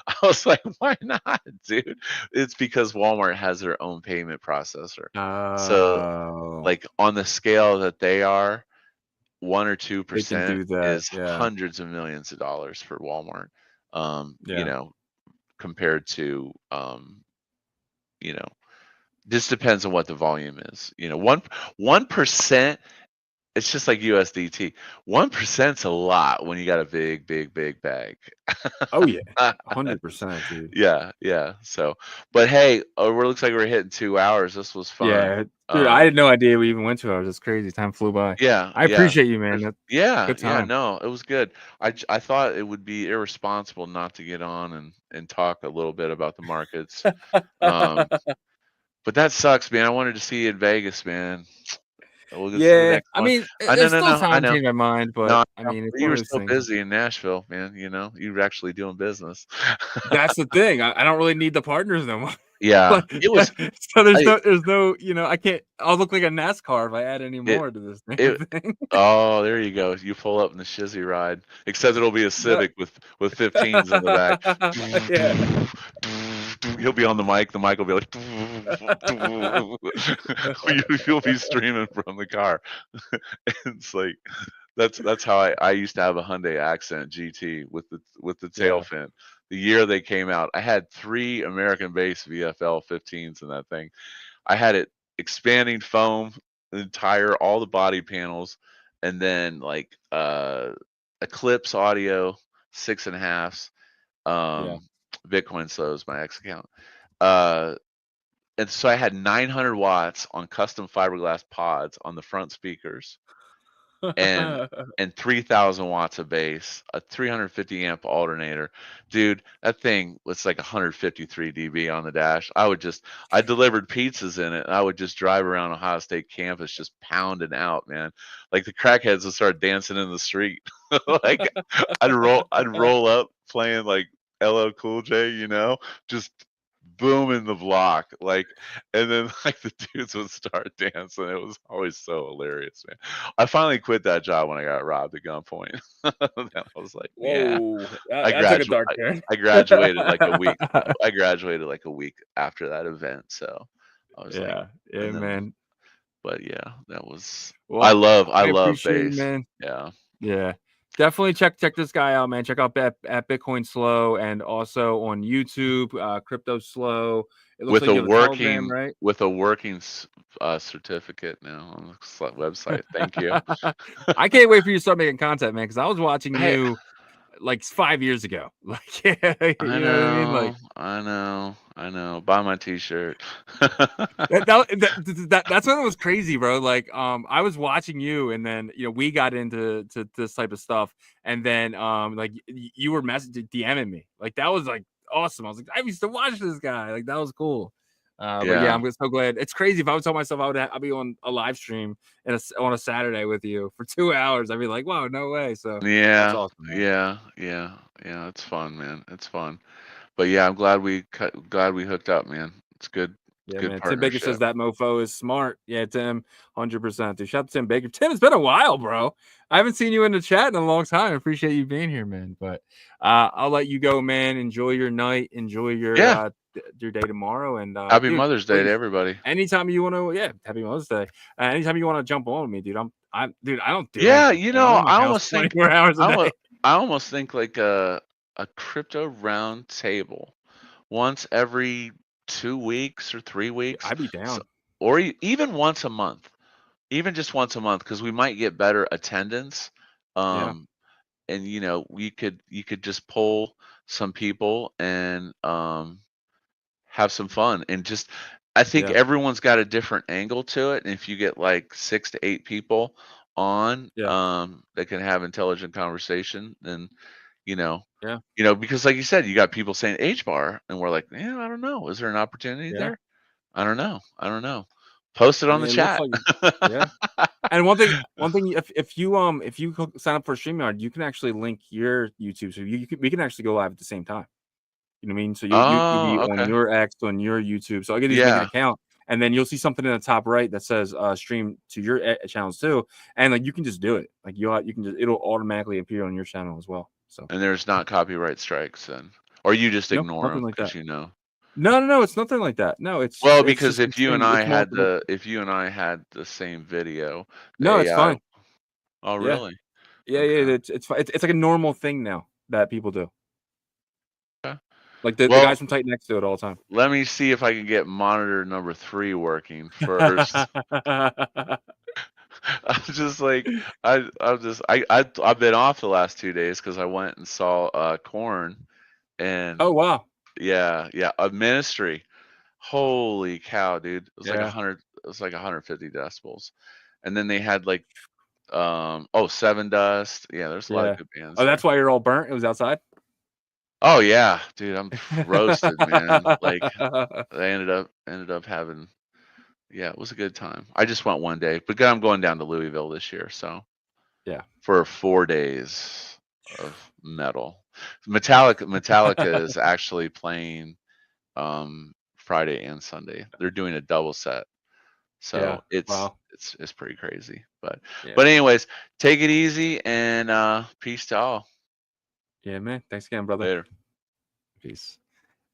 I was like, why not, dude? It's because Walmart has their own payment processor. So Oh, like on the scale that they are, 1 or they can 2% do that. is Yeah. hundreds of millions of dollars for Walmart. You Yeah. know, compared to you know, this depends on what the volume is. You know, 1%, it's just like USDT. 1%'s a lot when you got a big bag. Oh yeah. 100%, dude. Yeah, yeah. So, but hey, it looks like we're hitting 2 hours. This was fun. Yeah, dude. I had no idea we even went 2 hours. It's crazy. Time flew by. Yeah, I yeah. appreciate you, man. That's Yeah, good yeah, time. no, it was good. I thought it would be irresponsible not to get on and talk a little bit about the markets. Um, but that sucks, man. I wanted to see you in Vegas, man. We'll get to the Yeah, next I one. mean, No, there's no, still no. I time to know. change my mind, No, but I I know. mean, it's You one were of those so things. busy in Nashville, man. You know, you were actually doing business. That's the thing. I don't really need the partners no more. Yeah, Like, it was. so I there's no, I can't. I'll look like a NASCAR if I add any it more to this damn it. thing. Oh, there you go. You pull up in the shizzy ride, except it'll be a No. Civic with 15s in the back. Yeah. He'll be on the mic. The mic will be like. You'll be streaming from the car. It's like that's how I used to have a Hyundai Accent GT with the tail Yeah. fin. The year they came out, I had 3 American-based VFL 15s in that thing. I had it expanding foam, the entire, all the body panels, and then like Eclipse audio 6.5s, Bitcoin Slow is my X account. And so I had 900 watts on custom fiberglass pods on the front speakers, and 3,000 watts of bass, a 350 amp alternator. Dude, that thing was like 153 dB on the dash. I delivered pizzas in it, and I would just drive around Ohio State campus just pounding out, man. Like the crackheads would start dancing in the street. Like I'd roll up playing like LL Cool J, just booming the block, like, and then like the dudes would start dancing. It was always so hilarious, man. I finally quit that job when I got robbed at gunpoint. Then I was like, yeah, Whoa, that took a dark turn. I graduated like a week. I graduated like a week after that event, so I was like, yeah, man. But yeah, that was. Well, I love appreciate bass, it, man. Yeah. Definitely check this guy out, man. Check out at Bitcoin Slow, and also on YouTube, Crypto Slow. It looks With like a you have working, Telegram, right? with a working certificate now on the website. Thank you. I can't wait for you to start making content, man, because I was watching Hey. you like 5 years ago. Like, you know what I mean? Like, I know. Buy my T-shirt. that's when it was crazy, bro. Like, I was watching you, and then we got into this type of stuff, and then like you were DMing me. Like, that was like awesome. I was like, I used to watch this guy. Like, that was cool. But yeah, I'm just so glad. It's crazy. If I would tell myself I'd be on a live stream on a Saturday with you for 2 hours, I'd be like, wow, no way. So that's awesome, man. Yeah. It's fun, man. It's fun. But yeah, I'm glad we hooked up, man. It's good. Yeah, good man. Tim Baker says partnership. that mofo is smart. Yeah, Tim, 100%. Dude, shout out to Tim Baker. Tim, it's been a while, bro. I haven't seen you in the chat in a long time. I appreciate you being here, man. But I'll let you go, man. Enjoy your night. Enjoy your day tomorrow. And happy Mother's Day to everybody. Anytime you want to, happy Mother's Day. Anytime you want to jump on with me, dude. I don't do anything. I almost think 24 hours a day. I almost think like a crypto round table once every 2 weeks or 3 weeks. I'd be down. Or even once a month. Even just once a month, because we might get better attendance. And you could just pull some people and have some fun, and just I think everyone's got a different angle to it. And if you get like 6 to 8 people on that can have intelligent conversation, then because like you said, you got people saying H bar, and we're like, yeah, I don't know. Is there an opportunity there? I don't know. Post it on the chat. And one thing, if you sign up for StreamYard, you can actually link your YouTube, so we can actually go live at the same time. You know what I mean? So you'll be on your X, on your YouTube. So I get you to make an account, and then you'll see something in the top right that says stream to your channels too, and like you can just do it. Like it'll automatically appear on your channel as well. So, and there's not copyright strikes then, or you just ignore them because No, it's nothing like that. No, it's because if you and I had the same video, no, it's fine. Oh, really? Yeah, it's fine. It's like a normal thing now that people do. Okay. Like the guys from Titan X do it all the time. Let me see if I can get monitor number 3 working first. I'm just like I've been off the last 2 days because I went and saw Corn, and oh wow. Yeah, a Ministry. Holy cow, dude! It was like 100. It was like 150 decibels, and then they had like, Seven Dust. Yeah, there's a lot of good bands. Oh, that's why you're all burnt. It was outside. Oh yeah, dude, I'm roasted, man. Like, I ended up having. Yeah, it was a good time. I just went one day, but I'm going down to Louisville this year, so for 4 days of metal. Metallica is actually playing Friday and Sunday. They're doing a double set, so it's pretty crazy. But anyways, take it easy, and peace to all. Yeah, man. Thanks again, brother. Later. Peace.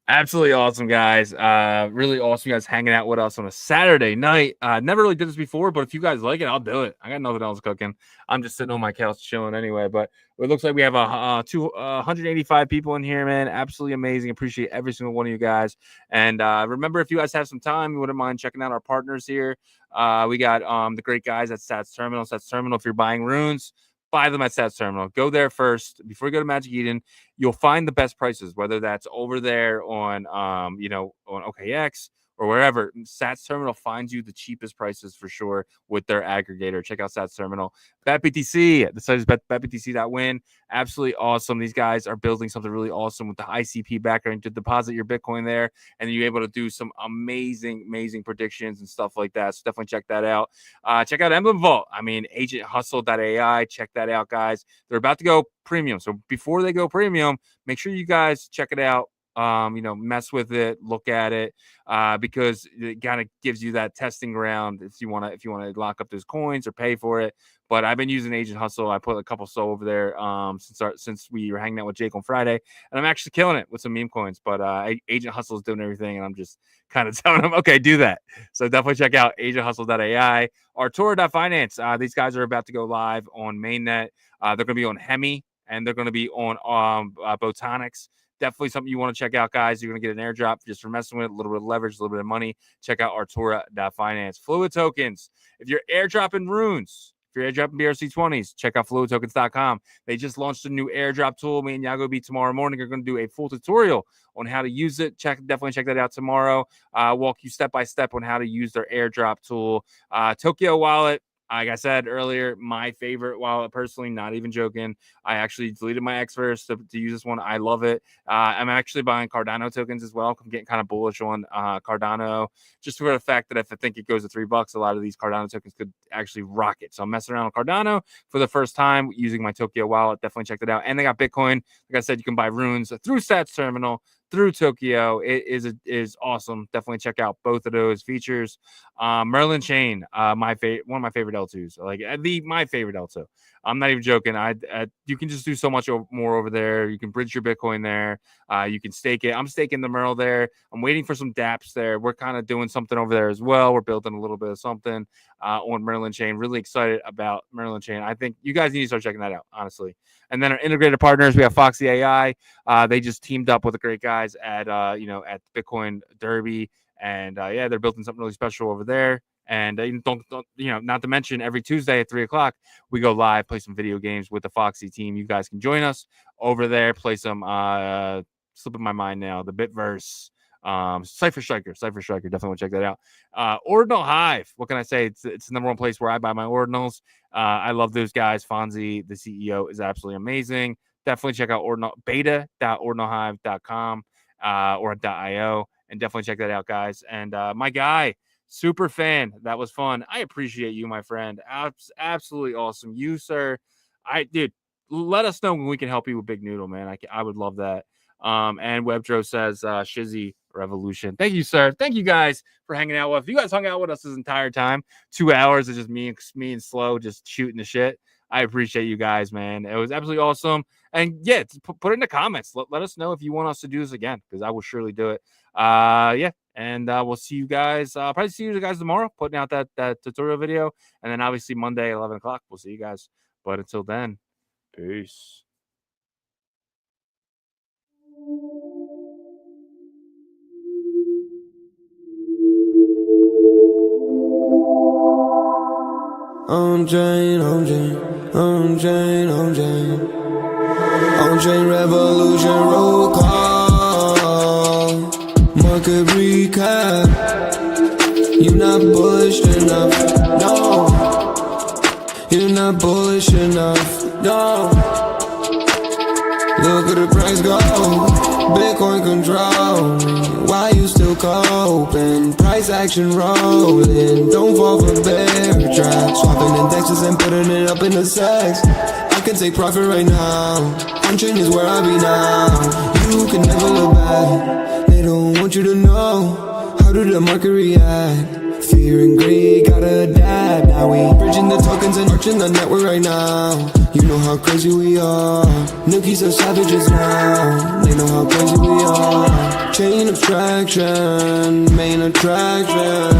Absolutely awesome, guys. Really awesome, you guys hanging out with us on a Saturday night. Never really did this before, but if you guys like it, I'll do it. I got nothing else cooking. I'm just sitting on my couch chilling anyway. But it looks like we have 185 people in here, man. Absolutely amazing. Appreciate every single one of you guys. And remember, if you guys have some time, you wouldn't mind checking out our partners here. We got the great guys at Stats Terminal. If you're buying runes, buy them at Sats Terminal. Go there first before you go to Magic Eden. You'll find the best prices, whether that's over there on on OKX or wherever. Sats Terminal finds you the cheapest prices for sure with their aggregator. Check out Sats Terminal. BetBTC, the site is betbtc.win. Absolutely awesome. These guys are building something really awesome with the ICP background to deposit your Bitcoin there, and you're able to do some amazing predictions and stuff like that. So definitely check that out. Check out Emblem Vault. I mean, agenthustle.ai. Check that out, guys. They're about to go premium. So before they go premium, make sure you guys check it out. Mess with it, look at it, because it kind of gives you that testing ground if you want to lock up those coins or pay for it. But I've been using Agent Hustle. I put a couple over there since we were hanging out with Jake on Friday, and I'm actually killing it with some meme coins. But Agent Hustle is doing everything, and I'm just kind of telling them, okay, do that. So definitely check out agenthustle.ai. Artura.finance. These guys are about to go live on mainnet. They're going to be on Hemi, and they're going to be on Botonics. Definitely something you want to check out, guys. You're going to get an airdrop just for messing with it, a little bit of leverage, a little bit of money. Check out Artura.finance. Fluid Tokens. If you're airdropping runes, if you're airdropping BRC20s, check out fluidtokens.com. They just launched a new airdrop tool. Me and Yago B tomorrow morning are going to do a full tutorial on how to use it. Definitely check that out tomorrow. Walk you step by step on how to use their airdrop tool. Tokyo Wallet. Like I said earlier, my favorite wallet, personally, not even joking. I actually deleted my Xverse to use this one. I love it. I'm actually buying Cardano tokens as well. I'm getting kind of bullish on Cardano, just for the fact that if I think it goes to $3, a lot of these Cardano tokens could actually rocket. So I'm messing around with Cardano for the first time using my Tokyo wallet. Definitely check that out. And they got Bitcoin. Like I said, you can buy runes through Sats Terminal, through Tokyo. It is awesome. Definitely check out both of those features. Merlin Chain, one of my favorite L2s. Like my favorite L2. I'm not even joking. You can just do so much more over there. You can bridge your Bitcoin there. You can stake it. I'm staking the Merl there. I'm waiting for some dApps there. We're kind of doing something over there as well. We're building a little bit of something on Merlin Chain. Really excited about Merlin Chain. I think you guys need to start checking that out, honestly. And then our integrated partners, we have Foxy AI. They just teamed up with the great guys at Bitcoin Derby, and they're building something really special over there. And don't not to mention every Tuesday at 3:00 we go live, play some video games with the Foxy team. You guys can join us over there, play some slipping my mind now, the Bitverse, Cypher Striker. Definitely want to check that out. Ordinal Hive. What can I say? It's the number one place where I buy my ordinals. I love those guys. Fonzie, the CEO, is absolutely amazing. Definitely check out beta.ordinalhive.com or .io, and definitely check that out, guys. And my guy, super fan, that was fun. I appreciate you, my friend. Absolutely awesome. You, sir. Dude, let us know when we can help you with Big Noodle, man. I would love that. And Webdro says Shizzy Revolution. Thank you, sir. Thank you guys for hanging out with us. You guys hung out with us this entire time. 2 hours of just me and Slow just shooting the shit. I appreciate you guys, man. It was absolutely awesome. And yeah, put it in the comments. Let us know if you want us to do this again, because I will surely do it. And we'll see you guys. Probably see you guys tomorrow, putting out that tutorial video. And then obviously Monday, 11 o'clock, we'll see you guys. But until then, peace. OnChain Revolution roll call. Market recap. You not bullish enough, no. You're not bullish enough, no. Look at the price go. Bitcoin control. Why you still coping? Price action rolling. Don't fall for bear trap. Swapping indexes and putting it up in the sex. I can take profit right now. OnChain is where I be now. You can never look back. They don't want you to know. How did the market react? Fear and greed, gotta adapt. Now we bridging the tokens and arching the network right now. You know how crazy we are. Nookies are savages now. They know how crazy we are. Chain abstraction, main attraction.